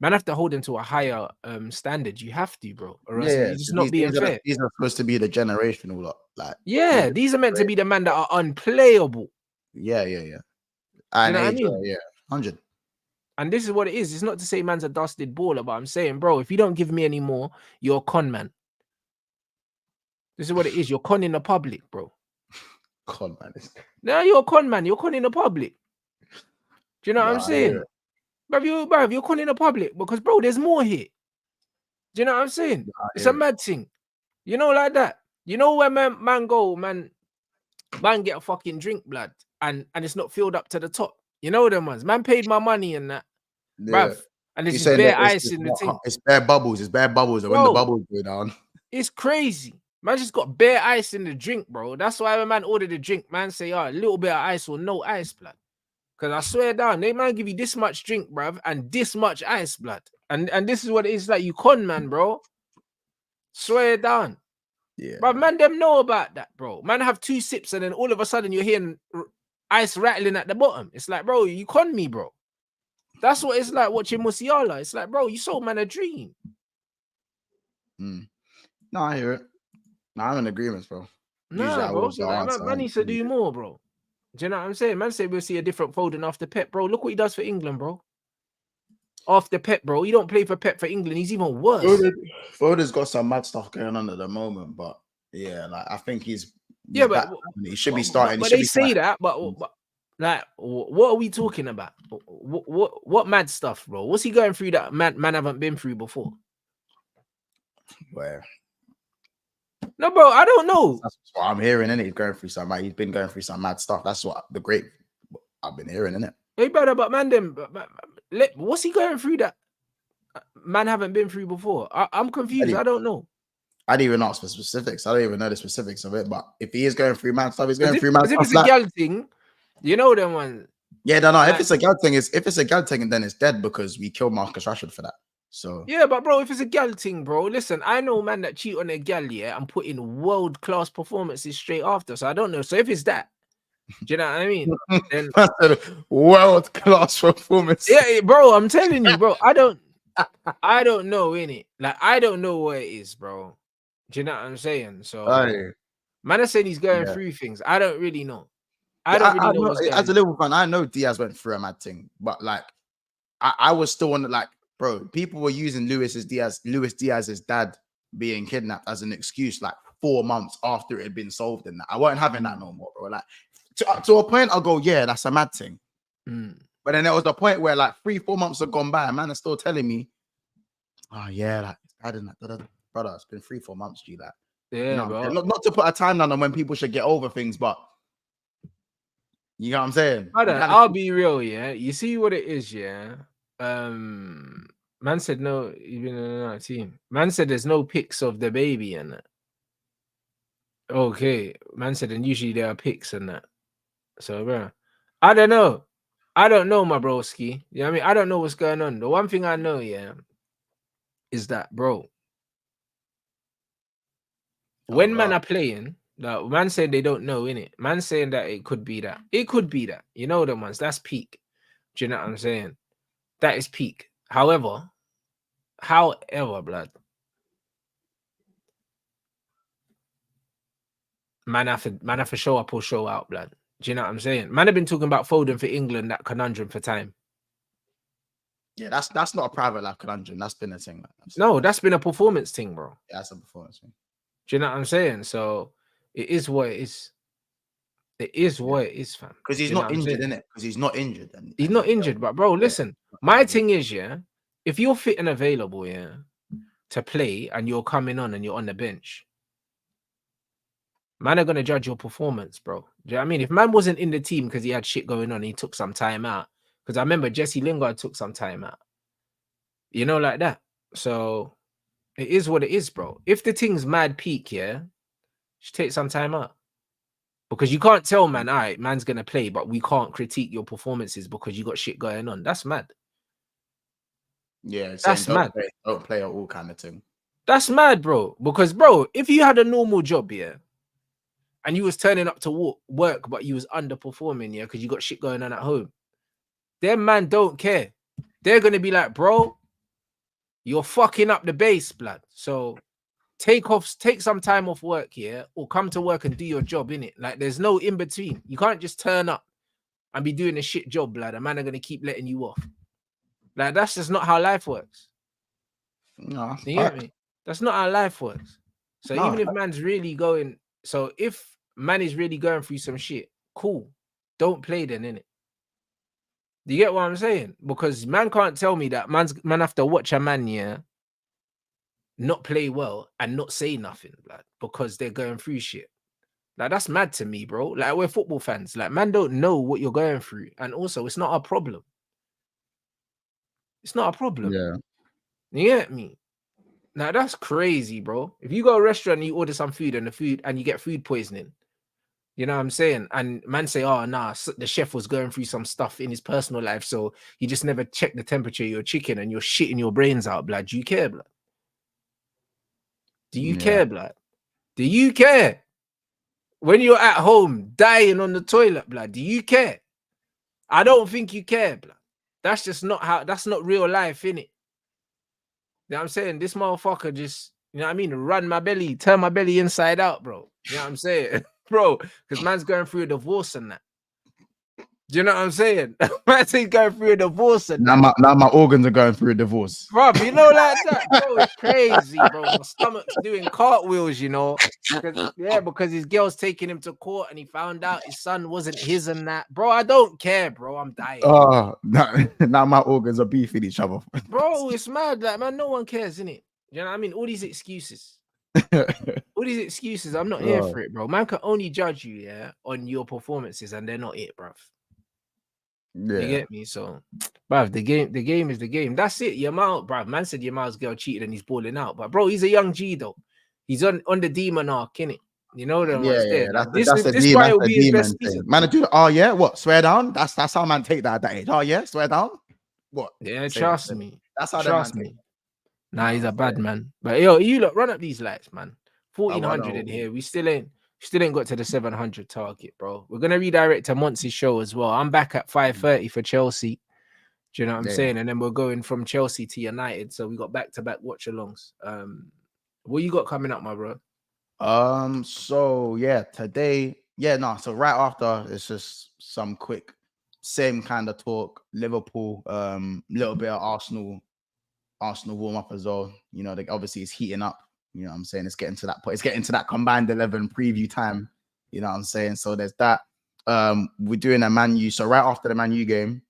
Speaker 2: a higher standard. You have to, bro. Or else you're just not being fair.
Speaker 3: These are supposed to be the generational lot. Like,
Speaker 2: these are meant to be the men that are unplayable.
Speaker 3: Yeah. And
Speaker 2: you know what I mean?
Speaker 3: 100.
Speaker 2: And this is what it is. It's not to say man's a dusted baller, but I'm saying, bro, if you don't give me any more, you're a con man. This is what it is. You're conning the public, bro.
Speaker 3: Con man.
Speaker 2: No, you're a con man. You're conning the public. Do you know what I'm saying? Bruv, you're conning the public because, bro, there's more here. Do you know what I'm saying? It's a mad thing. You know, like that. You know where man get a fucking drink, blood, and it's not filled up to the top. You know them ones. Man paid my money and that. Bruv. And there's just bare ice in the thing.
Speaker 3: It's bare bubbles. It's bare bubbles. And when the bubbles go down.
Speaker 2: It's crazy. Man just got bare ice in the drink, bro. That's why when man ordered a drink, man say, a little bit of ice or no ice, blood. Because I swear down, they man give you this much drink, bruv, and this much ice, blood. And this is what it is like. You con, man, bro. Swear down.
Speaker 3: Yeah.
Speaker 2: But man, them know about that, bro. Man have 2 sips and then all of a sudden you're hearing ice rattling at the bottom. It's like, bro, you con me, bro. That's what it's like watching Musiala. It's like, bro, you sold man a dream.
Speaker 3: No, I hear it. No, I'm in agreement, bro.
Speaker 2: Nah, bro. So like, man needs to do more, bro. Do you know what I'm saying? Man said we'll see a different Foden after Pep, bro. Look what he does for England, bro. After Pep, bro. He don't play for Pep for England. He's even worse.
Speaker 3: Foden's got some mad stuff going on at the moment, but yeah, like I think he's
Speaker 2: but
Speaker 3: he should be starting.
Speaker 2: But they say that, but Like, what are we talking about? What mad stuff, bro? What's he going through that man haven't been through before?
Speaker 3: Where
Speaker 2: No, bro, I don't know.
Speaker 3: that's what I'm hearing, innit? He's going through some he's been going through some mad stuff. That's what I've been hearing, innit?
Speaker 2: Hey, brother, but man, what's he going through that man haven't been through before? I'm confused. I don't know.
Speaker 3: I didn't even ask for specifics. I don't even know the specifics of it. But if he is going through mad stuff, he's going through mad stuff.
Speaker 2: If it's a gal thing, you know them ones.
Speaker 3: Yeah, no. Like, if it's a gal thing, then it's dead because we killed Marcus Rashford for that. So
Speaker 2: yeah, but bro, if it's a gal thing, bro, listen, I know man that cheat on a gal, yeah, and put in world-class performances straight after. So I don't know. So if it's that, do you know what I mean? Then
Speaker 3: world-class performance.
Speaker 2: Yeah, bro, I'm telling you, bro. I don't know, innit? Like, I don't know what it is, bro. Do you know what I'm saying? So man, I said he's going through things. I don't really know. I don't really know what's going on.
Speaker 3: As a Liverpool fan, I know Diaz went through a mad thing, but like I was still on like, bro, people were using Luis Diaz's dad being kidnapped as an excuse like 4 months after it had been solved in that. I weren't having that no more, bro. Like to a point, I'll go, yeah, that's a mad thing. But then there was a point where like 3-4 months have gone by, and man is still telling me, oh yeah, like I didn't brother, it's been 3-4 months, G. Like,
Speaker 2: yeah,
Speaker 3: you know,
Speaker 2: bro.
Speaker 3: Not to put a timeline on when people should get over things, but you know what I'm saying?
Speaker 2: I'll be real, yeah. You see what it is, yeah. Man said no, even in another team. Man said there's no pics of the baby and that. Okay, man said, and usually there are pics and that. So, bro, I don't know. I don't know, my broski. You know what I mean? I don't know what's going on. The one thing I know, yeah, is that, bro, when man are playing, like, man saying they don't know, innit? Man saying that it could be that. It could be that. You know them ones. That's peak. Do you know what I'm saying? That is peak. However, blood, man have to show up or show out, blood. Do you know what I'm saying? Man have been talking about Foden for England, that conundrum for time.
Speaker 3: Yeah, that's not a private life conundrum. That's been a thing.
Speaker 2: That's been a performance thing, bro.
Speaker 3: Yeah, that's a performance thing.
Speaker 2: Do you know what I'm saying? So it is what it is. It is what it is, fam.
Speaker 3: Because he's not injured, innit? Because he's not injured.
Speaker 2: He's not injured, but bro, listen. My thing is, yeah, if you're fit and available, yeah, to play and you're coming on and you're on the bench, man are gonna judge your performance, bro. Do you know what I mean? If man wasn't in the team because he had shit going on, he took some time out. Because I remember Jesse Lingard took some time out. You know, like that. So it is what it is, bro. If the thing's mad peak, yeah, just take some time out. Because you can't tell man, all right, man's gonna play, but we can't critique your performances because you got shit going on. That's mad.
Speaker 3: Yeah,
Speaker 2: that's mad.
Speaker 3: Don't play at all kind of thing.
Speaker 2: That's mad, bro. Because, bro, if you had a normal job, yeah, and you was turning up to work, but you was underperforming, yeah, because you got shit going on at home, them man don't care. They're gonna be like, bro, you're fucking up the base, blood. So take some time off work here, or come to work and do your job, innit? Like, there's no in between. You can't just turn up and be doing a shit job, blood. A man are gonna keep letting you off. Like, that's just not how life works.
Speaker 3: No,
Speaker 2: you get me? That's not how life works. So even if man's really going, so if man is really going through some shit, cool. Don't play then, innit? Do you get what I'm saying? Because man can't tell me that man have to watch a man, yeah, not play well and not say nothing, like, because they're going through shit. Like, that's mad to me, bro. Like, we're football fans. Like, man don't know what you're going through. And also, it's not a problem. It's not a problem.
Speaker 3: Yeah.
Speaker 2: You get me? Now, that's crazy, bro. If you go to a restaurant and you order some food and you get food poisoning, you know what I'm saying? And man say, oh, nah, the chef was going through some stuff in his personal life, so he just never checked the temperature of your chicken and you're shitting your brains out, blood. Do you care, blood? Do you care, blood? Do you care? When you're at home dying on the toilet, blood, do you care? I don't think you care, blood. That's just not how, that's not real life, innit? You know what I'm saying? This motherfucker just, you know what I mean? Run my belly, turn my belly inside out, bro. You know what I'm saying? Bro, because man's going through a divorce and that. Do you know what I'm saying? Man, he's going through a divorce and
Speaker 3: Now my organs are going through a divorce.
Speaker 2: bro, you know, like that, bro, it's crazy, bro. My stomach's doing cartwheels, you know. Because his girl's taking him to court and he found out his son wasn't his and that. Bro, I don't care, bro. I'm dying.
Speaker 3: Oh, now my organs are beefing each other.
Speaker 2: Bro, it's mad. Like, man, no one cares, innit? You know what I mean? All these excuses. I'm not here for it, bro. Man can only judge you, yeah, on your performances, and they're not it, bruv.
Speaker 3: Yeah.
Speaker 2: You get me? So, bruv, the game is the game. That's it. Yamal, bruv. Man said Yamal's girl cheated and he's balling out. But bro, he's a young G though. He's on the demon arc, innit? You know them ones there.
Speaker 3: That's
Speaker 2: This
Speaker 3: the
Speaker 2: guy will be his
Speaker 3: demon
Speaker 2: best
Speaker 3: thing.
Speaker 2: season.
Speaker 3: Man, do oh yeah, what? Swear down? That's how man take that at that age. Oh yeah, swear down. What?
Speaker 2: Yeah, trust me.
Speaker 3: That's how
Speaker 2: Trust
Speaker 3: man
Speaker 2: me.
Speaker 3: take.
Speaker 2: Nah, he's a bad man. But yo, you look, run up these lights, man. 1400
Speaker 3: know.
Speaker 2: in here. We still ain't got to the 700 target, bro. We're gonna redirect to Monts' show as well. I'm back at 5:30 for Chelsea. Do you know what I'm saying? And then we're going from Chelsea to United. So we got back-to-back watch-alongs. What you got coming up, my bro?
Speaker 3: So yeah, today, so right after it's just some quick, same kind of talk. Liverpool, little bit of Arsenal warm up as well. You know, obviously it's heating up. You know what I'm saying? It's getting to that point. It's getting to that combined 11 preview time. You know what I'm saying? So there's that. We're doing a Man U. So right after the Man U game,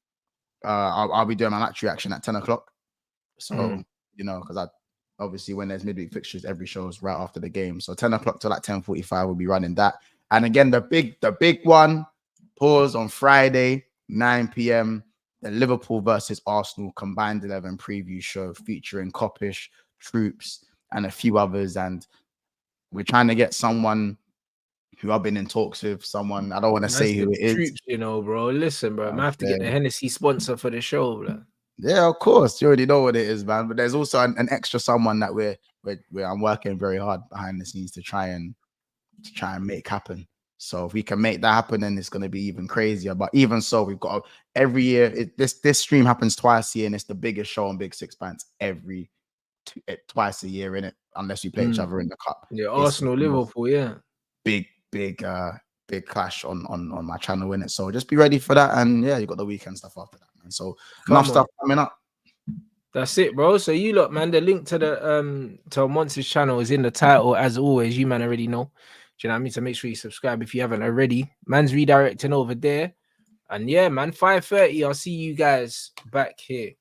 Speaker 3: I'll be doing my match reaction at 10 o'clock. So, you know, because obviously when there's midweek fixtures, every show is right after the game. So 10 o'clock to like 10:45, we'll be running that. And again, the big one, pause on Friday, 9 p.m., the Liverpool versus Arsenal combined 11 preview show featuring Kopish, Troops, and a few others. And we're trying to get someone who I've been in talks with, someone, I don't want to say who it is.
Speaker 2: Troops, you know, bro. Listen, bro, I have to get the Hennessy sponsor for the show, bro.
Speaker 3: Yeah, of course. You already know what it is, man. But there's also an extra someone that I'm working very hard behind the scenes to try and make happen. So if we can make that happen, then it's going to be even crazier. But even so, we've got every year. This stream happens twice a year, and it's the biggest show on Big Six Pants twice a year, innit? Unless we play each other in the cup.
Speaker 2: Yeah, Arsenal, Liverpool, yeah.
Speaker 3: Big clash on my channel, innit? So just be ready for that. And yeah, you got the weekend stuff after that, man. So enough stuff coming up.
Speaker 2: That's it, bro. So you look, man, the link to the to Monts' channel is in the title, as always. You man already know. Do you know what I mean? So make sure you subscribe if you haven't already. Man's redirecting over there. And yeah, man, 5:30. I'll see you guys back here.